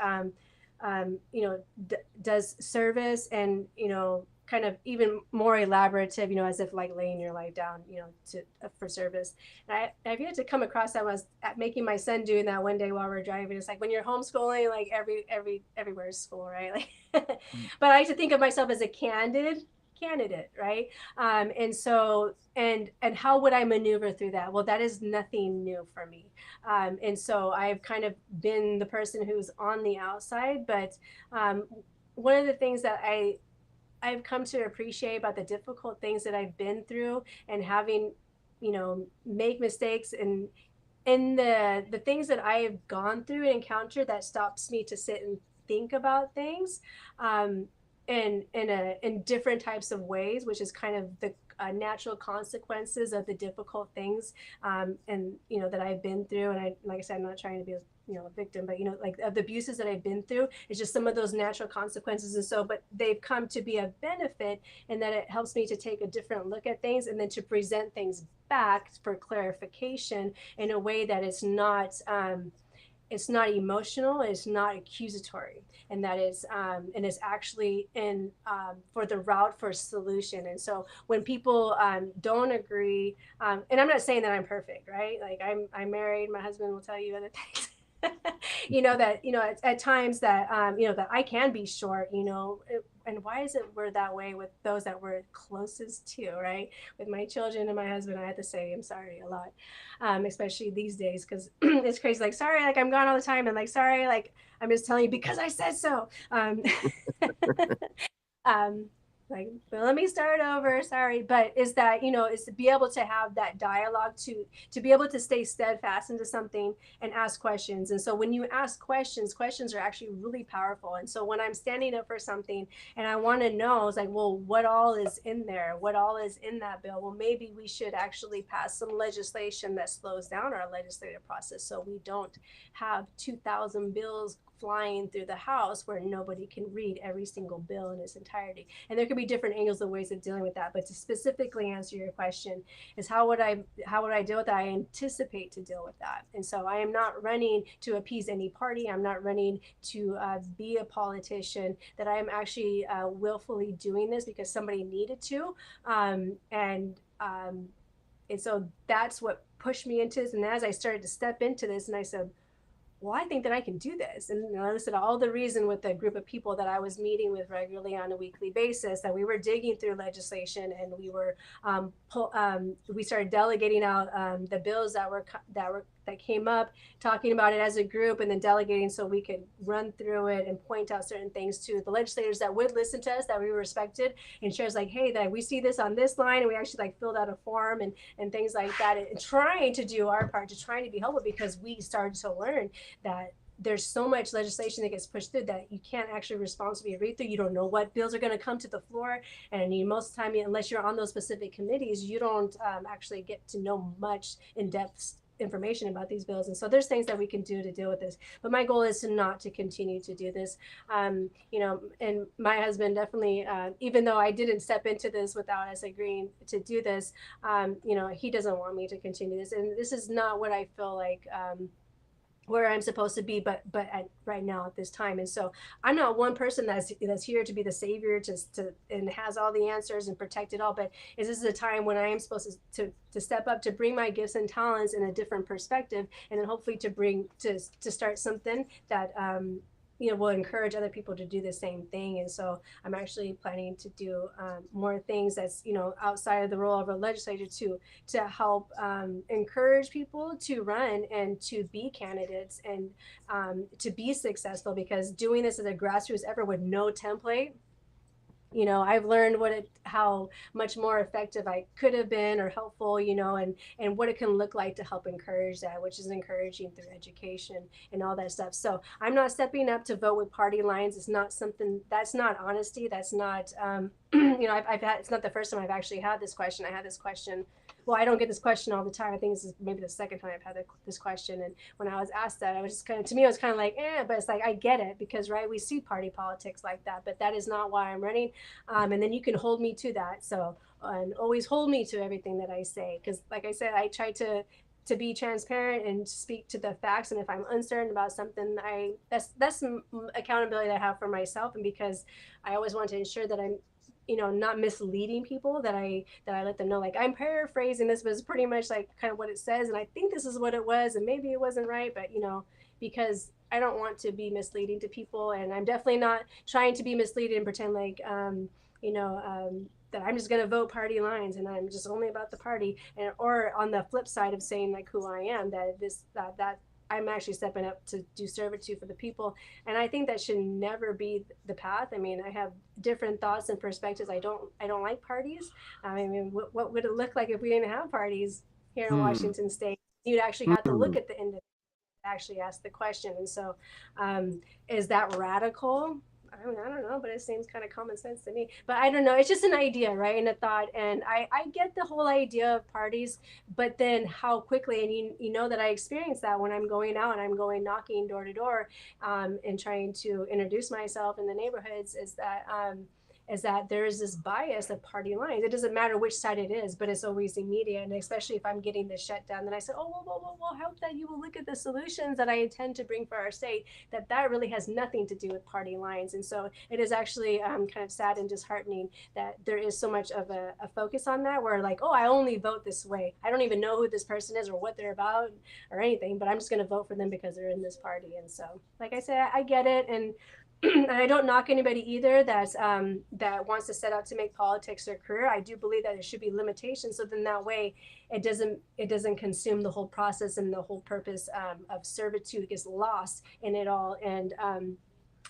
does service, and kind of even more elaborative, as if like laying your life down, for service. And I've yet to come across that. When I was making my son doing that one day while we are driving. It's like when you're homeschooling, like everywhere is school, right? Like, but I like to think of myself as a candidate, right? And so, and how would I maneuver through that? Well, that is nothing new for me. And so I've kind of been the person who's on the outside, but one of the things that I've come to appreciate about the difficult things that I've been through, and having, make mistakes, and in the things that I have gone through and encountered, that stops me to sit and think about things, in different types of ways, which is kind of the natural consequences of the difficult things, and that I've been through. And like I said, I'm not trying to be a victim, but like of the abuses that I've been through, it's just some of those natural consequences. And so, but they've come to be a benefit in that it helps me to take a different look at things, and then to present things back for clarification in a way that it's not emotional, it's not accusatory, and that is and it's actually in for the route for solution. And so when people don't agree, and I'm not saying that I'm perfect, right? Like I'm married, my husband will tell you other things. That at times that that I can be short, and why is it we're that way with those that we're closest to, right? With my children and my husband, I have to say I'm sorry a lot, especially these days, because it's crazy. Like, sorry, like I'm gone all the time, and like, sorry, like I'm just telling you because I said so. um, like, well, let me start over, sorry. But is that, is to be able to have that dialogue, to be able to stay steadfast into something and ask questions. And so when you ask questions are actually really powerful. And so when I'm standing up for something and I want to know, it's like, well, what all is in there? What all is in that bill? Well, maybe we should actually pass some legislation that slows down our legislative process, so we don't have 2,000 bills flying through the House where nobody can read every single bill in its entirety. And there could be different angles and ways of dealing with that. But to specifically answer your question is how would I deal with that? I anticipate to deal with that. And so I am not running to appease any party. I'm not running to be a politician. That I am actually willfully doing this because somebody needed to. And so that's what pushed me into this. And as I started to step into this, and I said, well, I think that I can do this. And I listed all the reason with the group of people that I was meeting with regularly on a weekly basis, that we were digging through legislation, and we were we started delegating out the bills that came up, talking about it as a group, and then delegating so we could run through it and point out certain things to the legislators that would listen to us, that we respected, and shares like, hey, that we see this on this line, and we actually like filled out a form and things like that, and trying to do our part, to trying to be helpful, because we started to learn that there's so much legislation that gets pushed through that you can't actually responsibly read through. You don't know what bills are going to come to the floor, and most of the time, unless you're on those specific committees, you don't actually get to know much in-depth information about these bills. And so there's things that we can do to deal with this, but my goal is to continue to do this. And my husband definitely, even though I didn't step into this without us agreeing to do this, he doesn't want me to continue this, and this is not what I feel like where I'm supposed to be, but right now at this time. And so I'm not one person that's here to be the savior to and has all the answers and protect it all, but this is a time when I am supposed to step up, to bring my gifts and talents in a different perspective, and then hopefully to start something that will encourage other people to do the same thing. And so I'm actually planning to do more things that's, outside of the role of a legislator to help encourage people to run and to be candidates and to be successful, because doing this as a grassroots effort with no template, I've learned how much more effective I could have been, or helpful, and what it can look like to help encourage that, which is encouraging through education and all that stuff. So I'm not stepping up to vote with party lines. It's not something, that's not honesty. That's not, I've had, it's not the first time I've actually had this question. I had this question. Well, I don't get this question all the time. I think this is maybe the second time I've had this question. And when I was asked that, I was just to me, it was kind of like, but it's like, I get it, because, right, we see party politics like that, but that is not why I'm running. And then you can hold me to that. So, and always hold me to everything that I say. Because like I said, I try to be transparent and speak to the facts. And if I'm uncertain about something, that's some accountability that I have for myself. And because I always want to ensure that I'm, not misleading people, that I let them know, like, I'm paraphrasing this, but it's pretty much like kind of what it says. And I think this is what it was, and maybe it wasn't right, but, because I don't want to be misleading to people. And I'm definitely not trying to be misleading and pretend like, that I'm just going to vote party lines and I'm just only about the party. And, or on the flip side of saying like who I am, that I'm actually stepping up to do servitude for the people. And I think that should never be the path. I mean, I have different thoughts and perspectives. I don't like parties. I mean, what would it look like if we didn't have parties here in Washington State? You'd actually have to look at the end, actually ask the question. And so, is that radical? I don't know, but it seems kind of common sense to me. But I don't know. It's just an idea, right? And a thought. And I get the whole idea of parties, but then how quickly, and you know that I experience that when I'm going out and I'm going knocking door to door, and trying to introduce myself in the neighborhoods, is that there is this bias of party lines. It doesn't matter which side it is, but it's always immediate. And especially if I'm getting the shutdown, then I said, well, hope that you will look at the solutions that I intend to bring for our state, that really has nothing to do with party lines. And so it is actually kind of sad and disheartening that there is so much of a focus on that, where like, I only vote this way. I don't even know who this person is or what they're about or anything, but I'm just going to vote for them because they're in this party. And so, like I said, I get it. And and I don't knock anybody either that wants to set out to make politics their career. I do believe that there should be limitations, so then that way it doesn't consume the whole process, and the whole purpose of servitude gets lost in it all. And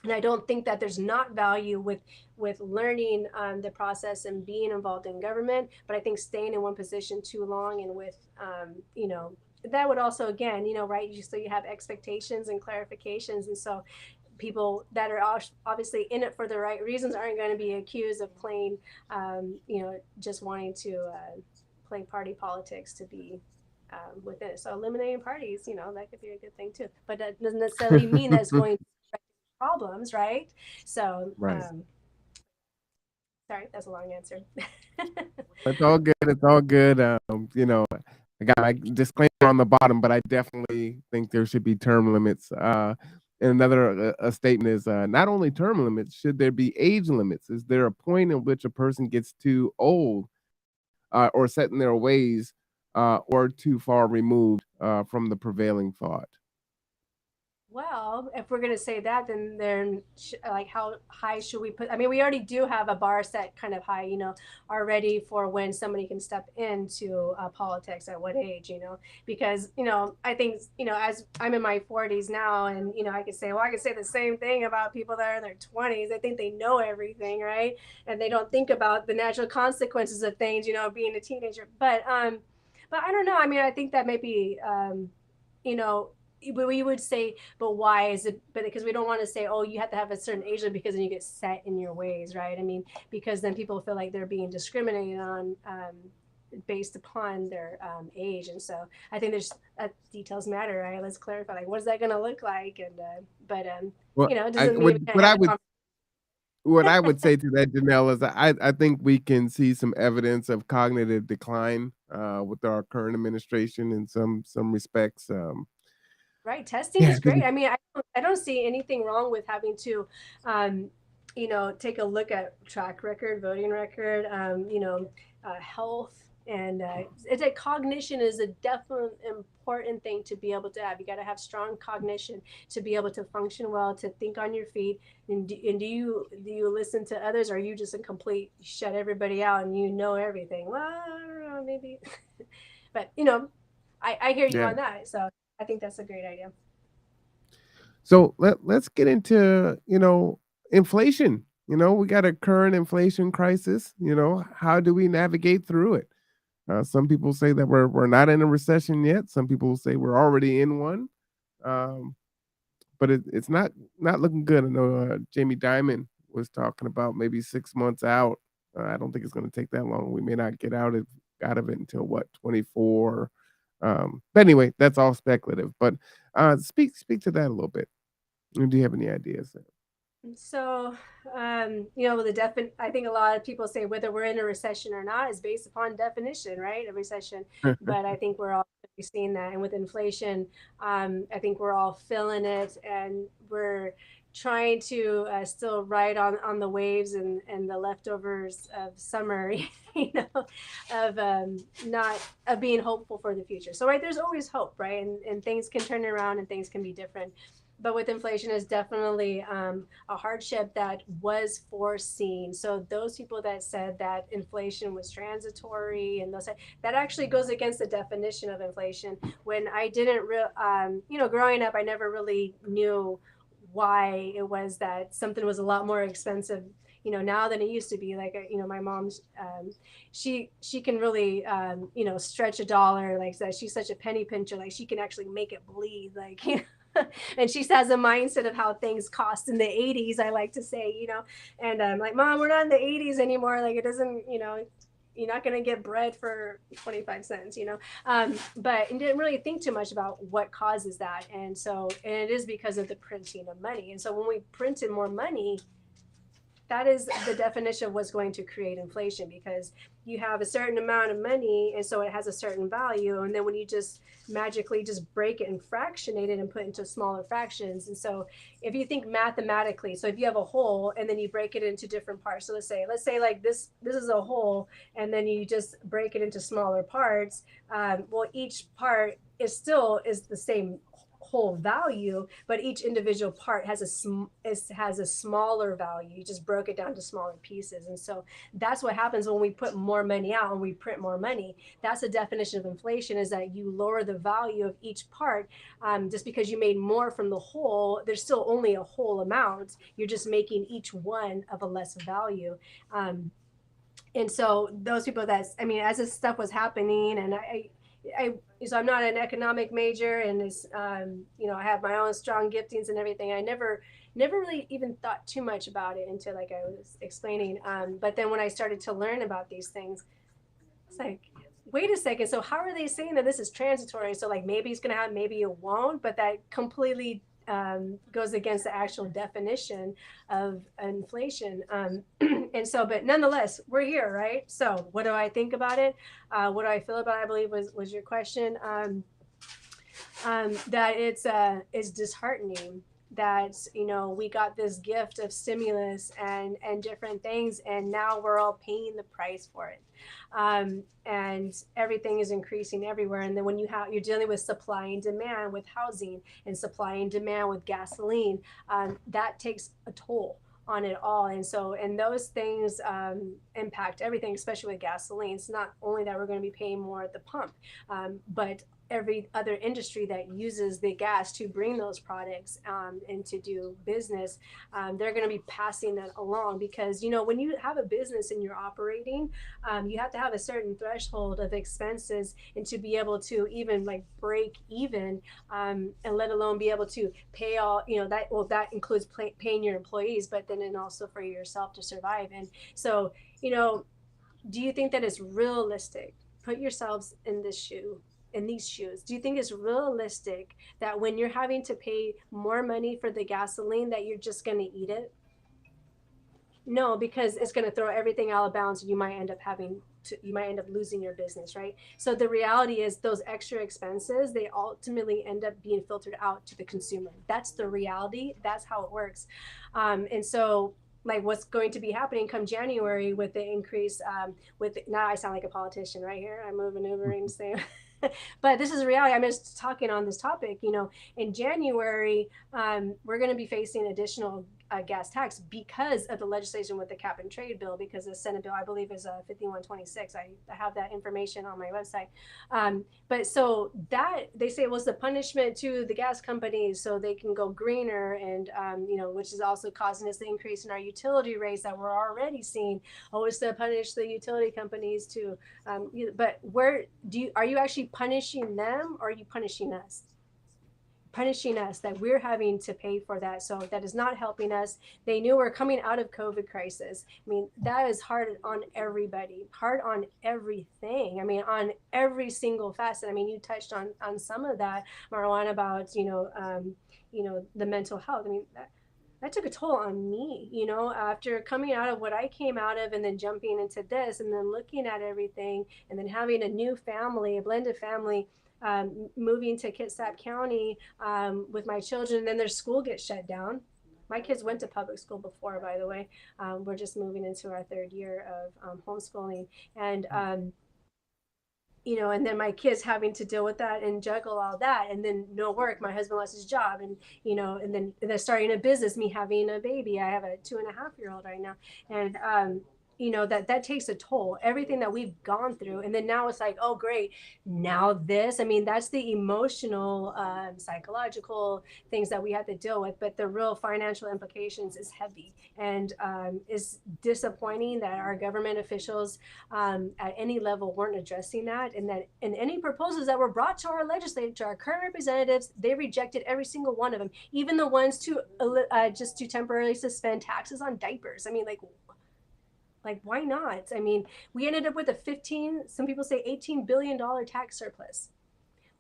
I don't think that there's not value with learning the process and being involved in government, but I think staying in one position too long and with that would also, again, right, so you have expectations and clarifications. And so people that are obviously in it for the right reasons aren't going to be accused of playing, just wanting to play party politics to be within it. So eliminating parties, that could be a good thing too. But that doesn't necessarily mean that it's going to correct problems, right? So, Right. Sorry, that's a long answer. It's all good. It's all good. I got my disclaimer on the bottom, but I definitely think there should be term limits. And another statement is not only term limits, should there be age limits? Is there a point in which a person gets too old or set in their ways or too far removed from the prevailing thought? Well, if we're going to say that, then like, how high should we put? I mean, we already do have a bar set kind of high, already, for when somebody can step into politics at what age, because, I think, as I'm in my 40s now, and, I could say the same thing about people that are in their 20s. I think they know everything, right? And they don't think about the natural consequences of things, being a teenager. But I don't know. I mean, I think that maybe, we would say, but why is it? But because we don't want to say, you have to have a certain age because then you get set in your ways, right? I mean, because then people feel like they're being discriminated on based upon their age. And so I think there's details matter, right? Let's clarify, like, what is that going to look like? And Well, it doesn't mean we can't have what I would say to that, Janelle, is I think we can see some evidence of cognitive decline with our current administration in some respects. Right. Testing Yeah, is great. I mean, I don't see anything wrong with having to, take a look at track record, voting record, health And it's a cognition is a definite important thing to be able to have. You got to have strong cognition to be able to function well, to think on your feet. And do you listen to others, or are you just a complete shut everybody out and you know everything? Well, I don't know, maybe. But I hear you Yeah. on that. So I think that's a great idea. So let's get into, inflation. We got a current inflation crisis. How do we navigate through it? Some people say that we're not in a recession yet. Some people say we're already in one. Um, but it's not looking good. I know Jamie Dimon was talking about maybe 6 months out. I don't think it's going to take that long. We may not get out of it until what, 24. But anyway, that's all speculative. But speak to that a little bit. Do you have any ideas? So, I think a lot of people say whether we're in a recession or not is based upon definition, right? A recession. But I think we're all seeing that. And with inflation, I think we're all feeling it, and we're trying to still ride on the waves and the leftovers of summer, of not of being hopeful for the future. So, right, there's always hope, right? And things can turn around and things can be different. But with inflation is definitely a hardship that was foreseen. So those people that said that inflation was transitory and that actually goes against the definition of inflation. When I didn't growing up, I never really knew why it was that something was a lot more expensive now than it used to be. Like my mom's she can really stretch a dollar like that. She's such a penny pincher, like she can actually make it bleed, like and she has a mindset of how things cost in the 80s, I like to say. And I'm like, Mom, we're not in the 80s anymore, like it doesn't, you're not going to get bread for 25 cents, but I didn't really think too much about what causes that. And it is because of the printing of money. And so when we printed more money, that is the definition of what's going to create inflation, because you have a certain amount of money and so it has a certain value, and then when you just magically just break it and fractionate it and put it into smaller fractions. And so if you think mathematically, so if you have a whole and then you break it into different parts, so let's say like this is a whole, and then you just break it into smaller parts, well, each part is the same whole value, but each individual part has a smaller value. You just broke it down to smaller pieces. And so that's what happens when we put more money out and we print more money. That's the definition of inflation, is that you lower the value of each part. Just because you made more from the whole, there's still only a whole amount. You're just making each one of a less value. And so those people as this stuff was happening, and so I'm not an economic major, and I have my own strong giftings and everything. I never really even thought too much about it until, like I was explaining. But then when I started to learn about these things, it's like, wait a second. So how are they saying that this is transitory? So like maybe it's going to happen, maybe it won't, but that completely goes against the actual definition of inflation. And so, but nonetheless, we're here, right? So what do I think about it? What do I feel about it, I believe was your question. That it's disheartening that we got this gift of stimulus and different things, and now we're all paying the price for it. And everything is increasing everywhere. And then when you're dealing with supply and demand with housing, and supply and demand with gasoline, that takes a toll on it all. And those things impact everything, especially with gasoline. It's not only that we're going to be paying more at the pump, but every other industry that uses the gas to bring those products and to do business, they're going to be passing that along, because when you have a business and you're operating, you have to have a certain threshold of expenses, and to be able to even like break even, and let alone be able to pay all that includes paying your employees, but then and also for yourself to survive. And so do you think that it's realistic? Put yourselves in these shoes. Do you think it's realistic that when you're having to pay more money for the gasoline, that you're just going to eat it? No, because it's going to throw everything out of bounds, and you might end up losing your business, right? So the reality is those extra expenses, they ultimately end up being filtered out to the consumer. That's the reality. That's how it works. And so like what's going to be happening come January with the increase, with now I sound like a politician right here. I'm maneuvering, saying, but this is reality. I'm just talking on this topic. In January, we're going to be facing additional gas tax because of the legislation with the cap and trade bill, because the Senate bill, I believe, is 5126. I have that information on my website. But so that they say was the punishment to the gas companies so they can go greener, and which is also causing us the increase in our utility rates that we're already seeing. Oh, it's to punish the utility companies too. But are you actually punishing them, or are you punishing us? Punishing us, that we're having to pay for that. So that is not helping us. They knew we're coming out of COVID crisis. I mean, that is hard on everybody, hard on everything. I mean, on every single facet. I mean, you touched on some of that, Marwan, about, the mental health. I mean, that took a toll on me, after coming out of what I came out of and then jumping into this and then looking at everything and then having a new family, a blended family, moving to Kitsap County with my children, and then their school gets shut down. My kids went to public school before, by the way. We're just moving into our third year of homeschooling. And, and then my kids having to deal with that and juggle all that, and then no work. My husband lost his job, and and then starting a business, me having a baby. I have a 2.5-year-old right now, and that takes a toll, everything that we've gone through. And then now it's like, oh great, now this. I mean, that's the emotional, psychological things that we have to deal with, but the real financial implications is heavy, and is disappointing that our government officials at any level weren't addressing that, and that in any proposals that were brought to our legislature, our current representatives, they rejected every single one of them, even the ones to just to temporarily suspend taxes on diapers. I mean, like, why not? I mean, we ended up with some people say $18 billion tax surplus.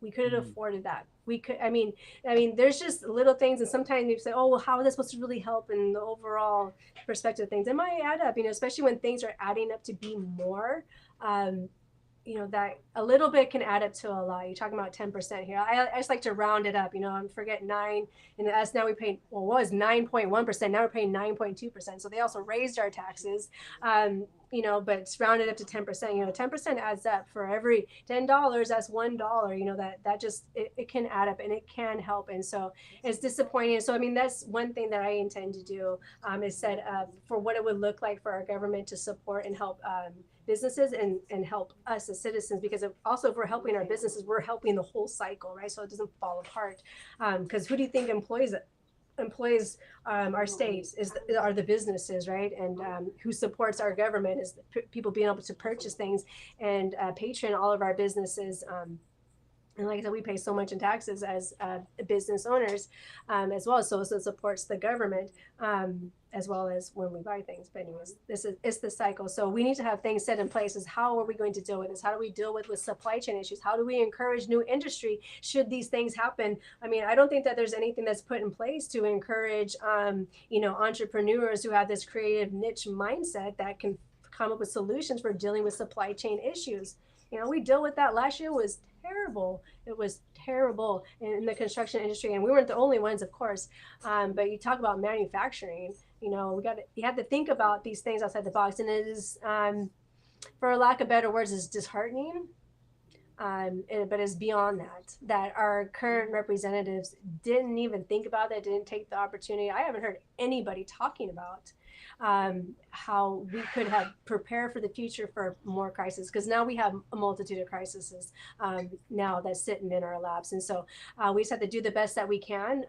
We could have afforded that. We could, I mean, there's just little things. And sometimes you say, oh, well, how is that supposed to really help in the overall perspective of things? It might add up, especially when things are adding up to be more. That a little bit can add up to a lot. You're talking about 10% here. I just like to round it up, and forget 9. And us now we pay, well, what was 9.1%? Now we're paying 9.2%. So they also raised our taxes, but it's rounded up to 10%. 10% adds up. For every $10, that's $1. That just, it can add up, and it can help. And so it's disappointing. So, I mean, that's one thing that I intend to do, is set up for what it would look like for our government to support and help businesses and help us as citizens, because also if we're helping our businesses, we're helping the whole cycle, right? So it doesn't fall apart. Because who do you think employs our states are the businesses, right? And who supports our government is people being able to purchase things and patron all of our businesses. And like I said, we pay so much in taxes as business owners as well. So it supports the government as well as when we buy things. But anyways, it's the cycle. So we need to have things set in place. Is how are we going to deal with this? How do we deal with supply chain issues? How do we encourage new industry should these things happen? I mean, I don't think that there's anything that's put in place to encourage, entrepreneurs who have this creative niche mindset that can come up with solutions for dealing with supply chain issues. We dealt with that last year. Was terrible. It was terrible in the construction industry, and we weren't the only ones, of course. But you talk about manufacturing. You have to think about these things outside the box, and it is, for lack of better words, is disheartening. But it's beyond that our current representatives didn't even think about that, didn't take the opportunity. I haven't heard anybody talking about how we could have prepared for the future for more crises, because now we have a multitude of crises now that's sitting in our laps. And so we just have to do the best that we can,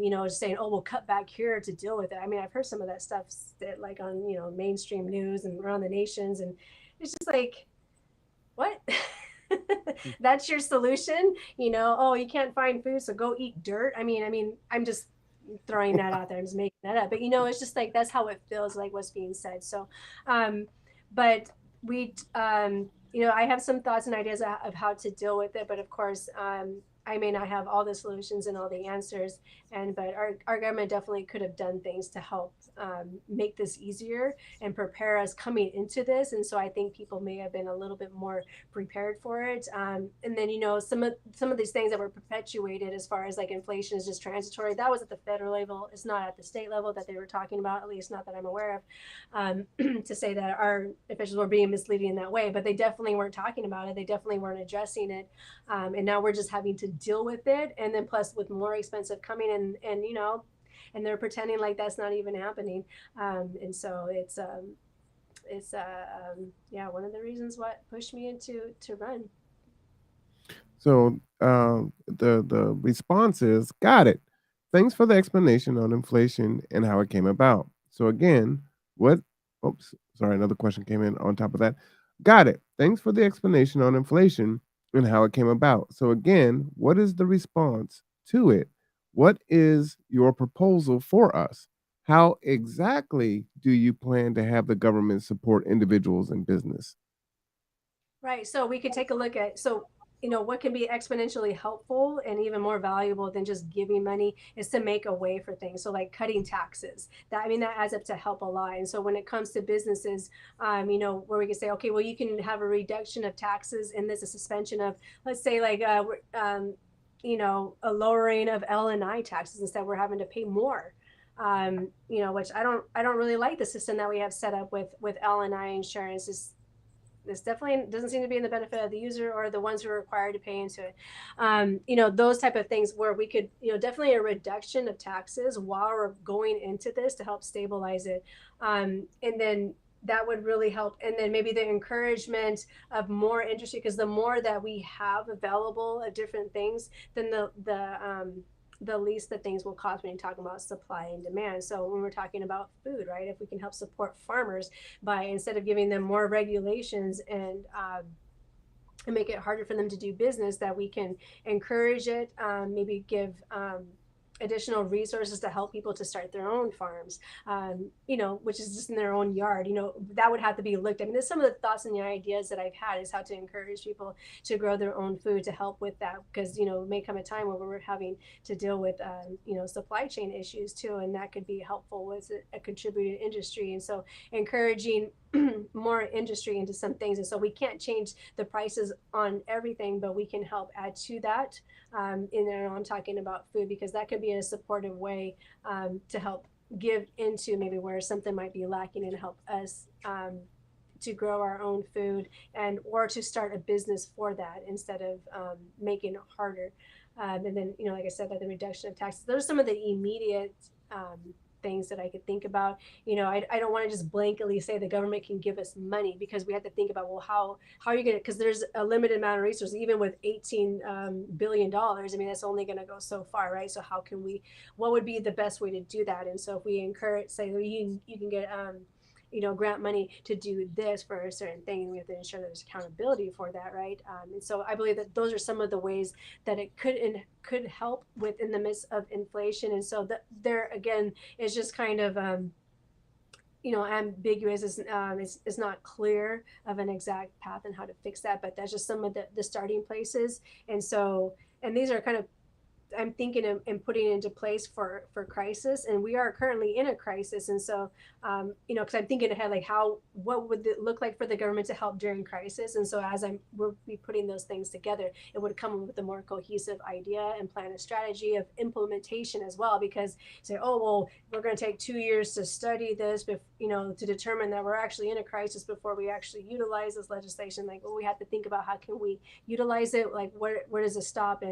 just saying, oh, we'll cut back here to deal with it. I mean, I've heard some of that stuff that, like, on mainstream news and around the nations, and it's just like, what? That's your solution? Oh, you can't find food, so go eat dirt. I mean, I'm just throwing that out there. I'm just making that up. But, it's just like, that's how it feels, like what's being said. So, but we, I have some thoughts and ideas of how to deal with it. But of course, I may not have all the solutions and all the answers, but our government definitely could have done things to help make this easier and prepare us coming into this. And so I think people may have been a little bit more prepared for it. And then some of these things that were perpetuated as far as like inflation is just transitory. That was at the federal level. It's not at the state level that they were talking about, at least not that I'm aware of. To say that our officials were being misleading in that way, but they definitely weren't talking about it. They definitely weren't addressing it. And now we're just having to deal with it, and then plus with more expensive coming, and they're pretending like that's not even happening. And so it's one of the reasons what pushed me into to run. So the response is, got it. Thanks for the explanation on inflation and how it came about. So again, what? Oops, sorry, another question came in on top of that. Got it. Thanks for the explanation on inflation and how it came about. So again, what is the response to it? What is your proposal for us? How exactly do you plan to have the government support individuals and business? Right. So we could take a look at what can be exponentially helpful and even more valuable than just giving money is to make a way for things. So like cutting taxes. That adds up to help a lot. And so when it comes to businesses, where we can say, okay, well, you can have a reduction of taxes and there's a suspension of, let's say, like a lowering of L&I taxes instead we're having to pay more. Which I don't really like the system that we have set up with L&I insurance. This definitely doesn't seem to be in the benefit of the user or the ones who are required to pay into it. Those type of things where we could, definitely a reduction of taxes while we're going into this to help stabilize it. And then that would really help. And then maybe the encouragement of more industry, because the more that we have available of different things, then the least that things will cost when you're talking about supply and demand. So when we're talking about food, right, if we can help support farmers by, instead of giving them more regulations and make it harder for them to do business, that we can encourage it, maybe give additional resources to help people to start their own farms, which is just in their own yard. That would have to be looked at. I mean, there's some of the thoughts and the ideas that I've had is how to encourage people to grow their own food to help with that, because, it may come a time where we're having to deal with, supply chain issues too, and that could be helpful with a contributing industry. And so encouraging more industry into some things. And so we can't change the prices on everything, but we can help add to that. I'm talking about food because that could be in a supportive way to help give into maybe where something might be lacking and help us to grow our own food or to start a business for that instead of making it harder. And then, like I said, that the reduction of taxes, those are some of the immediate things that I could think about. I don't want to just blanketly say the government can give us money, because we have to think about, well, how are you going to, because there's a limited amount of resources, even with $18 billion. I mean, that's only going to go so far, right? So what would be the best way to do that? And so if we encourage, say, you can get grant money to do this for a certain thing, and we have to ensure that there's accountability for that, right? And so I believe that those are some of the ways that it could help in the midst of inflation. And so there again is just kind of ambiguous. It's not clear of an exact path and how to fix that, but that's just some of the starting places. And these are kind of, I'm thinking and putting into place for crisis, and we are currently in a crisis. And so, because I'm thinking ahead, like what would it look like for the government to help during crisis? And so we'll be putting those things together, it would come with a more cohesive idea and plan a strategy of implementation as well. Because say, oh, well, we're going to take 2 years to study this, to determine that we're actually in a crisis before we actually utilize this legislation. Like, well, we have to think about how can we utilize it? Like, where does it stop?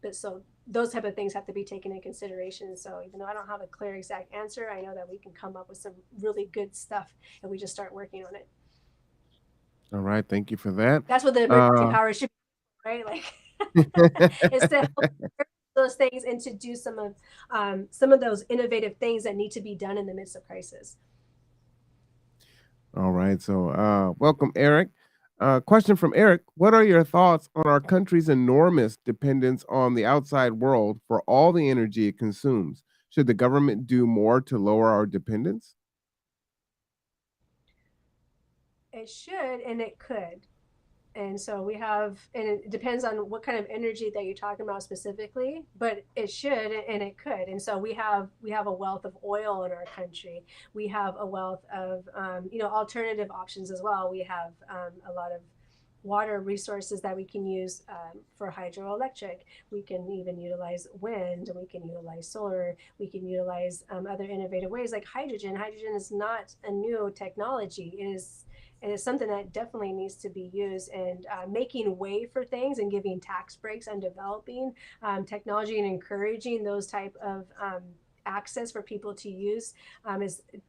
But so those type of things have to be taken in consideration. So even though I don't have a clear exact answer, I know that we can come up with some really good stuff if we just start working on it. All right, thank you for that. That's what the emergency power should be, right? Like it's to help those things and to do some of those innovative things that need to be done in the midst of crisis. All right, so welcome, Eric. Question from Eric: what are your thoughts on our country's enormous dependence on the outside world for all the energy it consumes? Should the government do more to lower our dependence? It should, and it could. And so we have, and it depends on what kind of energy that you're talking about specifically, but it should and it could. And so we have a wealth of oil in our country. We have a wealth of alternative options as well. We have a lot of water resources that we can use for hydroelectric. We can even utilize wind, and we can utilize solar. We can utilize other innovative ways like hydrogen. Hydrogen is not a new technology. It is something that definitely needs to be used, and making way for things and giving tax breaks on developing technology and encouraging those type of access for people to use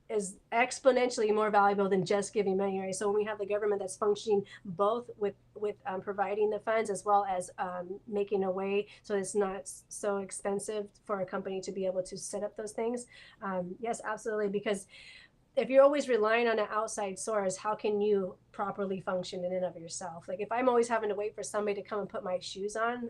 is exponentially more valuable than just giving money, right? So when we have the government that's functioning both with providing the funds as well as making a way so it's not so expensive for a company to be able to set up those things, yes, absolutely. Because if you're always relying on an outside source, how can you properly function in and of yourself? Like if I'm always having to wait for somebody to come and put my shoes on,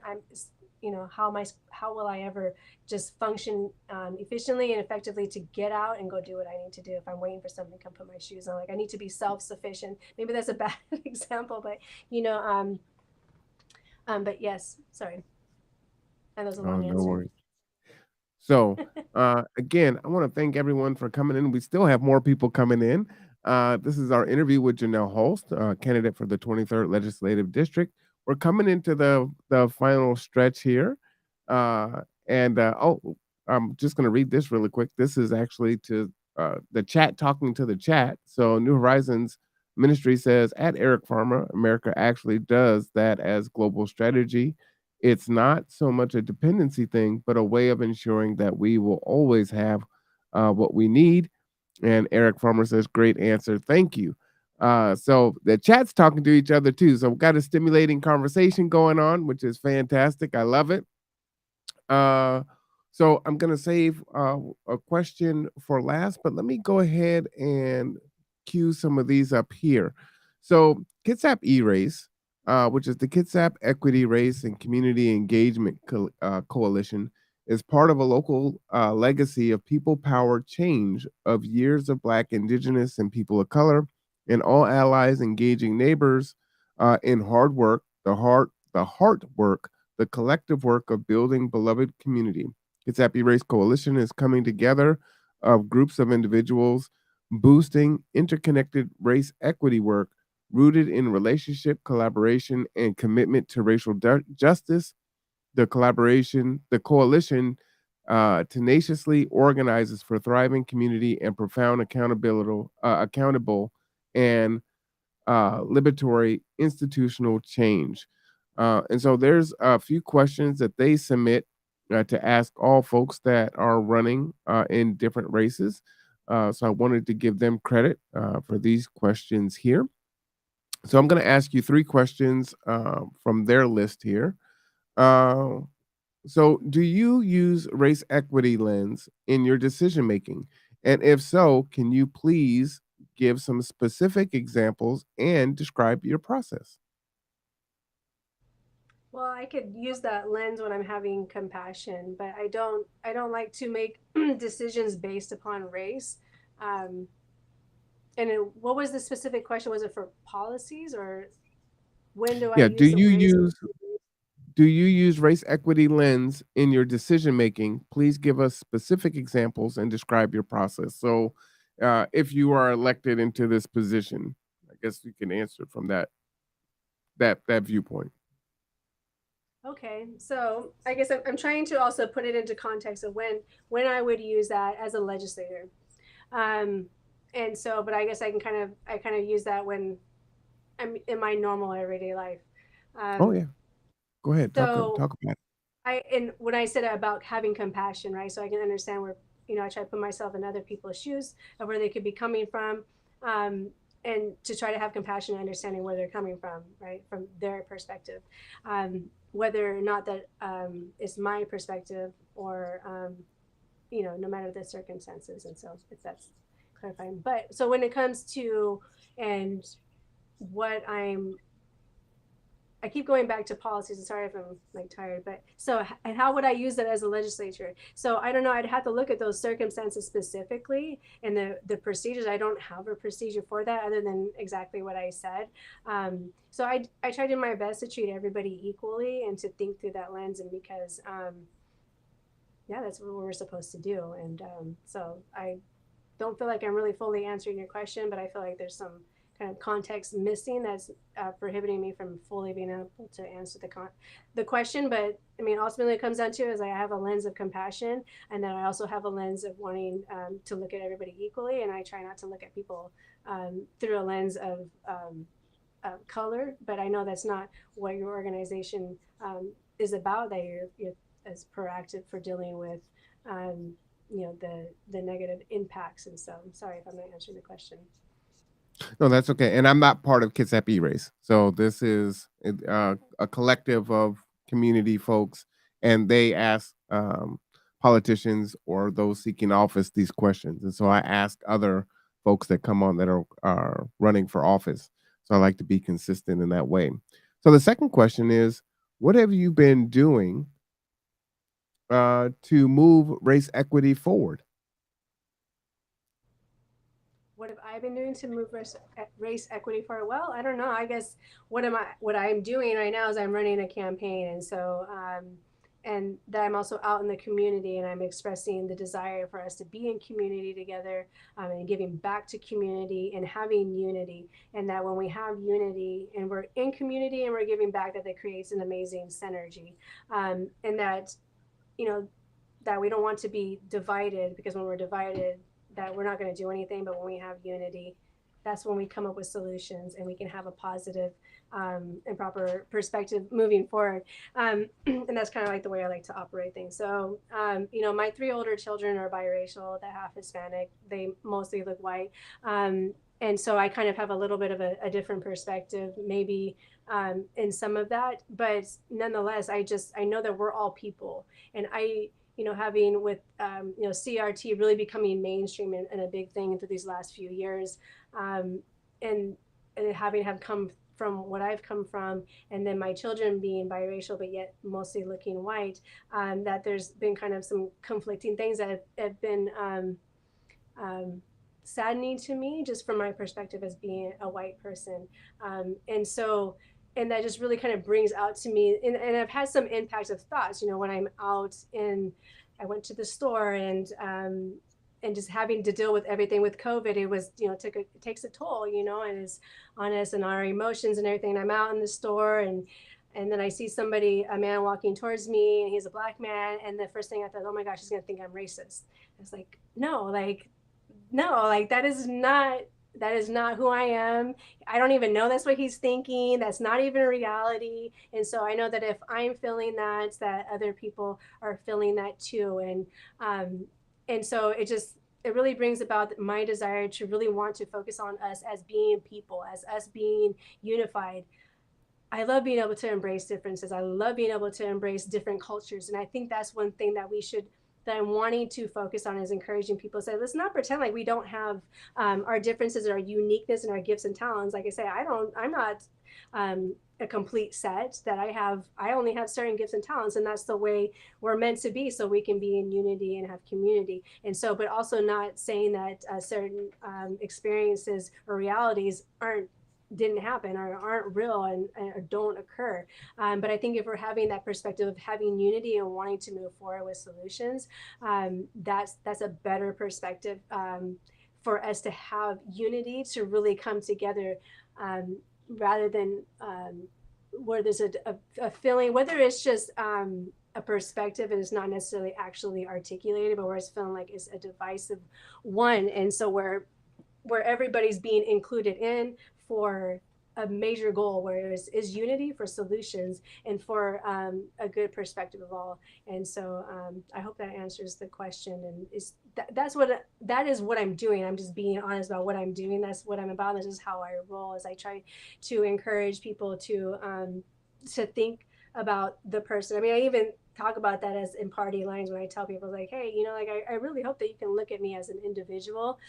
how will I ever just function efficiently and effectively to get out and go do what I need to do if I'm waiting for somebody to come put my shoes on? Like I need to be self-sufficient. Maybe that's a bad example, but but yes, sorry. And that was a long No answer. worries. So, again, I want to thank everyone for coming in. We still have more people coming in. This is our interview with Janell Hulst, candidate for the 23rd Legislative District. We're coming into the final stretch here. I'm just going to read this really quick. This is actually to the chat talking to the chat. So, New Horizons Ministry says, at Eric Farmer, America actually does that as global strategy. It's not so much a dependency thing, but a way of ensuring that we will always have what we need. And Eric Farmer says, great answer. Thank you. So the chat's talking to each other too. So we've got a stimulating conversation going on, which is fantastic. I love it. So I'm going to save a question for last, but let me go ahead and cue some of these up here. So Kitsap E-Race, which is the Kitsap Equity Race and Community Engagement Coalition, is part of a local legacy of people-powered change of years of Black, Indigenous, and people of color, and all allies engaging neighbors in hard work, the heart work, the collective work of building beloved community. Kitsap E-Race Coalition is coming together of groups of individuals boosting interconnected race equity work rooted in relationship, collaboration, and commitment to racial justice. The coalition tenaciously organizes for thriving community and profound accountable and liberatory institutional change. And so there's a few questions that they submit to ask all folks that are running in different races. So I wanted to give them credit for these questions here. So I'm going to ask you three questions from their list here. So do you use race equity lens in your decision making? And if so, can you please give some specific examples and describe your process? Well, I could use that lens when I'm having compassion, but I don't like to make decisions based upon race. Um, what was the specific question? Was it for policies, or when do I Yeah, use the race? do you use race equity lens in your decision making? Please give us specific examples and describe your process. So, if you are elected into this position, I guess you can answer from that viewpoint. Okay, so I guess I'm trying to also put it into context of when I would use that as a legislator. Um, and so, but I guess I kind of use that when I'm in my normal everyday life. Oh Um, yeah, go ahead. so Talk about it. and when I said about having compassion, right? So I can understand where, I try to put myself in other people's shoes of where they could be coming from, and to try to have compassion and understanding where they're coming from, right, from their perspective, whether or not that is my perspective, or no matter the circumstances. And so if that's clarifying, but so when it comes to and what I'm I keep going back to policies. I'm sorry if I'm like tired, but so, and how would I use that as a legislature? So I don't know. I'd have to look at those circumstances specifically and the procedures. I don't have a procedure for that other than exactly what I said. So I try to do my best to treat everybody equally and to think through that lens. And because, yeah, that's what we're supposed to do. And so I don't feel like I'm really fully answering your question, but I feel like there's some kind of context missing that's prohibiting me from fully being able to answer the question. But I mean, ultimately, it comes down to is I have a lens of compassion, and then I also have a lens of wanting to look at everybody equally, and I try not to look at people through a lens of color. But I know that's not what your organization is about. That you're as proactive for dealing with. The negative impacts. And so I'm sorry if I'm not answering the question. No, that's okay. And I'm not part of Kitsap E-Race. So this is a collective of community folks, and they ask politicians or those seeking office these questions. And so I ask other folks that come on that are running for office. So I like to be consistent in that way. So the second question is, what have you been doing to move race equity forward? What have I been doing to move race equity forward? Well, I don't know. I guess what I'm doing right now is I'm running a campaign, and so and that I'm also out in the community, and I'm expressing the desire for us to be in community together, and giving back to community and having unity. And that when we have unity and we're in community and we're giving back, that creates an amazing synergy, and that that we don't want to be divided, because when we're divided, that we're not going to do anything. But when we have unity, that's when we come up with solutions and we can have a positive and proper perspective moving forward. And that's kind of like the way I like to operate things. So, my 3 older children are biracial, they're half Hispanic, they mostly look white. And so I kind of have a little bit of a different perspective, maybe in some of that. But nonetheless, I know that we're all people. And having with CRT really becoming mainstream and a big thing through these last few years, and having have come from what I've come from, and then my children being biracial but yet mostly looking white, that there's been kind of some conflicting things that have been saddening to me, just from my perspective as being a white person. And that just really kind of brings out to me, and I've had some impact of thoughts, when I'm out I went to the store, and just having to deal with everything with COVID, it was, it takes a toll, and it's on us and our emotions and everything. And I'm out in the store, and then I see a man walking towards me, and he's a Black man. And the first thing I thought, oh my gosh, he's going to think I'm racist. It's like, no, that is not who I am. I don't even know that's what he's thinking. That's not even a reality. And so I know that if I'm feeling that other people are feeling that too. And so it really brings about my desire to really want to focus on us as being people, as us being unified. I love being able to embrace differences. I love being able to embrace different cultures. And I think that's one thing that I'm wanting to focus on, is encouraging people to say, let's not pretend like we don't have our differences and our uniqueness and our gifts and talents. Like I say, I'm not a complete set, that I only have certain gifts and talents, and that's the way we're meant to be, so we can be in unity and have community. And so, but also not saying that certain experiences or realities didn't happen or aren't real and or don't occur. But I think if we're having that perspective of having unity and wanting to move forward with solutions, that's a better perspective for us to have unity, to really come together, rather than where there's a feeling, whether it's just a perspective and it's not necessarily actually articulated, but where it's feeling like it's a divisive one. And so where everybody's being included in for a major goal, where is unity for solutions and for a good perspective of all. And so I hope that answers the question. And that is what I'm doing. I'm just being honest about what I'm doing. That's what I'm about. This is how I roll, as I try to encourage people to think about the person. I mean, I even talk about that as in party lines when I tell people, like, hey, I really hope that you can look at me as an individual,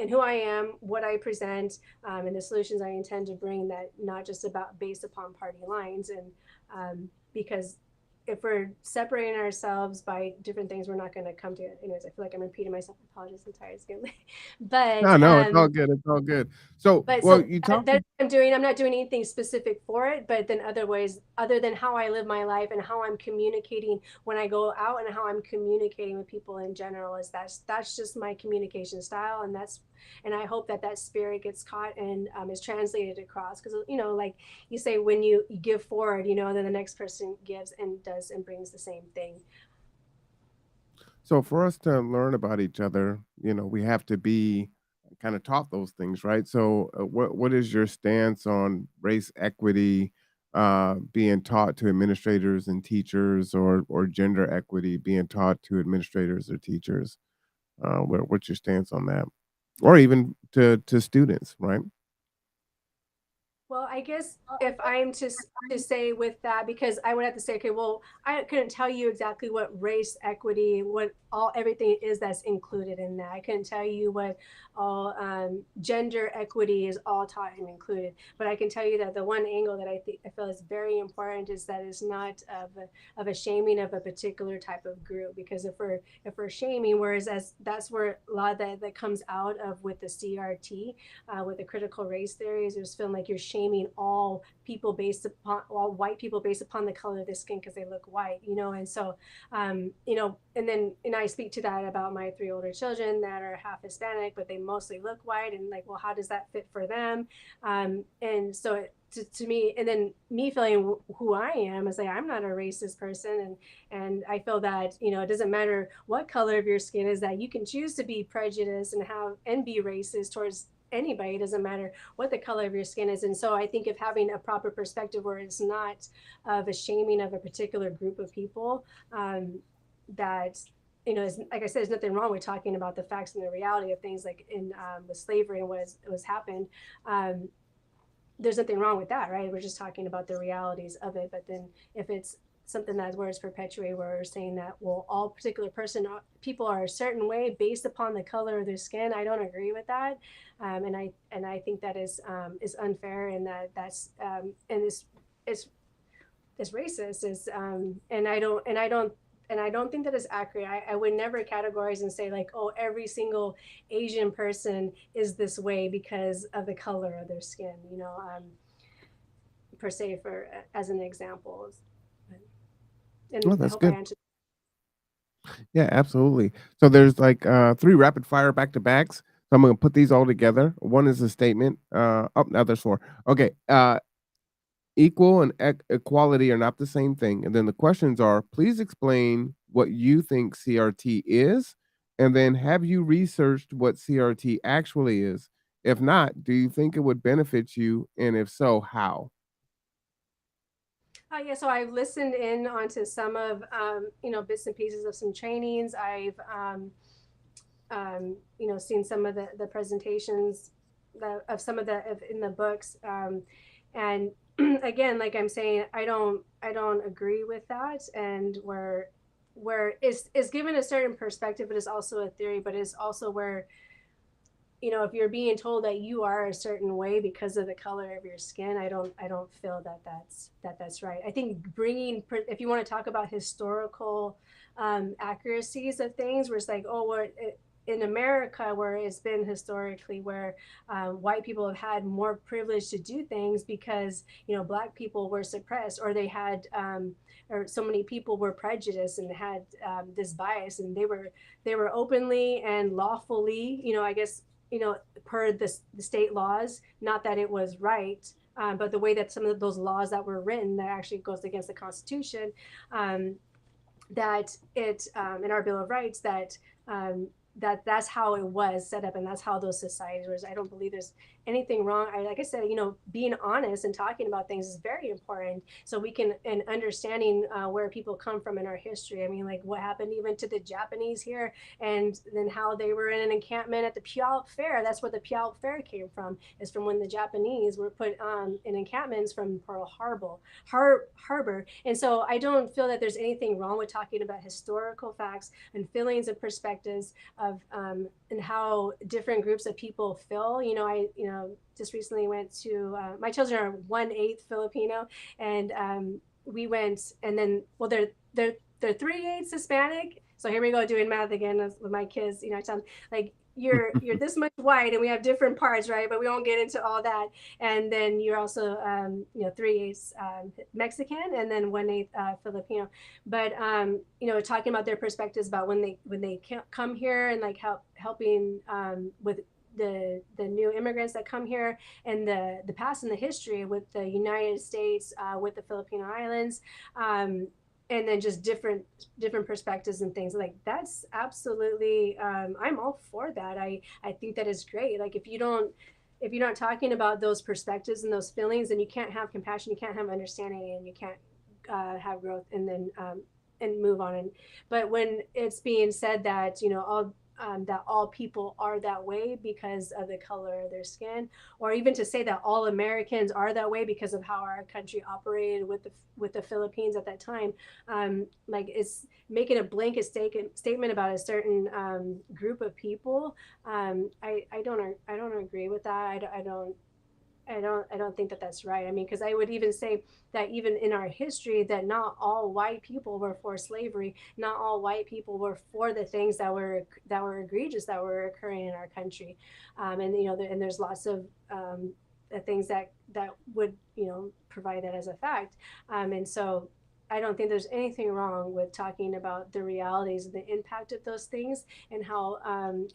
and who I am, what I present, and the solutions I intend to bring, that not just about based upon party lines. And because if we're separating ourselves by different things, we're not going to come to it. Anyways, I feel like I'm repeating myself. I apologize. I'm tired. It's getting late. But No, it's all good. It's all good. So, but well, so you talked. I'm not doing anything specific for it, but then other ways, other than how I live my life and how I'm communicating when I go out and how I'm communicating with people in general, is that's just my communication style. And I hope that that spirit gets caught and is translated across. Because, like you say, when you give forward, then the next person gives and does and brings the same thing. So for us to learn about each other, we have to be kind of taught those things, right? So what is your stance on race equity being taught to administrators and teachers, or gender equity being taught to administrators or teachers? What's your stance on that? Or even to students, right? Well, I guess if I'm to say with that, because I would have to say, okay, well, I couldn't tell you exactly what race equity, what everything is that's included in that. I couldn't tell you what all gender equity is all taught and included. But I can tell you that the one angle that I feel is very important is that it's not of a shaming of a particular type of group. Because if we're shaming, whereas that's where a lot of that comes out of with the CRT, with the critical race theories, there's feeling like you're shaming all white people based upon the color of their skin because they look white, and so and I speak to that about my 3 older children that are half Hispanic, but they mostly look white, and like, well, how does that fit for them? And so to me, and then me feeling who I am is like, I'm not a racist person, and I feel that it doesn't matter what color of your skin is, that you can choose to be prejudiced and be racist towards anybody. It doesn't matter what the color of your skin is. And so I think of having a proper perspective where it's not of a shaming of a particular group of people, that like I said, there's nothing wrong with talking about the facts and the reality of things, like in with slavery and what was happened. There's nothing wrong with that, right? We're just talking about the realities of it. But then if it's something that's where it's perpetuated, where we're saying that, well, all particular people are a certain way based upon the color of their skin, I don't agree with that. And I think that is unfair, and that's and is racist. And I don't think that is accurate. I would never categorize and say like, oh, every single Asian person is this way because of the color of their skin, per se, as an example. And Oh, I that's hope I good. answered. Yeah, absolutely. So there's like 3 rapid fire back to backs. So I'm gonna put these all together. One is a statement. Oh, now there's 4. Okay. Equal and equality are not the same thing. And then the questions are: please explain what you think CRT is, and then have you researched what CRT actually is? If not, do you think it would benefit you, and if so, how? Yeah, so I've listened in onto some of bits and pieces of some trainings. I've seen some of the presentations of some of in the books, and again, like I'm saying, I don't agree with that. And where is given a certain perspective, but it's also a theory, but it's also where, if you're being told that you are a certain way because of the color of your skin, I don't feel that that's right. I think if you want to talk about historical accuracies of things, where it's like, oh, in America, where it's been historically, where white people have had more privilege to do things because black people were suppressed, or they had or so many people were prejudiced and had this bias, and they were openly and lawfully, I guess, per the state laws, not that it was right, but the way that some of those laws that were written that actually goes against the Constitution, that it in our Bill of Rights, that that's how it was set up, and that's how those societies were. I don't believe there's anything wrong. Like I said, being honest and talking about things is very important, so we can, and understanding where people come from in our history. I mean, like what happened even to the Japanese here, and then how they were in an encampment at the Puyallup Fair. That's where the Puyallup Fair came from. Is from when the Japanese were put in encampments from Pearl Harbor. And so I don't feel that there's anything wrong with talking about historical facts and feelings and perspectives of and how different groups of people feel. I just recently went to my children are 1/8 Filipino, and we went, and then they're 3/8 Hispanic. So here we go doing math again with my kids. I tell them, like, you're this much white and we have different parts, right? But we won't get into all that. And then you're also 3/8 Mexican, and then 1/8 Filipino. But talking about their perspectives about when they come here, and like helping with the new immigrants that come here, and the past and the history with the United States, with the Filipino Islands, and then just different perspectives and things like that's absolutely, I'm all for that. I think that is great. Like if you're not talking about those perspectives and those feelings, then you can't have compassion, you can't have understanding, and you can't have growth, and then and move on. But when it's being said that all people are that way because of the color of their skin, or even to say that all Americans are that way because of how our country operated with the Philippines at that time, like it's making a blanket statement about a certain group of people. I don't agree with that. I don't think that that's right. I mean, because I would even say that even in our history, that not all white people were for slavery. Not all white people were for the things that were egregious that were occurring in our country. And and there's lots of things that would provide that as a fact. And so I don't think there's anything wrong with talking about the realities and the impact of those things, and how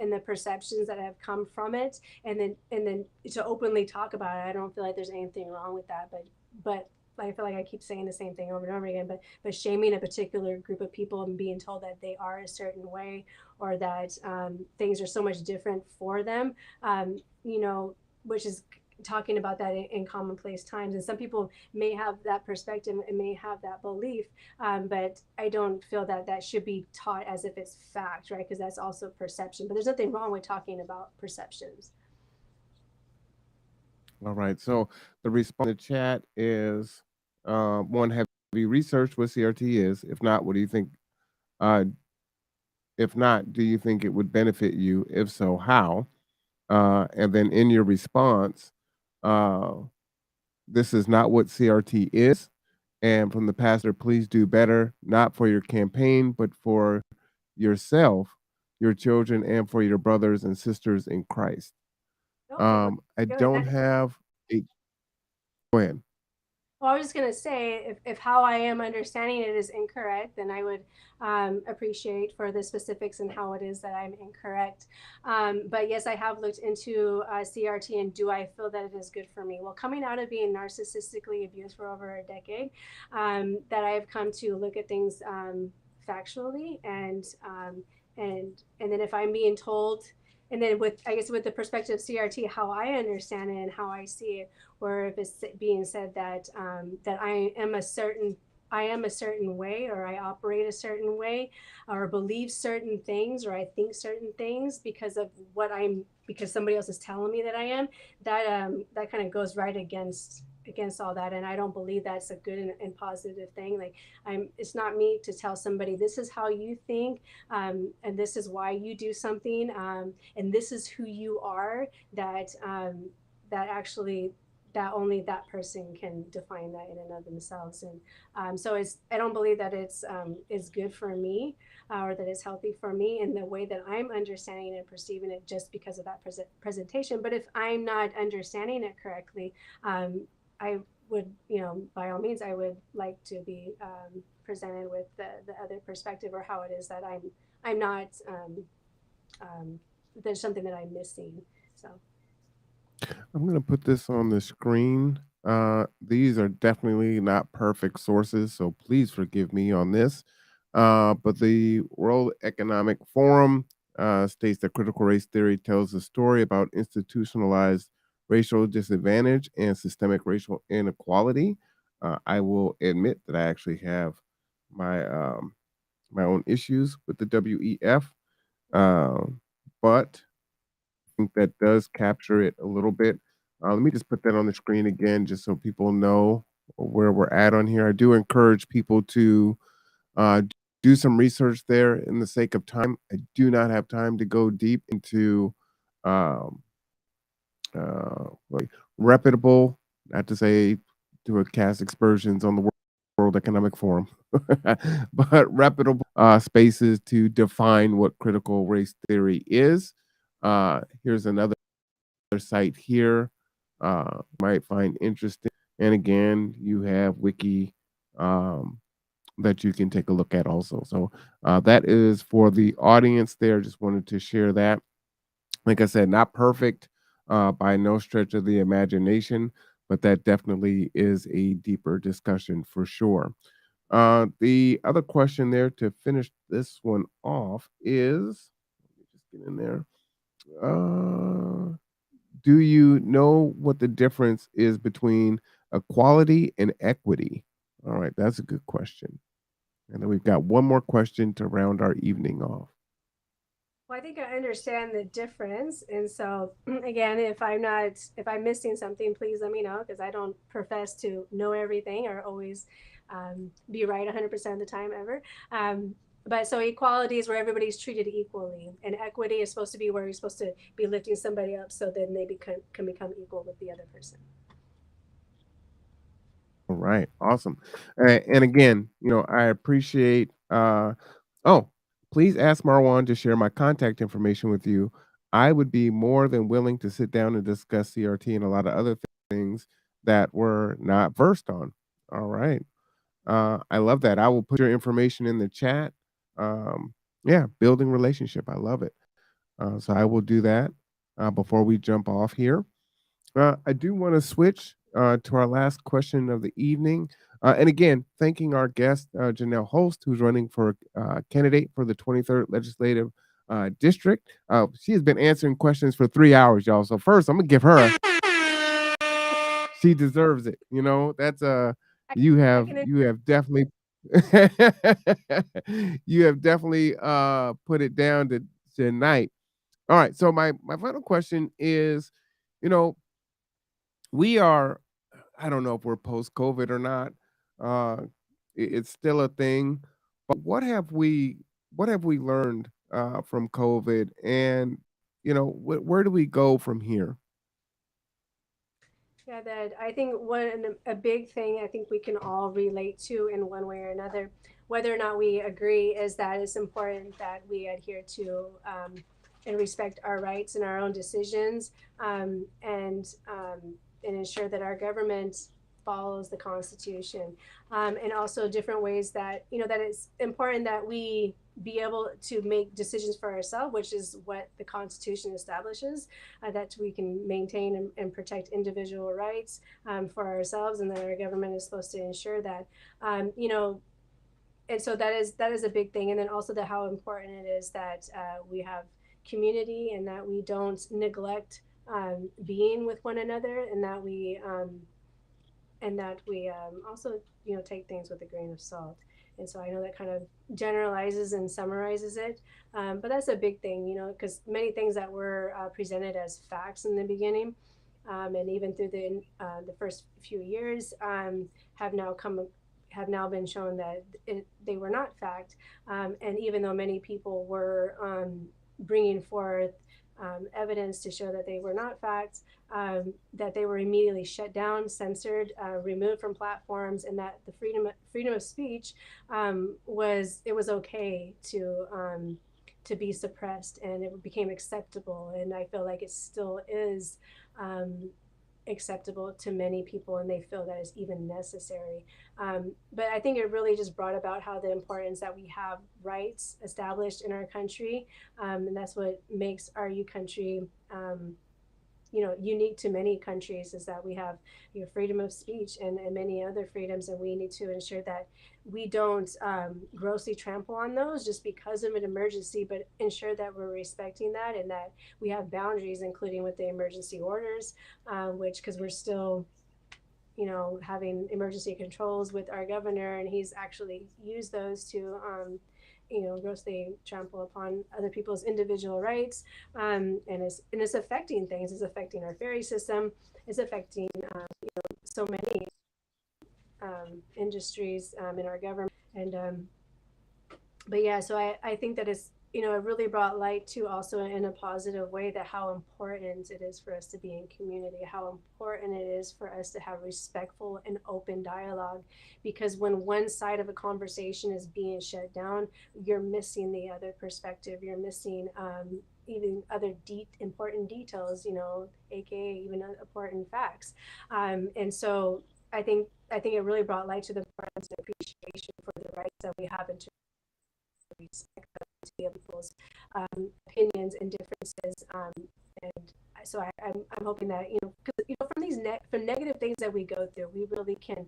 and the perceptions that have come from it, and then to openly talk about it. I don't feel like there's anything wrong with that, but I feel like I keep saying the same thing over and over again. But shaming a particular group of people and being told that they are a certain way, or that things are so much different for them, which is talking about that in commonplace times. And some people may have that perspective and may have that belief, but I don't feel that that should be taught as if it's fact, right? Because that's also perception. But there's nothing wrong with talking about perceptions. All right. So the response in the chat is, one, have you researched what CRT is? If not, what do you think? Uh, if not, do you think it would benefit you? If so, how? And then in your response, uh, this is not what CRT is. And from the pastor, please do better, not for your campaign, but for yourself, your children, and for your brothers and sisters in Christ. Okay, I good. don't have a, go ahead. Well, I was just going to say, if how I am understanding it is incorrect, then I would appreciate for the specifics and how it is that I'm incorrect. But yes, I have looked into CRT, and do I feel that it is good for me? Well, coming out of being narcissistically abused for over a decade, that I've come to look at things factually, and then if I'm being told, and then with, I guess, with the perspective of CRT, how I understand it and how I see it, or if it's being said that that I am a certain way, or I operate a certain way, or believe certain things, or I think certain things because somebody else is telling me that I am, that kind of goes right against all that. And I don't believe that's a good and positive thing. Like, it's not me to tell somebody, this is how you think, and this is why you do something, and this is who you are, that actually, that only that person can define that in and of themselves. And so I don't believe that it's good for me, or that it's healthy for me in the way that I'm understanding and perceiving it, just because of that presentation. But if I'm not understanding it correctly, I would, by all means, I would like to be presented with the other perspective, or how it is that I'm not, there's something that I'm missing. So I'm going to put this on the screen. These are definitely not perfect sources, so please forgive me on this. But the World Economic Forum states that critical race theory tells a story about institutionalized racial disadvantage and systemic racial inequality. I will admit that I actually have my my own issues with the WEF, um, but I think that does capture it a little bit. Let me just put that on the screen again, just so people know where we're at on here. I do encourage people to uh, do some research there in the sake of time. I do not have time to go deep into um, like reputable, not to say to a cast aspersions on the World Economic Forum, but reputable spaces to define what critical race theory is. Here's another site here, might find interesting. And again, you have Wiki um, that you can take a look at also. So that is for the audience there. Just wanted to share that. Like I said, not perfect by no stretch of the imagination, but that definitely is a deeper discussion for sure. The other question there to finish this one off is, let me just get in there. Uh, do you know what the difference is between equality and equity? All right, that's a good question. And then we've got one more question to round our evening off. Well, I think I understand the difference. And so, again, if I'm missing something, please let me know, because I don't profess to know everything or always be right 100% of the time ever. But so equality is where everybody's treated equally, and equity is supposed to be where you're supposed to be lifting somebody up so then they can become equal with the other person. All right, awesome. And again, I appreciate. Oh, please ask Marwan to share my contact information with you. I would be more than willing to sit down and discuss CRT and a lot of other things that we're not versed on. All right. I love that. I will put your information in the chat. Yeah, building relationship. I love it. So I will do that before we jump off here. I do want to switch to our last question of the evening. And again, thanking our guest, Janell Hulst, who's running for candidate for the 23rd Legislative District. She has been answering questions for 3 hours, y'all. So first, I'm going to give her, she deserves it. That's you have definitely you have definitely put it down to tonight. All right. So my final question is, you know, we are, I don't know if we're post COVID or not. Uh, it's still a thing. But what have we learned from COVID, and where do we go from here? Yeah, that I think a big thing I think we can all relate to in one way or another, whether or not we agree, is that it's important that we adhere to and respect our rights and our own decisions, and ensure that our government follows the Constitution, and also different ways that that it's important that we be able to make decisions for ourselves, which is what the Constitution establishes, that we can maintain and protect individual rights for ourselves, and that our government is supposed to ensure that. And so that is a big thing. And then also how important it is that we have community, and that we don't neglect being with one another, and that we also take things with a grain of salt. And so I know that kind of generalizes and summarizes it, but that's a big thing, because many things that were presented as facts in the beginning, and even through the first few years, have now been shown that they were not fact. And even though many people were bringing forth evidence to show that they were not facts, that they were immediately shut down, censored, removed from platforms, and that the freedom of speech was okay to be suppressed, and it became acceptable. And I feel like it still is acceptable to many people, and they feel that is even necessary. But I think it really just brought about how the importance that we have rights established in our country, and that's what makes our country unique to many countries is that we have freedom of speech and many other freedoms, and we need to ensure that we don't grossly trample on those just because of an emergency, but ensure that we're respecting that and that we have boundaries, including with the emergency orders, which because we're still having emergency controls with our governor, and he's actually used those to, grossly trample upon other people's individual rights. And it's affecting things. It's affecting our ferry system. It's affecting, so many industries in our government. But yeah, so I think that it really brought light to also in a positive way that how important it is for us to be in community, how important it is for us to have respectful and open dialogue, because when one side of a conversation is being shut down, you're missing the other perspective, you're missing even other important details, aka even important facts. And so I think it really brought light to the importance and appreciation for the rights that we have and to respect them, to be able to people's opinions and differences. And so I'm hoping that, because, from these from negative things that we go through, we really can,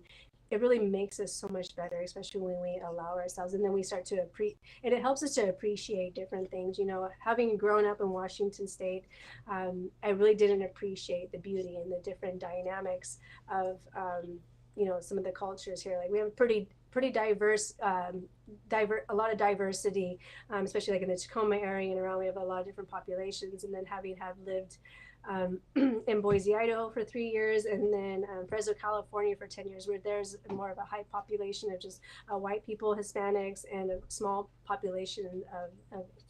it really makes us so much better, especially when we allow ourselves, and then we start to and it helps us to appreciate different things. Having grown up in Washington State, I really didn't appreciate the beauty and the different dynamics of, some of the cultures here. Like we have a pretty diverse, a lot of diversity, especially like in the Tacoma area and around. We have a lot of different populations, and then having lived in Boise, Idaho for 3 years, and then Fresno, California for 10 years, where there's more of a high population of just white people, Hispanics, and a small population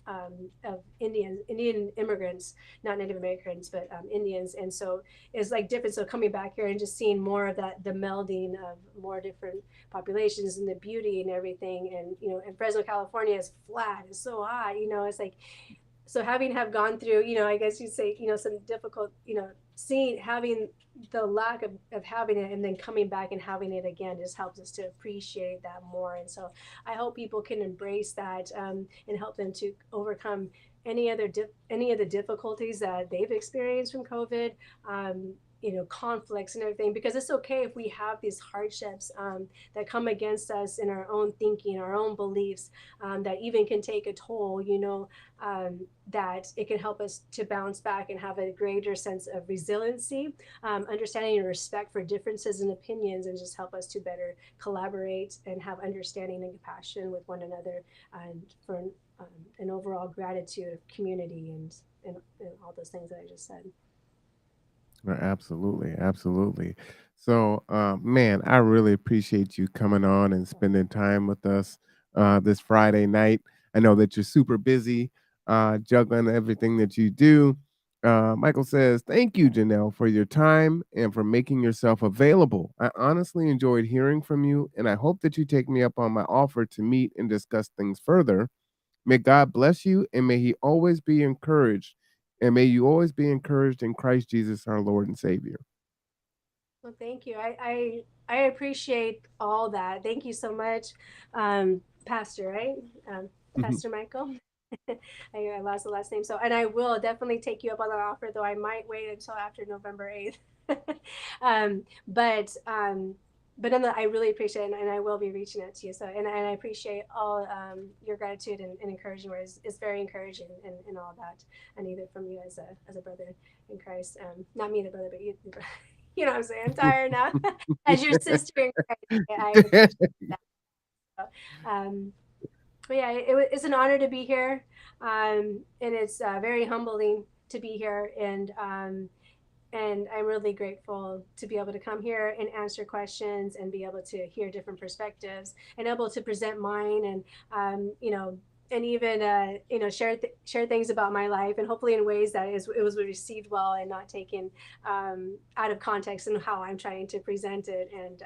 of Indian immigrants, not Native Americans, but Indians. And so it's like different. So coming back here and just seeing more of that, the melding of more different populations and the beauty and everything. And, and Fresno, California is flat, it's so hot, it's like, so having gone through, I guess you'd say, some difficult, having the lack of having it and then coming back and having it again just helps us to appreciate that more. And so I hope people can embrace that, and help them to overcome any of the difficulties that they've experienced from COVID, conflicts and everything, because it's okay if we have these hardships that come against us in our own thinking, our own beliefs, that even can take a toll, that it can help us to bounce back and have a greater sense of resiliency, understanding and respect for differences and opinions, and just help us to better collaborate and have understanding and compassion with one another, and for an overall gratitude of community and all those things that I just said. Absolutely, absolutely. So, man, I really appreciate you coming on and spending time with us this Friday night. I know that you're super busy juggling everything that you do. Michael says, "Thank you, Janelle, for your time and for making yourself available. I honestly enjoyed hearing from you, and I hope that you take me up on my offer to meet and discuss things further. May God bless you, and may He always be encouraged, and may you always be encouraged in Christ Jesus, our Lord and Savior." Well, thank you. I appreciate all that. Thank you so much, Pastor, right? Pastor Michael. I lost the last name. So, and I will definitely take you up on that offer, though I might wait until after November 8th. um, but um, but I really appreciate it, and I will be reaching out to you. So, and I appreciate all your gratitude and encouraging words. It's very encouraging and all that. I need it from you as a brother in Christ. Not me, the brother, but you. You know what I'm saying? I'm tired now. As your sister in Christ, I appreciate that. So, but yeah, it's an honor to be here, and it's very humbling to be here, and I'm really grateful to be able to come here and answer questions and be able to hear different perspectives and able to present mine, and and even share things about my life, and hopefully in ways that it was received well and not taken out of context and how I'm trying to present it. And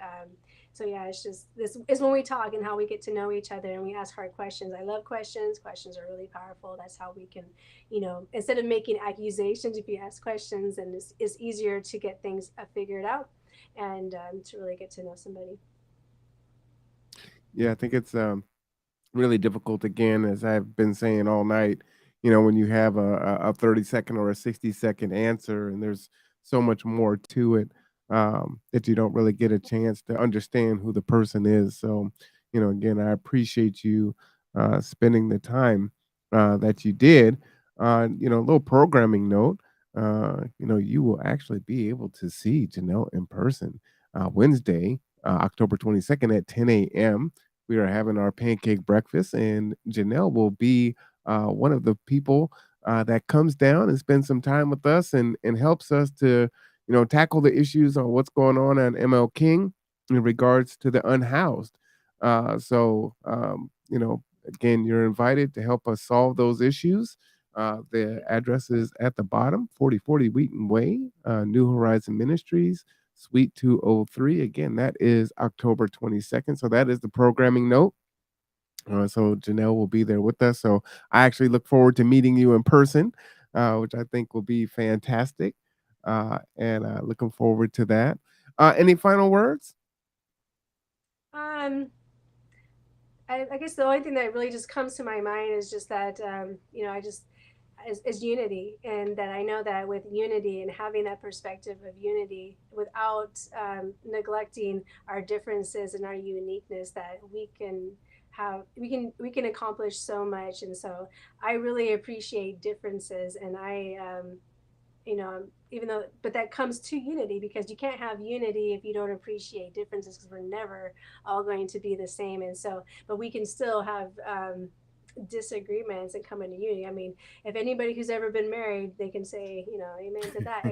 so yeah, it's just, this is when we talk and how we get to know each other and we ask hard questions. I love questions. Questions are really powerful. That's how we can, instead of making accusations, if you ask questions, and it's easier to get things figured out, and to really get to know somebody. Yeah, I think it's really difficult, again, as I've been saying all night. when you have a 30-second or a 60-second answer, and there's so much more to it, that you don't really get a chance to understand who the person is. So, again, I appreciate you spending the time that you did. A little programming note. You will actually be able to see Janelle in person Wednesday, October 22nd at 10 a.m. We are having our pancake breakfast, and Janelle will be one of the people that comes down and spends some time with us and helps us to, tackle the issues on what's going on ML King in regards to the unhoused. Again, you're invited to help us solve those issues. The address is at the bottom, 4040 Wheaton Way, New Horizon Ministries, Suite 203. Again, that is October 22nd. So that is the programming note. So Janelle will be there with us. So I actually look forward to meeting you in person, which I think will be fantastic. And looking forward to that. Any final words? I guess the only thing that really just comes to my mind is just that, is unity, and that I know that with unity and having that perspective of unity without neglecting our differences and our uniqueness, that we can accomplish so much. And so I really appreciate differences, and but that comes to unity, because you can't have unity if you don't appreciate differences, because we're never all going to be the same. And so, but we can still have disagreements and come into unity. I mean, if anybody who's ever been married, they can say, amen to that,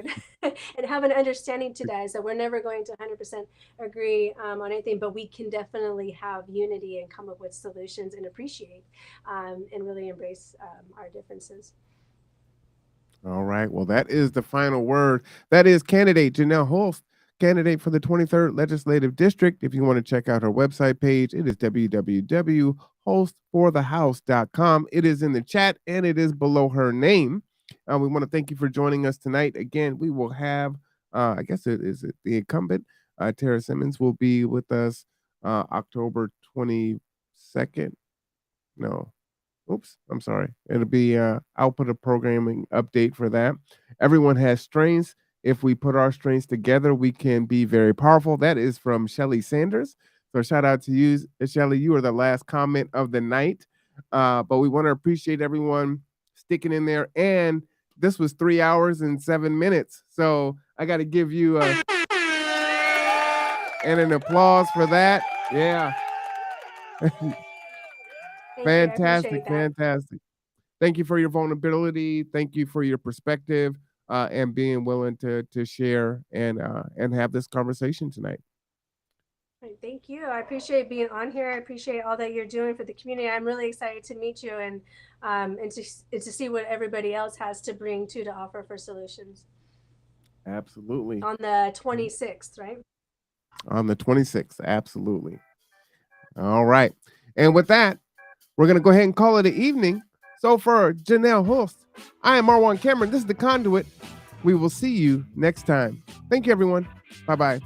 and have an understanding to that, is that we're never going to 100% agree on anything, but we can definitely have unity and come up with solutions and appreciate and really embrace our differences. All right. Well, that is the final word. That is candidate Janell Hulst, candidate for the 23rd Legislative District. If you want to check out her website page, it is www.hulstforthehouse.com. It is in the chat and it is below her name. We want to thank you for joining us tonight. Again, we will have, I guess the incumbent, Tara Simmons, will be with us October 22nd. No. Oops, I'm sorry. It'll be I'll put a programming update for that. Everyone has strengths. If we put our strengths together, we can be very powerful. That is from Shelly Sanders. So shout out to you, Shelly. You are the last comment of the night. But we want to appreciate everyone sticking in there. And this was 3 hours and 7 minutes. So I got to give you and an applause for that. Yeah. Fantastic. Thank you for your vulnerability. Thank you for your perspective and being willing to share and have this conversation tonight. Thank you. I appreciate being on here. I appreciate all that you're doing for the community. I'm really excited to meet you and to see what everybody else has to bring to offer for solutions. Absolutely. On the 26th, right? On the 26th, absolutely. All right. And with that, we're going to go ahead and call it an evening. So for Janell Hulst, I am Marwan Cameron. This is The Conduit. We will see you next time. Thank you, everyone. Bye-bye.